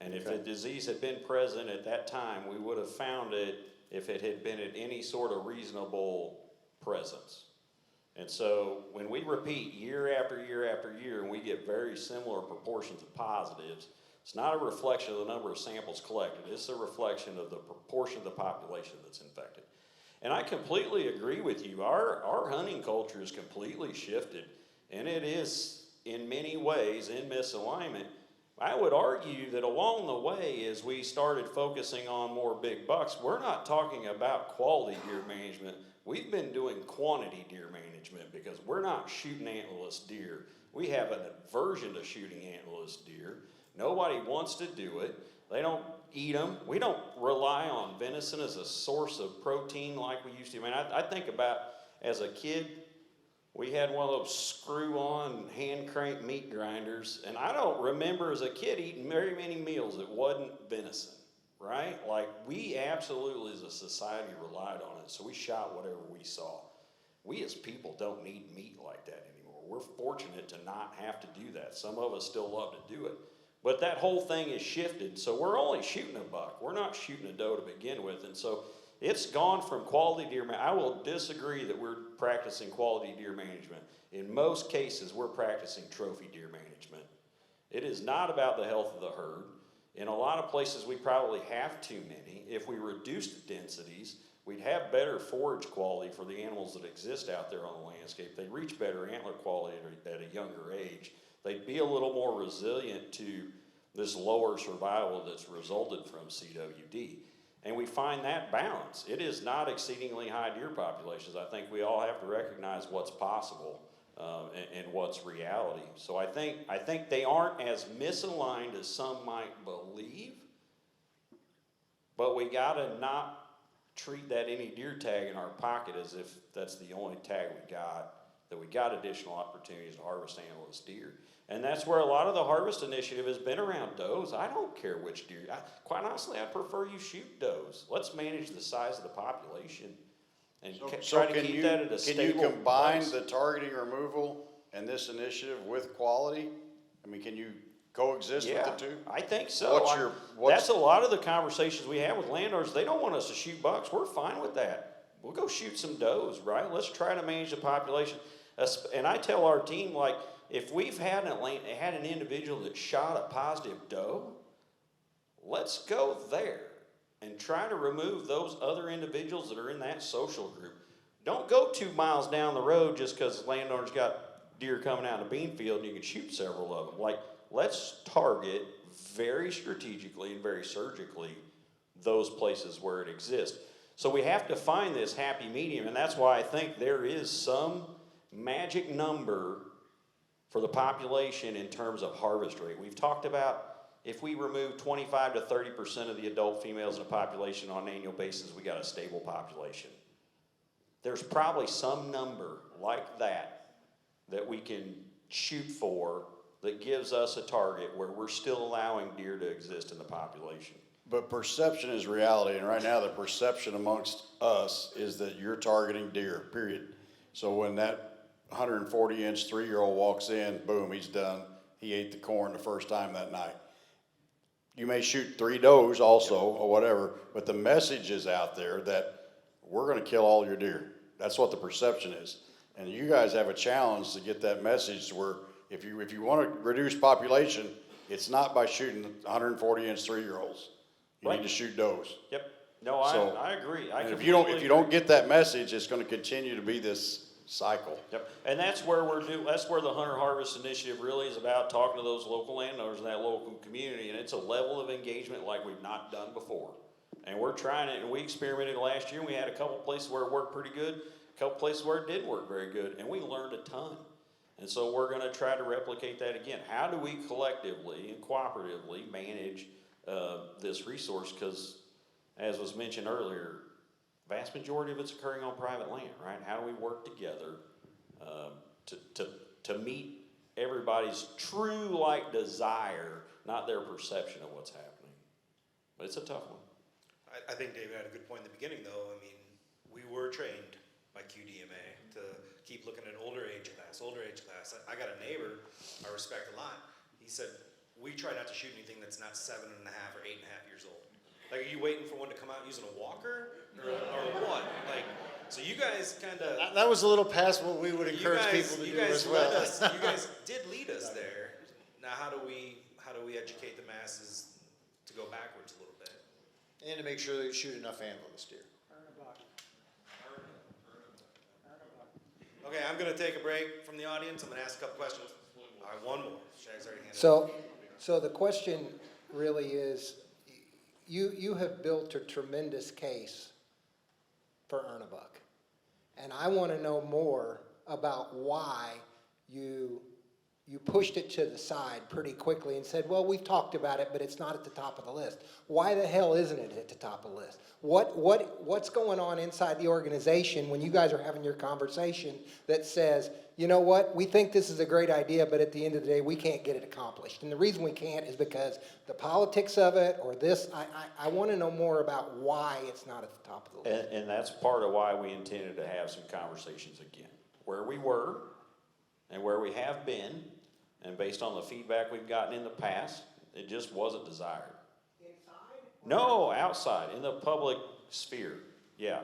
And if the disease had been present at that time, we would have found it if it had been at any sort of reasonable presence. And so when we repeat year after year after year and we get very similar proportions of positives, it's not a reflection of the number of samples collected. It's a reflection of the proportion of the population that's infected. And I completely agree with you. Our hunting culture has completely shifted, and it is in many ways in misalignment. I would argue that along the way, as we started focusing on more big bucks, we're not talking about quality deer management. We've been doing quantity deer management because we're not shooting antlerless deer. We have an aversion to shooting antlerless deer. Nobody wants to do it. They don't eat them. We don't rely on venison as a source of protein like we used to. I mean, I think about as a kid, we had one of those screw-on hand-crank meat grinders, and I don't remember as a kid eating very many meals that wasn't venison, right? Like, we absolutely as a society relied on it, so we shot whatever we saw. We as people don't need meat like that anymore. We're fortunate to not have to do that. Some of us still love to do it. But that whole thing is shifted, so we're only shooting a buck. We're not shooting a doe to begin with, and so it's gone from quality deer management. I will disagree that we're practicing quality deer management. In most cases, we're practicing trophy deer management. It is not about the health of the herd. In a lot of places, we probably have too many. If we reduced the densities, we'd have better forage quality for the animals that exist out there on the landscape. They'd reach better antler quality at a younger age. They'd be a little more resilient to this lower survival that's resulted from CWD. And we find that balance. It is not exceedingly high deer populations. I think we all have to recognize what's possible and what's reality. So I think they aren't as misaligned as some might believe, but we gotta not treat that any deer tag in our pocket as if that's the only tag we got, that we got additional opportunities to harvest antlerless deer. And that's where a lot of the harvest initiative has been around does. I don't care which deer. Quite honestly, I prefer you shoot does. Let's manage the size of the population and try to keep that at a stable Can you combine place. the targeting removal and this initiative with quality? I mean, can you coexist with the two? I think so. That's a lot of the conversations we have with landowners. They don't want us to shoot bucks. We're fine with that. We'll go shoot some does, right? Let's try to manage the population. And I tell our team, like, if we've had an individual that shot a positive doe, let's go there and try to remove those other individuals that are in that social group. Don't go 2 miles down the road just because the landowner's got deer coming out in a bean field and you can shoot several of them. Like, let's target very strategically and very surgically those places where it exists. So we have to find this happy medium, and that's why I think there is some magic number for the population in terms of harvest rate. We've talked about if we remove 25 to 30% of the adult females in a population on an annual basis, we got a stable population. There's probably some number like that we can shoot for that gives us a target where we're still allowing deer to exist in the population. But perception is reality, and right now the perception amongst us is that you're targeting deer, period. So when that 140-inch 3-year-old walks in, boom, he's done. He ate the corn the first time that night. You may shoot 3 does also, or whatever, but the message is out there that we're gonna kill all your deer. That's what the perception is. And you guys have a challenge to get that message where if you wanna reduce population, it's not by shooting 140-inch 3-year-olds. You need to shoot does. Yep. No, I agree. And if you don't get that message, it's gonna continue to be this cycle. Yep, and that's where that's where the Hunter Harvest Initiative really is about, talking to those local landowners in that local community, and it's a level of engagement like we've not done before. And we're trying it, and we experimented last year, and we had a couple places where it worked pretty good, a couple places where it didn't work very good, and we learned a ton. And so we're gonna try to replicate that again. How do we collectively and cooperatively manage this resource? Because, as was mentioned earlier, vast majority of it's occurring on private land, right? How do we work together to meet everybody's true desire, not their perception of what's happening? But it's a tough one. I think David had a good point in the beginning, though. I mean, we were trained by QDMA to keep looking at older age class. I got a neighbor I respect a lot. He said, we try not to shoot anything that's not 7.5 or 8.5 years old. Like, are you waiting for one to come out using a walker or what? Like, so you guys kind of... That was a little past what we would encourage people to do as well. You guys did lead us there. Now, how do we educate the masses to go backwards a little bit? And to make sure that you shoot enough antlerless deer. Okay, I'm going to take a break from the audience. I'm going to ask a couple questions. All right, one more. Shags already handed it. So the question really is, you have built a tremendous case for Ernebuck. And I want to know more about why you pushed it to the side pretty quickly and said, well, we've talked about it, but it's not at the top of the list. Why the hell isn't it at the top of the list? What's going on inside the organization when you guys are having your conversation that says, you know what, we think this is a great idea, but at the end of the day, we can't get it accomplished. And the reason we can't is because the politics of it or this, I want to know more about why it's not at the top of the list. And that's part of why we intended to have some conversations again. Where we were and where we have been, and based on the feedback we've gotten in the past, it just wasn't desired. Inside? No, outside, in the public sphere, yeah.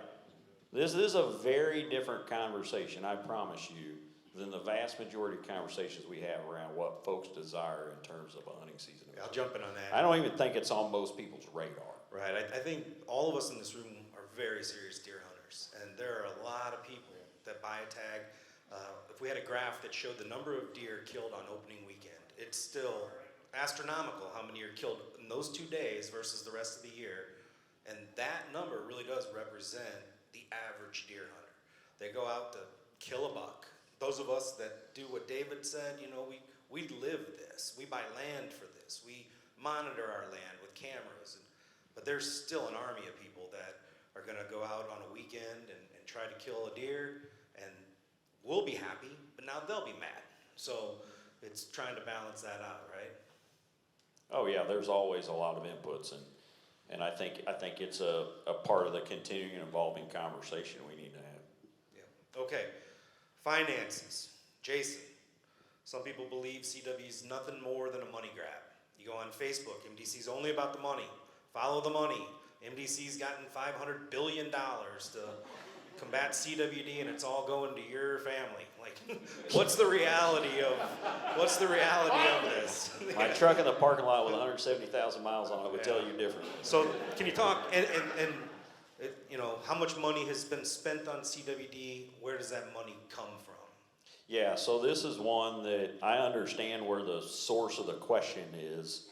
This is a very different conversation, I promise you, than the vast majority of conversations we have around what folks desire in terms of a hunting season. I'll jump in on that. I don't even think it's on most people's radar. Right, I think all of us in this room are very serious deer hunters, and there are a lot of people that buy a tag. If we had a graph that showed the number of deer killed on opening weekend, it's still astronomical how many are killed in those 2 days versus the rest of the year, and that number really does represent the average deer hunter. They go out to kill a buck. Those of us that do what David said, you know, we live this. We buy land for this. We monitor our land with cameras. But there's still an army of people that are going to go out on a weekend and try to kill a deer, and we'll be happy, but now they'll be mad. So it's trying to balance that out, right? Oh yeah, there's always a lot of inputs, and I think it's a part of the continuing and evolving conversation we need to have. Yeah. Okay. Finances. Jason. Some people believe CW is nothing more than a money grab. You go on Facebook, MDC's only about the money. Follow the money. MDC's gotten $500 billion to combat CWD, and it's all going to your family. Like, what's the reality of this? My truck in the parking lot with 170,000 miles on it would tell you differently. So can you talk, and you know, how much money has been spent on CWD? Where does that money come from? Yeah, so this is one that I understand where the source of the question is,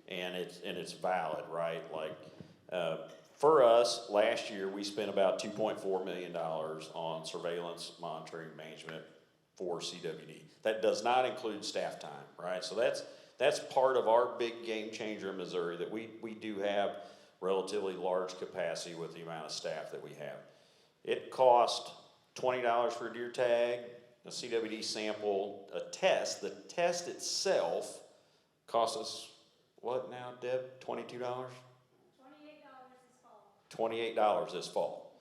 and it's valid, right? Like, for us, last year, we spent about $2.4 million on surveillance, monitoring, management for CWD. That does not include staff time, right? So that's part of our big game changer in Missouri, that we do have relatively large capacity with the amount of staff that we have. It cost $20 for a deer tag, a CWD sample, a test. The test itself cost us, what now, Deb? $22? $28 this fall.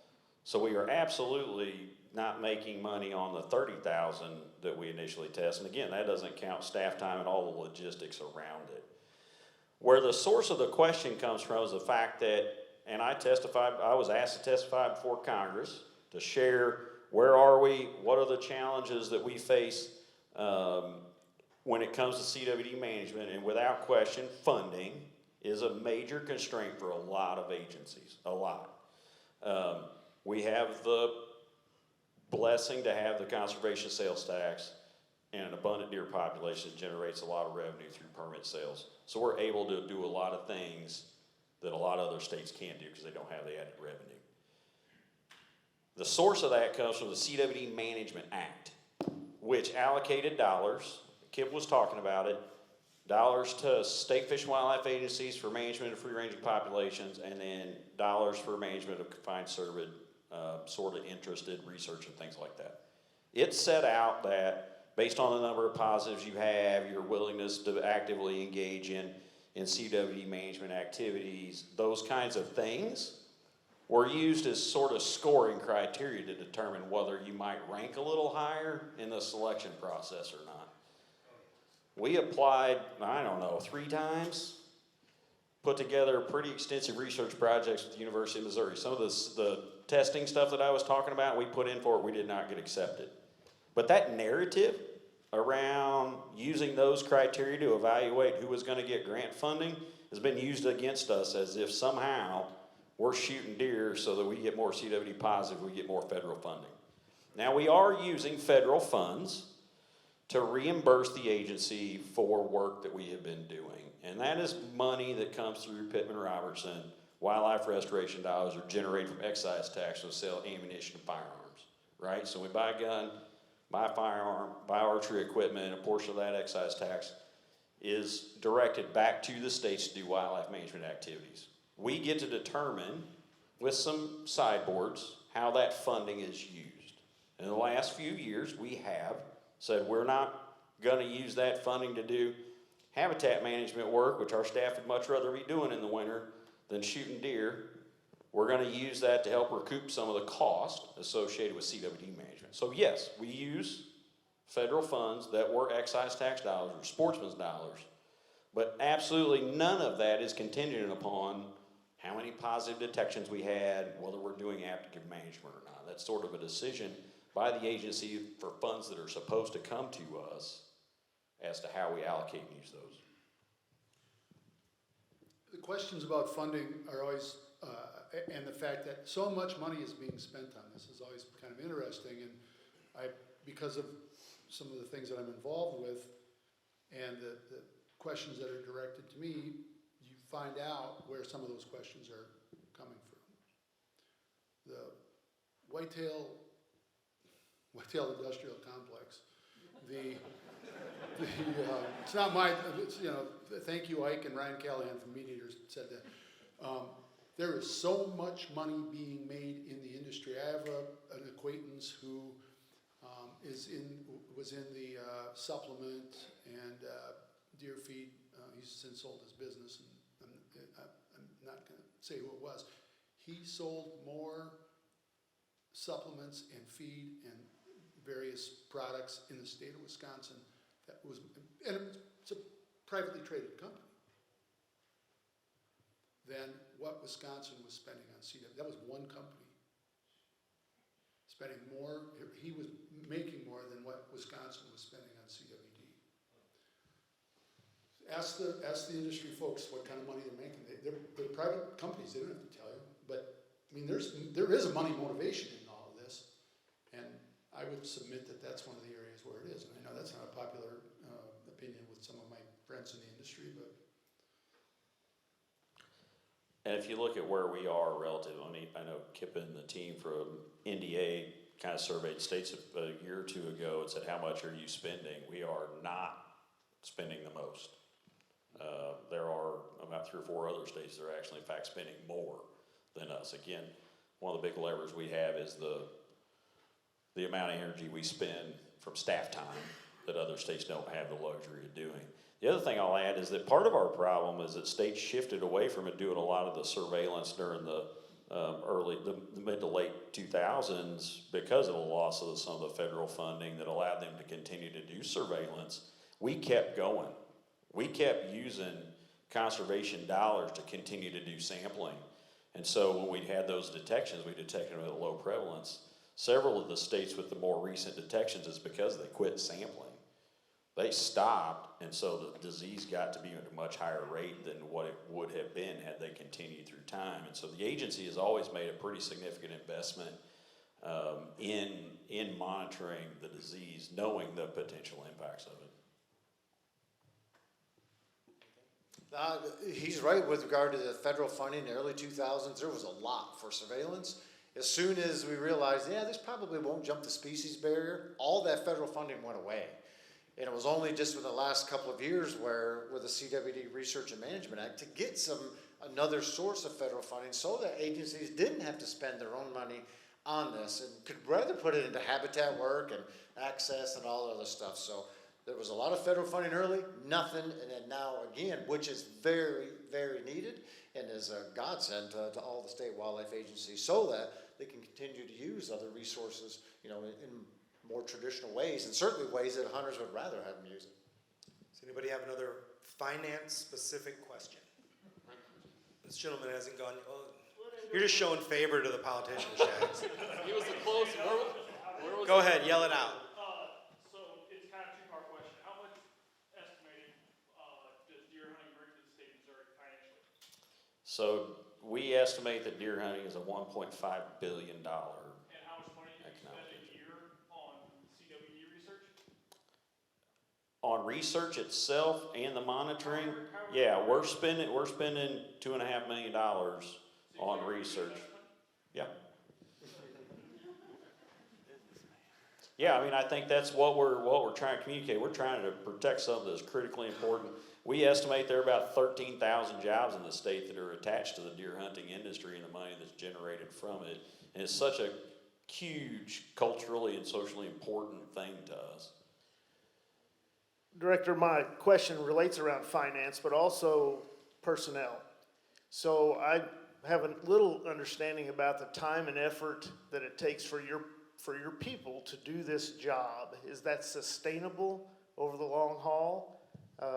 So we are absolutely not making money on the 30,000 that we initially tested. And again, that doesn't count staff time and all the logistics around it. Where the source of the question comes from is the fact that, and I was asked to testify before Congress to share where are we, what are the challenges that we face when it comes to CWD management, and without question, funding is a major constraint for a lot of agencies, a lot. We have the blessing to have the conservation sales tax and an abundant deer population that generates a lot of revenue through permit sales. So we're able to do a lot of things that a lot of other states can't do because they don't have the added revenue. The source of that comes from the CWD Management Act, which allocated dollars, Kip was talking about it, dollars to state fish and wildlife agencies for management of free-ranging populations, and then dollars for management of confined cervid, sort of interested research and things like that. It set out that based on the number of positives you have, your willingness to actively engage in CWD management activities, those kinds of things were used as sort of scoring criteria to determine whether you might rank a little higher in the selection process or not. We applied, I don't know, 3 times, put together pretty extensive research projects with the University of Missouri. Some of the testing stuff that I was talking about, we put in for it, we did not get accepted. But that narrative around using those criteria to evaluate who was going to get grant funding has been used against us as if somehow we're shooting deer so that we get more CWD positive, we get more federal funding. Now we are using federal funds to reimburse the agency for work that we have been doing. And that is money that comes through Pittman-Robertson. Wildlife restoration dollars are generated from excise tax to sell ammunition and firearms, right? So we buy a gun, buy a firearm, buy archery equipment, and a portion of that excise tax is directed back to the states to do wildlife management activities. We get to determine, with some sideboards, how that funding is used. In the last few years, we have said we're not going to use that funding to do habitat management work, which our staff would much rather be doing in the winter than shooting deer. We're going to use that to help recoup some of the cost associated with CWD management. So yes, we use federal funds that were excise tax dollars or sportsman's dollars, but absolutely none of that is contingent upon how many positive detections we had, whether we're doing active management or not. That's sort of a decision by the agency for funds that are supposed to come to us as to how we allocate and use those. The questions about funding are always, and the fact that so much money is being spent on this is always kind of interesting. And because of some of the things that I'm involved with and the questions that are directed to me, you find out where some of those questions are coming from. The whitetail industrial complex, it's not my, thank you, Ike and Ryan Callahan from Meat Eaters said that. There is so much money being made in the industry. I have an acquaintance who was in the supplement and deer feed. He's since sold his business, and I'm not going to say who it was. He sold more supplements and feed and various products in the state of Wisconsin and it's a privately traded company, than what Wisconsin was spending on CWD. That was one company spending more. He was making more than what Wisconsin was spending on CWD. Ask the industry folks what kind of money they're making. They're private companies. They don't have to tell you. But I mean, there is a money motivation in all of this, and I would submit that that's one of the areas where it is. And I know that's not a popular opinion with some of my friends in the industry, but. And if you look at where we are relative, I mean, I know Kip and the team from NDA kind of surveyed states a year or two ago and said, how much are you spending? We are not spending the most. There are about 3 or 4 other states that are actually, in fact, spending more than us. Again, one of the big levers we have is the amount of energy we spend from staff time that other states don't have the luxury of doing. The other thing I'll add is that part of our problem is that states shifted away from doing a lot of the surveillance during the mid to late 2000s because of the loss of some of the federal funding that allowed them to continue to do surveillance. We kept going. We kept using conservation dollars to continue to do sampling. And so when we had those detections, we detected them at a low prevalence. Several of the states with the more recent detections is because they quit sampling. They stopped, and so the disease got to be at a much higher rate than what it would have been had they continued through time. And so the agency has always made a pretty significant investment in monitoring the disease, knowing the potential impacts of it. He's right with regard to the federal funding in the early 2000s. There was a lot for surveillance. As soon as we realized, this probably won't jump the species barrier, all that federal funding went away. And it was only just in the last couple of years where with the CWD Research and Management Act to get another source of federal funding so that agencies didn't have to spend their own money on this and could rather put it into habitat work and access and all other stuff. So there was a lot of federal funding early, nothing, and then now again, which is very, very needed and is a godsend to all the state wildlife agencies so that they can continue to use other resources, in more traditional ways, and certainly ways that hunters would rather have them use it. Does anybody have another finance-specific question? This gentleman hasn't gone. Oh, you're just showing favor to the politician, Shags. He was the close. Where was Go ahead, yell it out. So it's kind of a two-part question. How much estimated does deer hunting bring to the state of Missouri financially? So we estimate that deer hunting is a $1.5 billion. And how much money do you spend a year on CWD research? On research itself and the monitoring, we're spending $2.5 million on research. Yeah. Yeah, I mean, I think that's what we're trying to communicate. We're trying to protect something that's critically important. We estimate there are about 13,000 jobs in the state that are attached to the deer hunting industry and the money that's generated from it. And it's such a huge culturally and socially important thing to us. Director, my question relates around finance, but also personnel. So I have a little understanding about the time and effort that it takes for your people to do this job. Is that sustainable over the long haul? And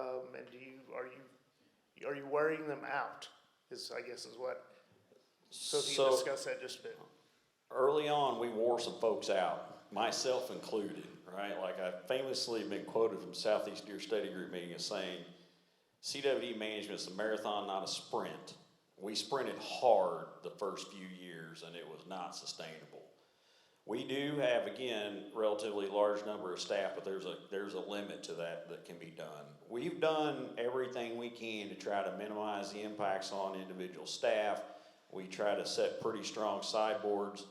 are you wearing them out? I guess is what. So if you can discuss that just a bit. Early on, we wore some folks out. myself included, right? Like I famously been quoted from Southeast Deer Study Group meeting as saying, CWD management is a marathon, not a sprint. We sprinted hard the first few years and it was not sustainable. We do have, again, relatively large number of staff, but there's a limit to that can be done. We've done everything we can to try to minimize the impacts on individual staff. We try to set pretty strong sideboards,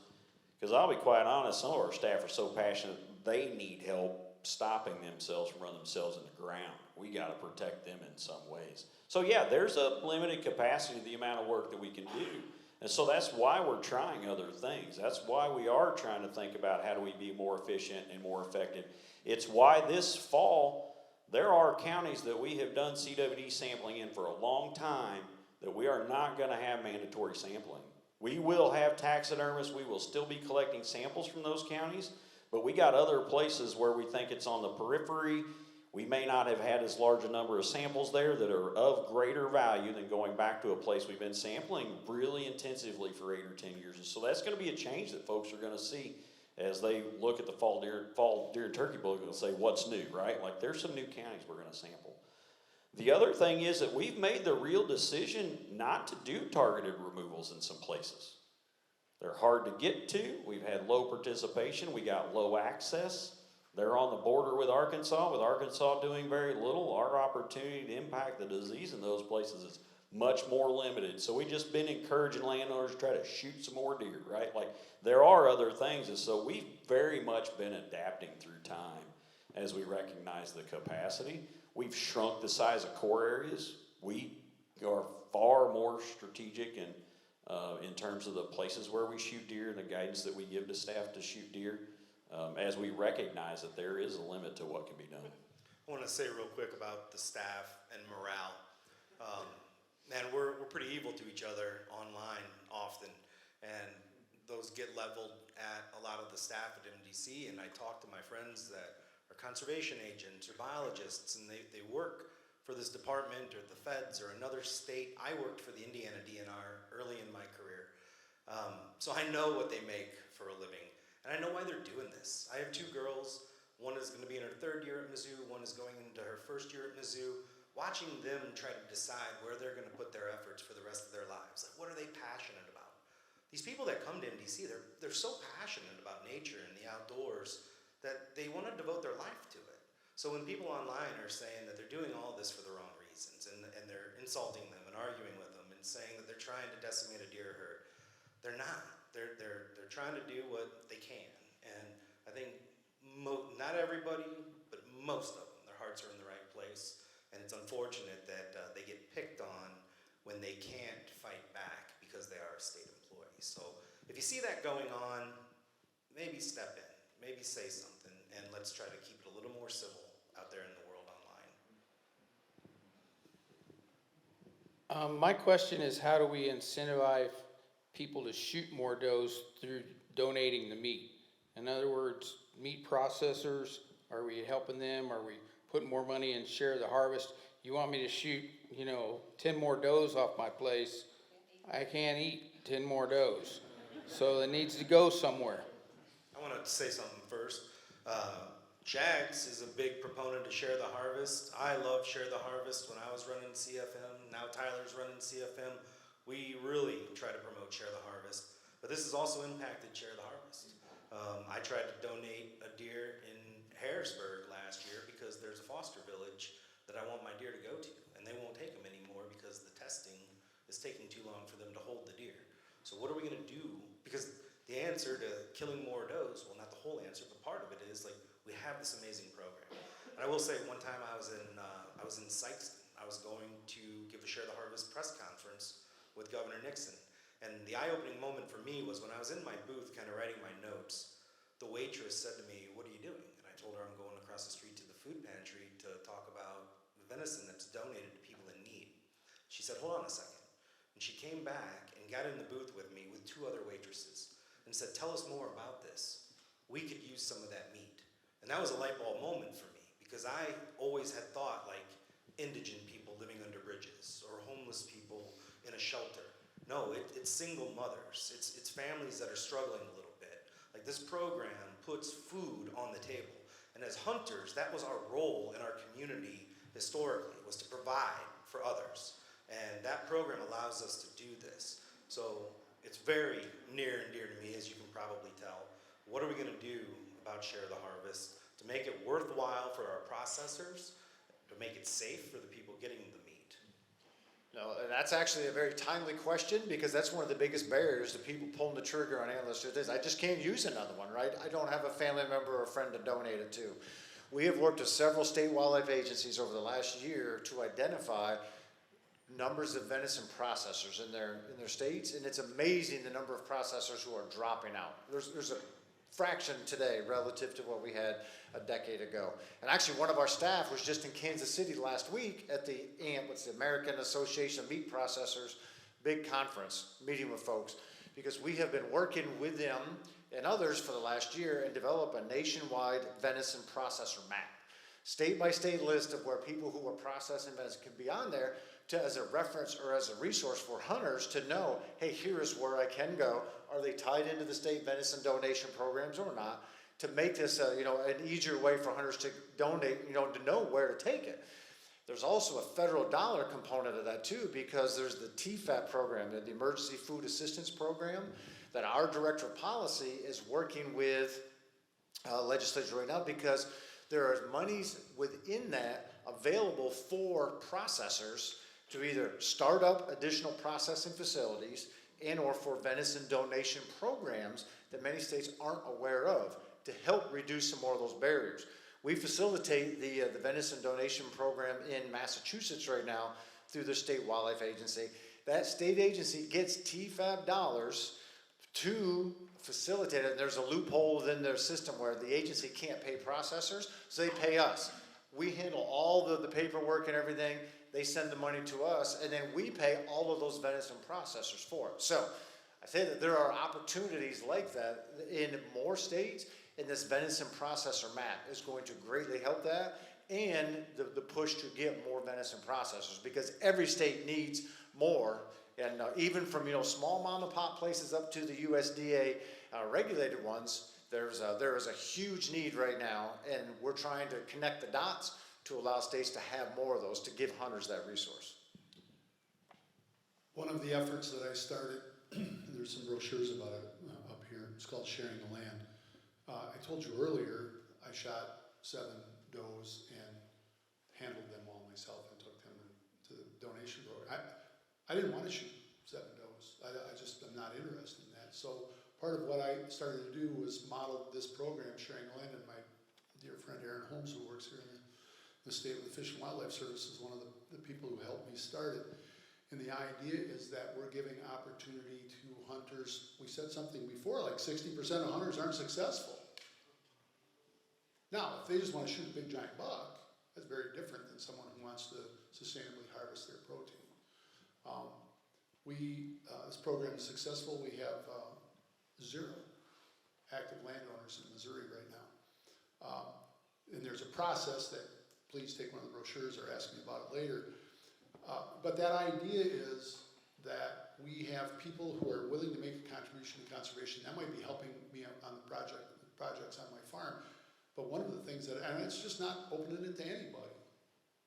because I'll be quite honest, some of our staff are so passionate, they need help stopping themselves from running themselves in the ground. We got to protect them in some ways. So yeah, there's a limited capacity to the amount of work that we can do. And so that's why we're trying other things. That's why we are trying to think about how do we be more efficient and more effective. It's why this fall, there are counties that we have done CWD sampling in for a long time that we are not going to have mandatory sampling. We will have taxidermists, we will still be collecting samples from those counties, but we got other places where we think it's on the periphery. We may not have had as large a number of samples there that are of greater value than going back to a place we've been sampling really intensively for 8 or 10 years. And so that's going to be a change that folks are going to see as they look at the fall deer and turkey book and say, what's new, right? Like there's some new counties we're going to sample. The other thing is that we've made the real decision not to do targeted removals in some places. They're hard to get to. We've had low participation. We got low access. They're on the border with Arkansas doing very little. Our opportunity to impact the disease in those places is much more limited. So we've just been encouraging landowners to try to shoot some more deer, right? Like there are other things. And so we've very much been adapting through time as we recognize the capacity. We've shrunk the size of core areas. We are far more strategic in terms of the places where we shoot deer and the guidance that we give to staff to shoot deer, as we recognize that there is a limit to what can be done. I want to say real quick about the staff and morale. Man, we're pretty evil to each other online often, and those get leveled at a lot of the staff at MDC, and I talk to my friends that are conservation agents or biologists, and they work for this department or the feds or another state. I worked for the Indiana DNR early in my career, so I know what they make for a living, and I know why they're doing this. I have 2 girls. One is going to be in her 3rd year at Mizzou. One is going into her 1st year at Mizzou. Watching them try to decide where they're going to put their efforts for the rest of their lives. Like, what are they passionate about? These people that come to MDC, they're so passionate about nature and the outdoors that they want to devote their life to it. So when people online are saying that they're doing all this for the wrong reasons and they're insulting them and arguing with them and saying that they're trying to decimate a deer herd, they're not. They're trying to do what they can. And I think not everybody, but most of them, their hearts are in the right place. And it's unfortunate that they get picked on when they can't fight back because they are a state employee. So if you see that going on, maybe step in, maybe say something, and let's try to keep it a little more civil out there in the world online. My question is, how do we incentivize people to shoot more does through donating the meat? In other words, meat processors, are we helping them? Are we putting more money in share the harvest? You want me to shoot, 10 more does off my place? I can't eat 10 more does. So it needs to go somewhere. I want to say something first. Shags is a big proponent to share the harvest. I love share the harvest when I was running CFM. Now Tyler's running CFM. We really try to promote share the harvest. But this has also impacted share the harvest. I tried to donate a deer in Harrisburg last year because there's a foster village that I want my deer to go to, and they won't take them anymore because the testing is taking too long for them to hold the deer. So what are we going to do? Because the answer to killing more does, well, not the whole answer, but part of it is like we have this amazing program. And I will say, one time I was in Sykeston. I was going to give a Share the Harvest press conference with Governor Nixon. And the eye-opening moment for me was when I was in my booth kind of writing my notes, the waitress said to me, "What are you doing?" And I told her I'm going across the street to the food pantry to talk about the venison that's donated to people in need. She said, "Hold on a second." And she came back and got in the booth with me with 2 other waitresses and said, "Tell us more about this. We could use some of that meat." And that was a light bulb moment for me because I always had thought like indigent people living under bridges or homeless people in a shelter. No, it's single mothers. It's families that are struggling a little bit. Like this program puts food on the table. And as hunters, that was our role in our community historically, was to provide for others. And that program allows us to do this. So it's very near and dear to me, as you can probably tell. What are we going to do about Share the Harvest to make it worthwhile for our processors, to make it safe for the people getting the meat? No, and that's actually a very timely question, because that's one of the biggest barriers to people pulling the trigger on animal is I just can't use another one, right? I don't have a family member or a friend to donate it to. We have worked with several state wildlife agencies over the last year to identify numbers of venison processors in their states, and it's amazing the number of processors who are dropping out. There's a fraction today relative to what we had a decade ago. And actually, one of our staff was just in Kansas City last week at the American Association of Meat Processors big conference, meeting with folks, because we have been working with them and others for the last year and develop a nationwide venison processor map. State by state list of where people who are processing venison can be on there as a reference or as a resource for hunters to know, hey, here is where I can go. Are they tied into the state venison donation programs or not? To make this an easier way for hunters to donate, to know where to take it. There's also a federal dollar component of that too, because there's the TFAP program, the Emergency Food Assistance Program, that our Director of Policy is working with legislature right now, because there are monies within that available for processors to either start up additional processing facilities and or for venison donation programs that many states aren't aware of to help reduce some more of those barriers. We facilitate the venison donation program in Massachusetts right now through the State Wildlife Agency. That state agency gets TFAB dollars to facilitate it. And there's a loophole within their system where the agency can't pay processors, so they pay us. We handle all the paperwork and everything. They send the money to us, and then we pay all of those venison processors for it. So I say that there are opportunities like that in more states, and this venison processor map is going to greatly help that, and the push to get more venison processors, because every state needs more. And even from small mom and pop places up to the USDA regulated ones, there is a huge need right now, and we're trying to connect the dots to allow states to have more of those, to give hunters that resource. One of the efforts that I started, there's some brochures about it up here, it's called Sharing the Land. I told you earlier, I shot 7 does and handled them all myself and took them to the donation program. I didn't want to shoot 7 does. I'm not interested in that. So part of what I started to do was model this program, Sharing the Land, and my dear friend Aaron Holmes, who works here in the state with the Fish and Wildlife Service, is one of the people who helped me start it. And the idea is that we're giving opportunity to hunters. We said something before, like 60% of hunters aren't successful. Now, if they just want to shoot a big giant buck, that's very different than someone who wants to sustainably harvest their protein. This program is successful. We have 0 active landowners in Missouri right now. And there's a process that, please take one of the brochures or ask me about it later. But that idea is that we have people who are willing to make a contribution to conservation. That might be helping me on the projects on my farm. But one of the things and it's just not opening it to anybody.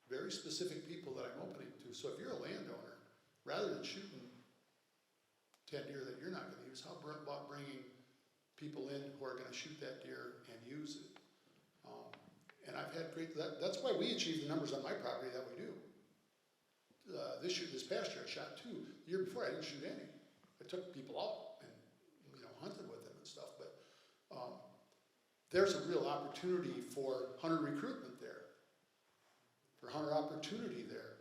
Very specific people that I'm opening to. So if you're a landowner, rather than shooting 10 deer that you're not going to use, how about bringing people in who are going to shoot that deer and use it? And I've had that's why we achieve the numbers on my property that we do. This past year I shot 2. The year before I didn't shoot any. I took people out and hunted with them and stuff. But there's a real opportunity for hunter recruitment there, for hunter opportunity there,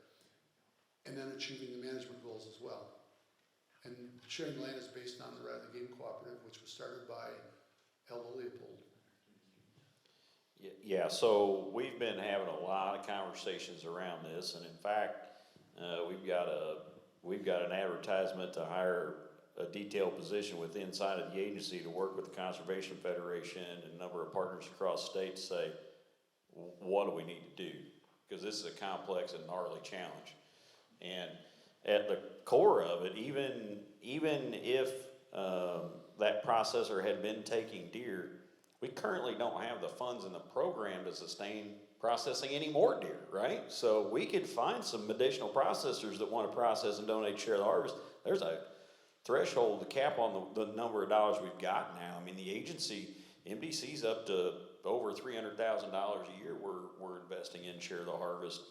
and then achieving the management goals as well. And Sharing Land is based on the Riley Game Cooperative, which was started by Elda Leopold. Yeah, so we've been having a lot of conversations around this, and in fact, we've got an advertisement to hire a detailed position inside of the agency to work with the Conservation Federation and a number of partners across the state to say, what do we need to do? Because this is a complex and gnarly challenge. And at the core of it, even if that processor had been taking deer, we currently don't have the funds in the program to sustain processing any more deer, right? So we could find some additional processors that want to process and donate share of the harvest. There's a threshold, the cap on the number of dollars we've got now. I mean, the agency, MDC's up to over $300,000 a year we're investing in share of the harvest.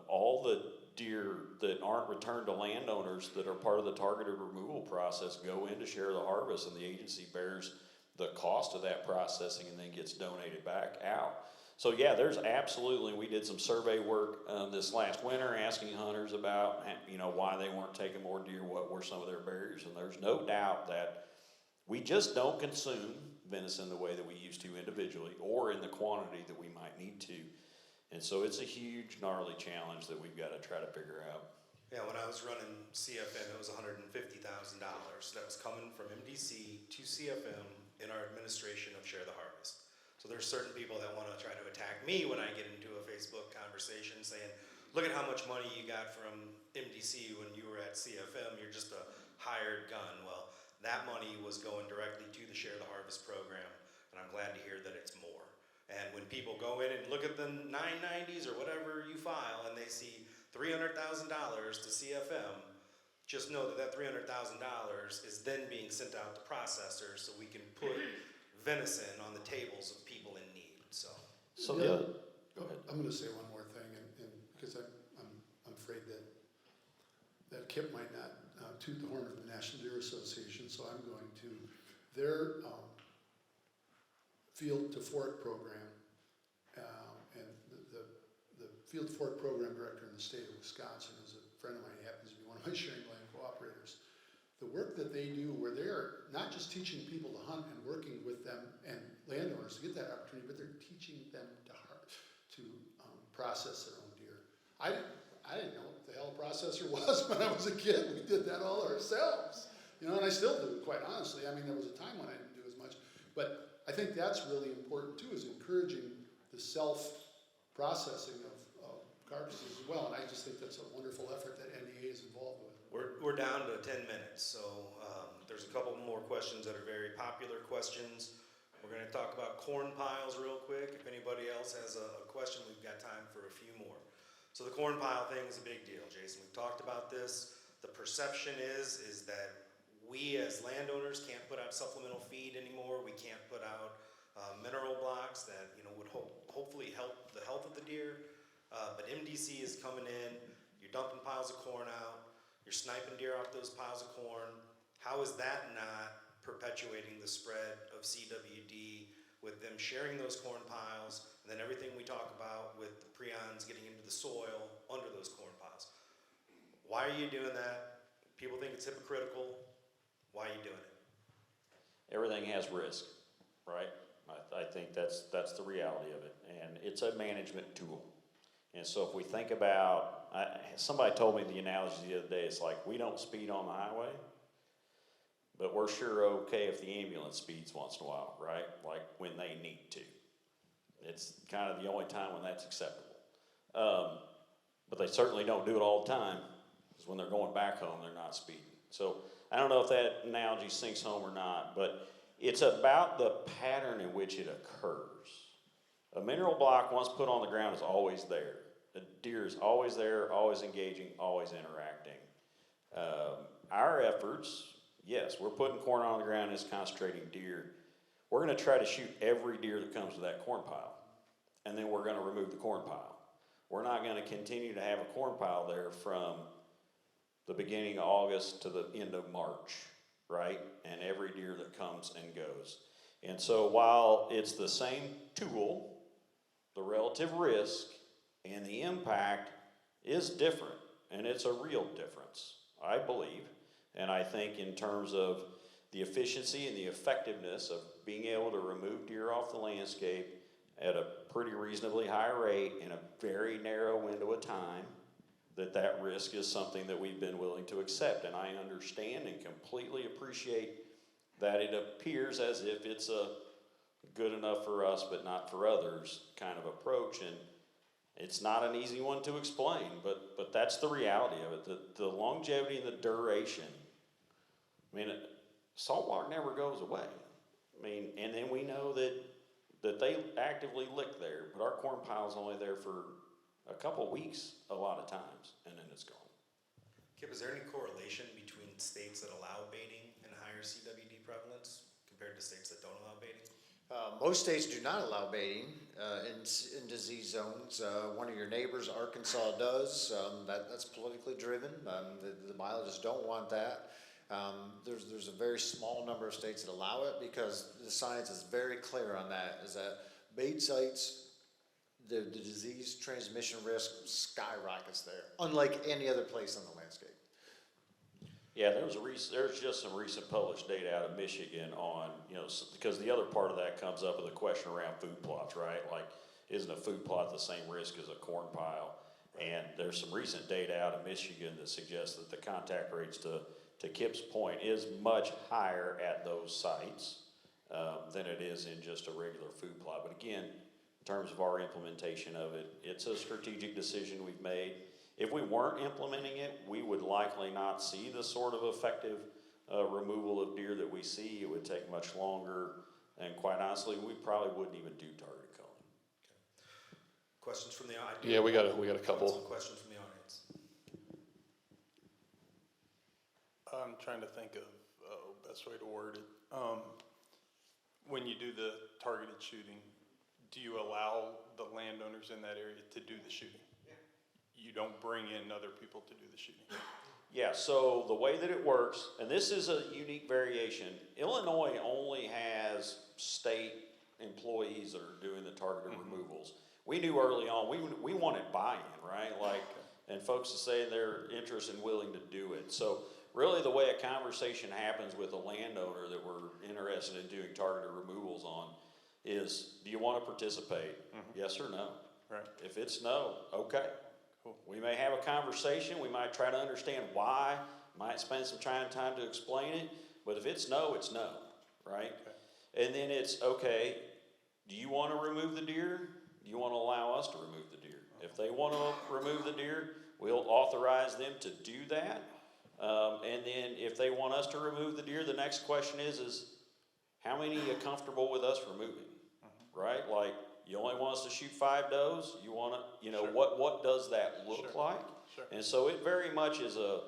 All the deer that aren't returned to landowners that are part of the targeted removal process go into share of the harvest, and the agency bears the cost of that processing and then gets donated back out. So yeah, there's absolutely, we did some survey work this last winter asking hunters about, you know, why they weren't taking more deer, what were some of their barriers, and there's no doubt that we just don't consume venison the way that we used to individually or in the quantity that we might need to. And so it's a huge, gnarly challenge that we've got to try to figure out. Yeah, when I was running CFM, it was $150,000 that was coming from MDC to CFM in our administration of Share the Harvest. So there's certain people that want to try to attack me when I get into a Facebook conversation saying, look at how much money you got from MDC when you were at CFM, you're just a hired gun. Well, that money was going directly to the Share the Harvest program, and I'm glad to hear that it's more. And when people go in and look at the 990s or whatever you file and they see $300,000 to CFM, just know that that $300,000 is then being sent out to processors so we can put venison on the tables of people in need. So Go ahead. I'm going to say one more thing, and because I'm afraid that Kip might not toot the horn of the National Deer Association, so I'm going to. Their Field to Fork program, and the Field to Fork program director in the state of Wisconsin is a friend of mine. He happens to be one of my sharing land cooperators. The work that they do, where they're not just teaching people to hunt and working with them and landowners to get that opportunity, but they're teaching them to process their own deer. I didn't know what the hell a processor was when I was a kid. We did that all ourselves, you know, and I still do, quite honestly. I mean, there was a time when I didn't do as much, but I think that's really important too, is encouraging the self-processing of carcasses as well, and I just think that's a wonderful effort that NDA is involved with. we're down to 10 minutes, so there's a couple more questions that are very popular questions. We're going to talk about corn piles real quick. If anybody else has a question, we've got time for a few more. So the corn pile thing is a big deal, Jason. We've talked about this. The perception is that we as landowners can't put out supplemental feed anymore. We can't put out mineral blocks that, you know, would hopefully help the health of the deer. But MDC is coming in. You're dumping piles of corn out. You're sniping deer off those piles of corn. How is that not perpetuating the spread of CWD with them sharing those corn piles, and then everything we talk about with the prions getting into the soil under those corn piles? Why are you doing that? People think it's hypocritical. Why are you doing it? Everything has risk, right? I think that's the reality of it, and it's a management tool. And so if we think about, somebody told me the analogy the other day, it's like we don't speed on the highway, but we're sure okay if the ambulance speeds once in a while, right? Like when they need to. It's kind of the only time when that's acceptable. But they certainly don't do it all the time, because when they're going back home, they're not speeding. So I don't know if that analogy sinks home or not, but it's about the pattern in which it occurs. A mineral block, once put on the ground, is always there. The deer is always there, always engaging, always interacting. Our efforts, yes, we're putting corn on the ground and it's concentrating deer. We're going to try to shoot every deer that comes to that corn pile, and then we're going to remove the corn pile. We're not going to continue to have a corn pile there from the beginning of August to the end of March, right? And every deer that comes and goes. And so while it's the same tool, the relative risk and the impact is different, and it's a real difference, I believe. And I think in terms of the efficiency and the effectiveness of being able to remove deer off the landscape at a pretty reasonably high rate in a very narrow window of time, that risk is something that we've been willing to accept. And I understand and completely appreciate that it appears as if it's a good enough for us but not for others kind of approach, and it's not an easy one to explain, but that's the reality of it. The longevity and the duration. I mean, saltwater never goes away. I mean, and then we know that they actively lick there, but our corn pile's only there for a couple weeks a lot of times, and then it's gone. Kip, is there any correlation between states that allow baiting and higher CWD prevalence compared to states that don't allow baiting? Most states do not allow baiting in disease zones. One of your neighbors, Arkansas, does. That's politically driven. The biologists don't want that. There's a very small number of states that allow it because the science is very clear on that, is that bait sites, the disease transmission risk skyrockets there, unlike any other place on the landscape. Yeah, there's just some recent published data out of Michigan on, because the other part of that comes up with a question around food plots, right? Like, isn't a food plot the same risk as a corn pile? And there's some recent data out of Michigan that suggests that the contact rates, to Kip's point, is much higher at those sites than it is in just a regular food plot. But again, in terms of our implementation of it, it's a strategic decision we've made. If we weren't implementing it, we would likely not see the sort of effective removal of deer that we see. It would take much longer, and quite honestly, we probably wouldn't even do target culling. Okay. Questions from the audience? Yeah, we got a couple. Some questions from the audience. I'm trying to think of best way to word it. When you do the targeted shooting, do you allow the landowners in that area to do the shooting? You don't bring in other people to do the shooting? Yeah, so the way that it works, and this is a unique variation, Illinois only has state employees that are doing the targeted removals. We knew early on, we wanted buy-in, right? Like, and folks to say they're interested and willing to do it. So really the way a conversation happens with a landowner that we're interested in doing targeted removals on is, do you want to participate? Yes or no? Right. If it's no, okay. Cool. We may have a conversation, we might try to understand why, might spend some time to explain it, but if it's no, it's no, right? Okay. And then it's, okay, do you want to remove the deer? Do you want to allow us to remove the deer? If they want to remove the deer, we'll authorize them to do that. And then if they want us to remove the deer, the next question is how many are you comfortable with us removing, right? Like, you only want us to shoot 5 does? You want to, sure. What does that look Sure. like? Sure. And so it very much is a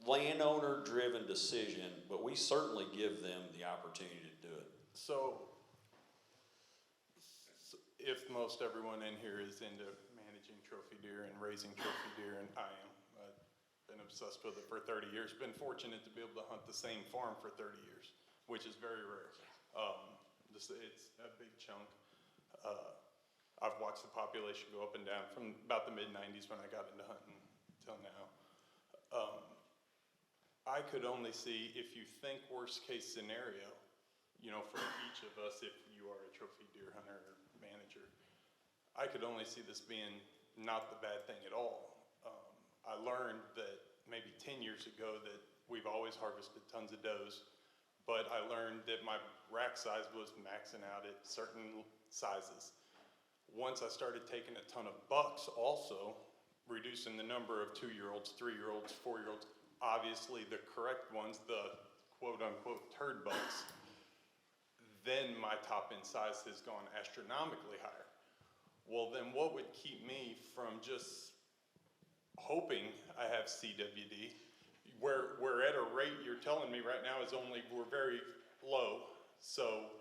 landowner-driven decision, but we certainly give them the opportunity to do it. So if most everyone in here is into managing trophy deer and raising trophy deer, and I am, I've been obsessed with it for 30 years, been fortunate to be able to hunt the same farm for 30 years, which is very rare. It's a big chunk. I've watched the population go up and down from about the mid-90s when I got into hunting till now. I could only see, if you think worst case scenario, for each of us, if you are a trophy deer hunter or manager, I could only see this being not the bad thing at all. I learned that maybe 10 years ago that we've always harvested tons of does, but I learned that my rack size was maxing out at certain sizes. Once I started taking a ton of bucks also, reducing the number of 2-year-olds, 3-year-olds, 4-year-olds, obviously the correct ones, the quote-unquote turd bucks, then my top end size has gone astronomically higher. Well, then what would keep me from just hoping I have CWD? We're at a rate you're telling me right now is we're very low, so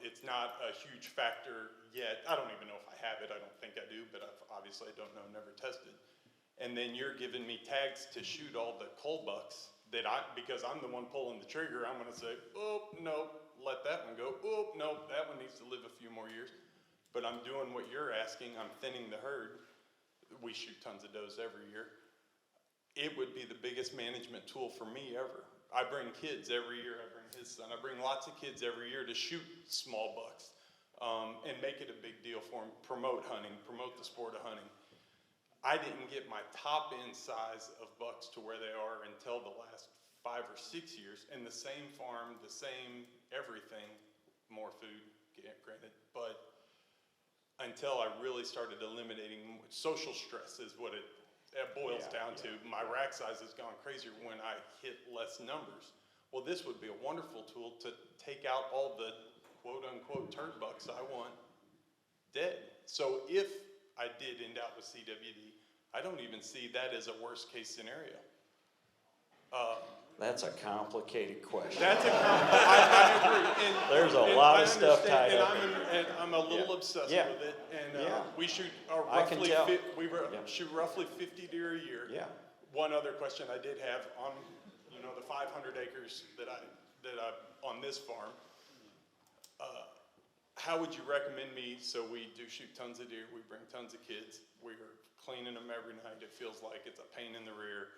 it's not a huge factor yet. I don't even know if I have it. I don't think I do, but obviously I don't know, never tested. And then you're giving me tags to shoot all the cull bucks because I'm the one pulling the trigger. I'm going to say, oh no, let that one go. Oh no, that one needs to live a few more years. But I'm doing what you're asking. I'm thinning the herd. We shoot tons of does every year. It would be the biggest management tool for me ever. I bring kids every year. I bring his son. I bring lots of kids every year to shoot small bucks and make it a big deal for them. Promote hunting, promote the sport of hunting. I didn't get my top end size of bucks to where they are until the last 5 or 6 years. And the same farm, the same everything, more food, granted, but until I really started eliminating social stress is what it boils down to. My rack size has gone crazier when I hit less numbers. Well, this would be a wonderful tool to take out all the quote-unquote turd bucks I want dead. So if I did end up with CWD, I don't even see that as a worst-case scenario. That's a complicated question. That's I agree. And, There's a and lot I of stuff understand, tied up. And I'm a little obsessed Yeah. with it. And Yeah. we shoot I can roughly tell. shoot roughly 50 deer a year. Yeah. One other question I did have on, the 500 acres that I on this farm. How would you recommend me? So we do shoot tons of deer. We bring tons of kids. We are cleaning them every night. It feels like it's a pain in the rear.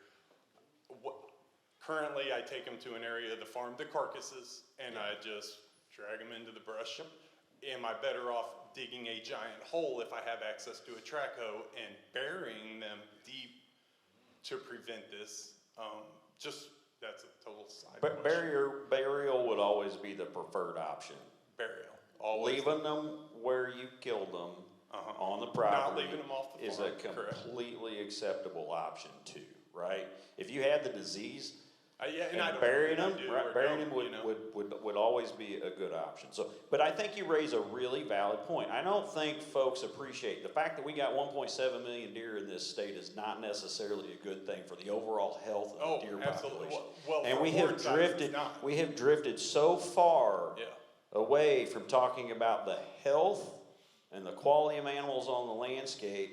Currently, I take them to an area of the farm, the carcasses, and I just drag them into the brush. Am I better off digging a giant hole if I have access to a track hoe and burying them deep to prevent this? That's a total side But question. burial would always be the preferred option. Burial. Always. Leaving them where you killed them on the property Not leaving them off the is farm, a correct. completely acceptable option too, right? If you had the disease, Yeah, and I and don't burying know if them, I do right, or burying don't, them would always be a good option. So, but I think you raise a really valid point. I don't think folks appreciate the fact that we got 1.7 million deer in this state is not necessarily a good thing for the overall health of the deer absolutely. population. Well, And for we horn have size, it's not. drifted so far Yeah. away from talking about the health and the quality of animals on the landscape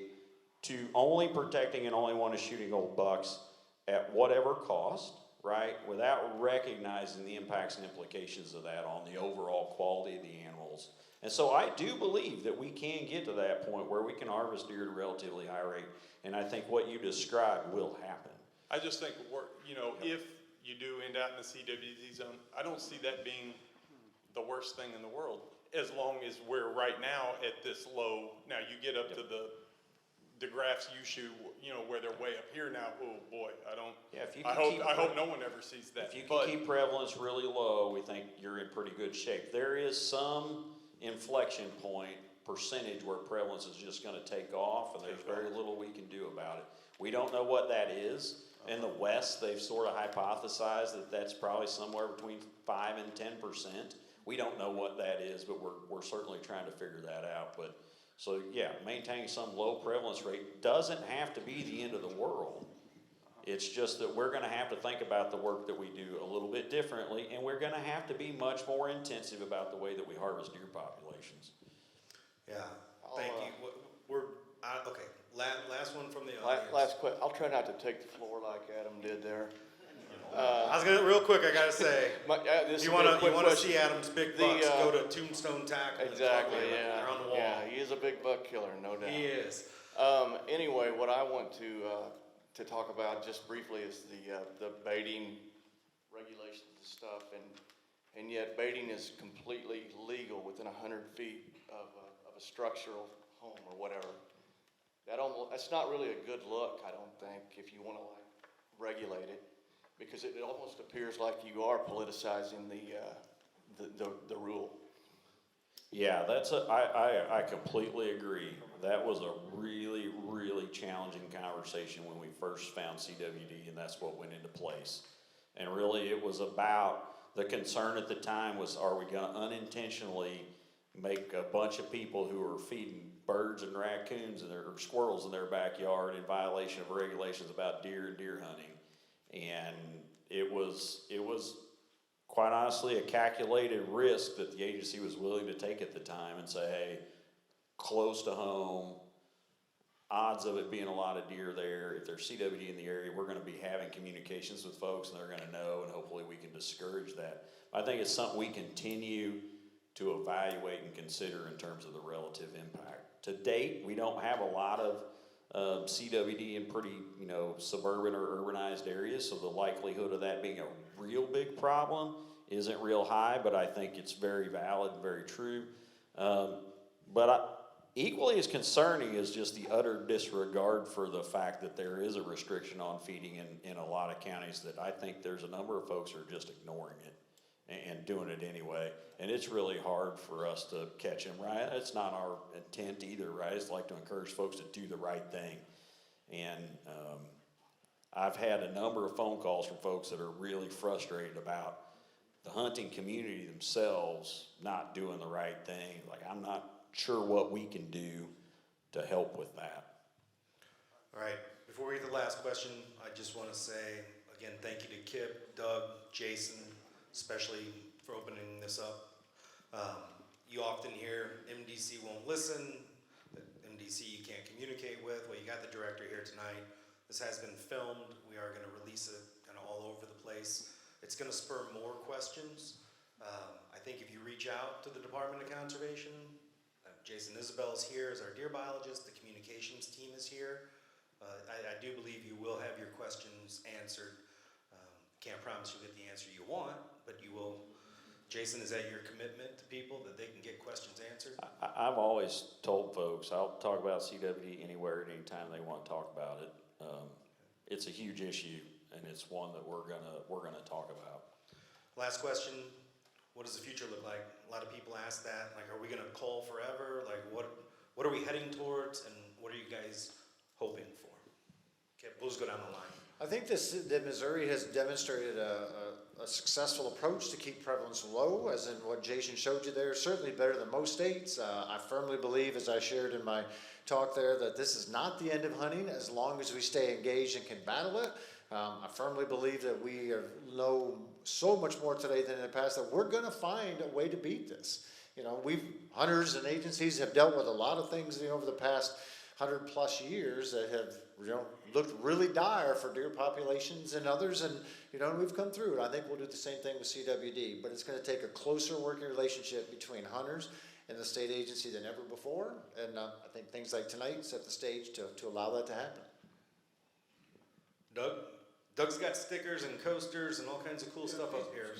to only protecting and only wanting to shooting old bucks at whatever cost, right? Without recognizing the impacts and implications of that on the overall quality of the animals. And so I do believe that we can get to that point where we can harvest deer at a relatively high rate. And I think what you described will happen. I just think if you do end up in the CWD zone, I don't see that being the worst thing in the world, as long as we're right now at this low. Now you get up to the graphs you shoot, where they're way up here now. Oh boy, I hope no one ever sees that. If you can keep prevalence really low, we think you're in pretty good shape. There is some inflection point percentage where prevalence is just going to take off, and there's very little we can do about it. We don't know what that is. In the West, they've sort of hypothesized that that's probably somewhere between 5 and 10%. We don't know what that is, but we're certainly trying to figure that out. But so yeah, maintaining some low prevalence rate doesn't have to be the end of the world. It's just that we're going to have to think about the work that we do a little bit differently, and we're going to have to be much more intensive about the way that we harvest deer populations. Yeah, thank you. Okay. Last one from the audience. Last question. I'll try not to take the floor like Adam did there. I was gonna real quick. I gotta say, this you will be a want quick to question. see Adam's big bucks? Go to Tombstone Tackle. Exactly. Yeah. They're on the wall. Yeah. He is a big buck killer, no doubt. He is. Anyway, what I want to talk about just briefly is the baiting regulations and stuff, and yet baiting is completely legal within 100 feet of a structural home or whatever. That's not really a good look, I don't think, if you want to regulate it, because it almost appears like you are politicizing the rule. Yeah, I completely agree. That was a really, really challenging conversation when we first found CWD, and that's what went into place. And really, it was about, the concern at the time was, are we going to unintentionally make a bunch of people who are feeding birds and raccoons or squirrels in their backyard in violation of regulations about deer and deer hunting? And it was quite honestly a calculated risk that the agency was willing to take at the time and say, hey, close to home, odds of it being a lot of deer there, if there's CWD in the area, we're going to be having communications with folks and they're going to know, and hopefully we can discourage that. I think it's something we continue to evaluate and consider in terms of the relative impact. To date, we don't have a lot of CWD in pretty, suburban or urbanized areas, so the likelihood of that being a real big problem isn't real high, but I think it's very valid and very true. Equally as concerning is just the utter disregard for the fact that there is a restriction on feeding in a lot of counties, that I think there's a number of folks who are just ignoring it and doing it anyway. And it's really hard for us to catch them, right? It's not our intent either, right? It's like to encourage folks to do the right thing. And I've had a number of phone calls from folks that are really frustrated about the hunting community themselves not doing the right thing. Like, I'm not sure what we can do to help with that. All right, before we get to the last question, I just want to say, again, thank you to Kip, Doug, Jason, especially for opening this up. You often hear MDC won't listen, that MDC you can't communicate with. Well, you got the director here tonight. This has been filmed. We are going to release it kind of all over the place. It's going to spur more questions. I think if you reach out to the Department of Conservation, Jason Isabel is here as our deer biologist. The communications team is here. I do believe you will have your questions answered. Can't promise you'll get the answer you want, but you will. Jason, is that your commitment to people, that they can get questions answered? I've always told folks I'll talk about CWD anywhere at any time they want to talk about it. It's a huge issue, and it's one that we're gonna talk about. Last question, what does the future look like? A lot of people ask that, like, are we gonna cull forever? Like, what are we heading towards, and what are you guys hoping for? Okay, we'll just go down the line. I think that Missouri has demonstrated a successful approach to keep prevalence low, as in what Jason showed you there, certainly better than most states. I firmly believe, as I shared in my talk there, that this is not the end of hunting as long as we stay engaged and can battle it. I firmly believe that we know so much more today than in the past, that we're gonna find a way to beat this. You know, hunters and agencies have dealt with a lot of things, over the past 100+ years that have, looked really dire for deer populations and others, and, we've come through it. I think we'll do the same thing with CWD, but it's gonna take a closer working relationship between hunters and the state agency than ever before, and I think things like tonight set the stage to allow that to happen. Doug's got stickers and coasters and all kinds of cool stuff up here.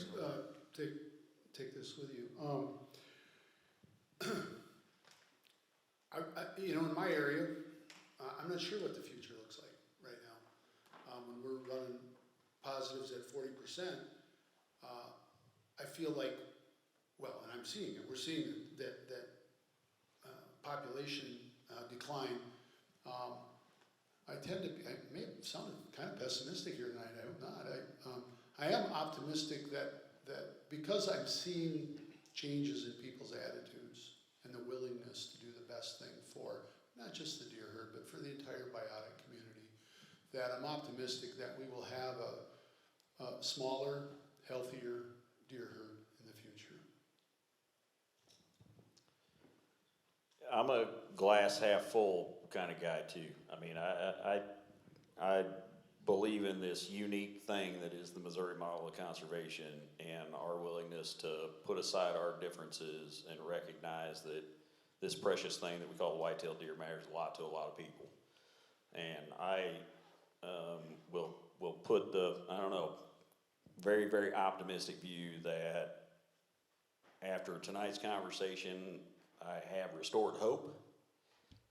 Take this with you. In my area, I'm not sure what the future looks like right now. When we're running positives at 40%, I feel like, and I'm seeing it, we're seeing that population decline. I may have sounded kind of pessimistic here tonight, I hope not. I am optimistic that because I'm seeing changes in people's attitudes and the willingness to do the best thing for not just the deer herd, but for the entire biotic community, that I'm optimistic that we will have a smaller, healthier deer herd in the future. I'm a glass half full kind of guy too. I mean, I believe in this unique thing that is the Missouri model of conservation, and our willingness to put aside our differences and recognize that this precious thing that we call the white-tailed deer matters a lot to a lot of people. And I will put the, very, very optimistic view that after tonight's conversation, I have restored hope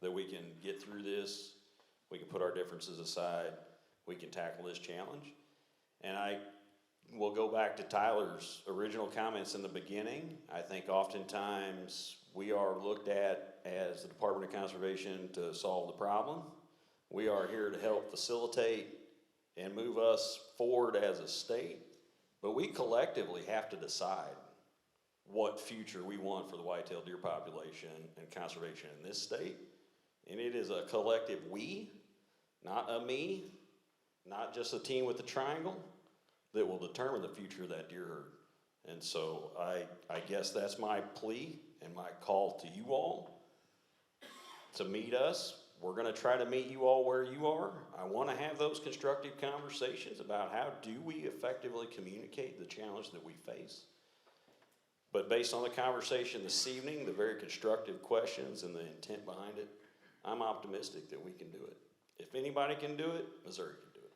that we can get through this, we can put our differences aside, we can tackle this challenge. And I will go back to Tyler's original comments in the beginning. I think oftentimes we are looked at as the Department of Conservation to solve the problem. We are here to help facilitate and move us forward as a state, but we collectively have to decide what future we want for the white-tailed deer population and conservation in this state. And it is a collective we, not a me, not just a team with the triangle, that will determine the future of that deer herd. And so I guess that's my plea and my call to you all to meet us. We're gonna try to meet you all where you are. I wanna have those constructive conversations about how do we effectively communicate the challenge that we face. But based on the conversation this evening, the very constructive questions and the intent behind it, I'm optimistic that we can do it. If anybody can do it, Missouri can do it.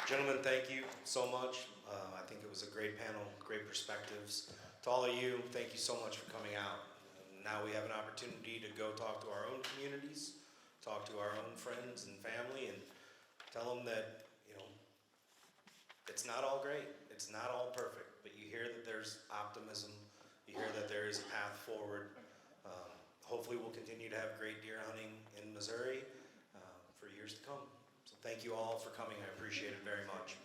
Gentlemen, thank you so much. I think it was a great panel, great perspectives. To all of you, thank you so much for coming out. Now we have an opportunity to go talk to our own communities, talk to our own friends and family, and tell them that, it's not all great, it's not all perfect, but you hear that there's optimism, you hear that there is a path forward. hopefully we'll continue to have great deer hunting in Missouri for years to come. So thank you all for coming. I appreciate it very much.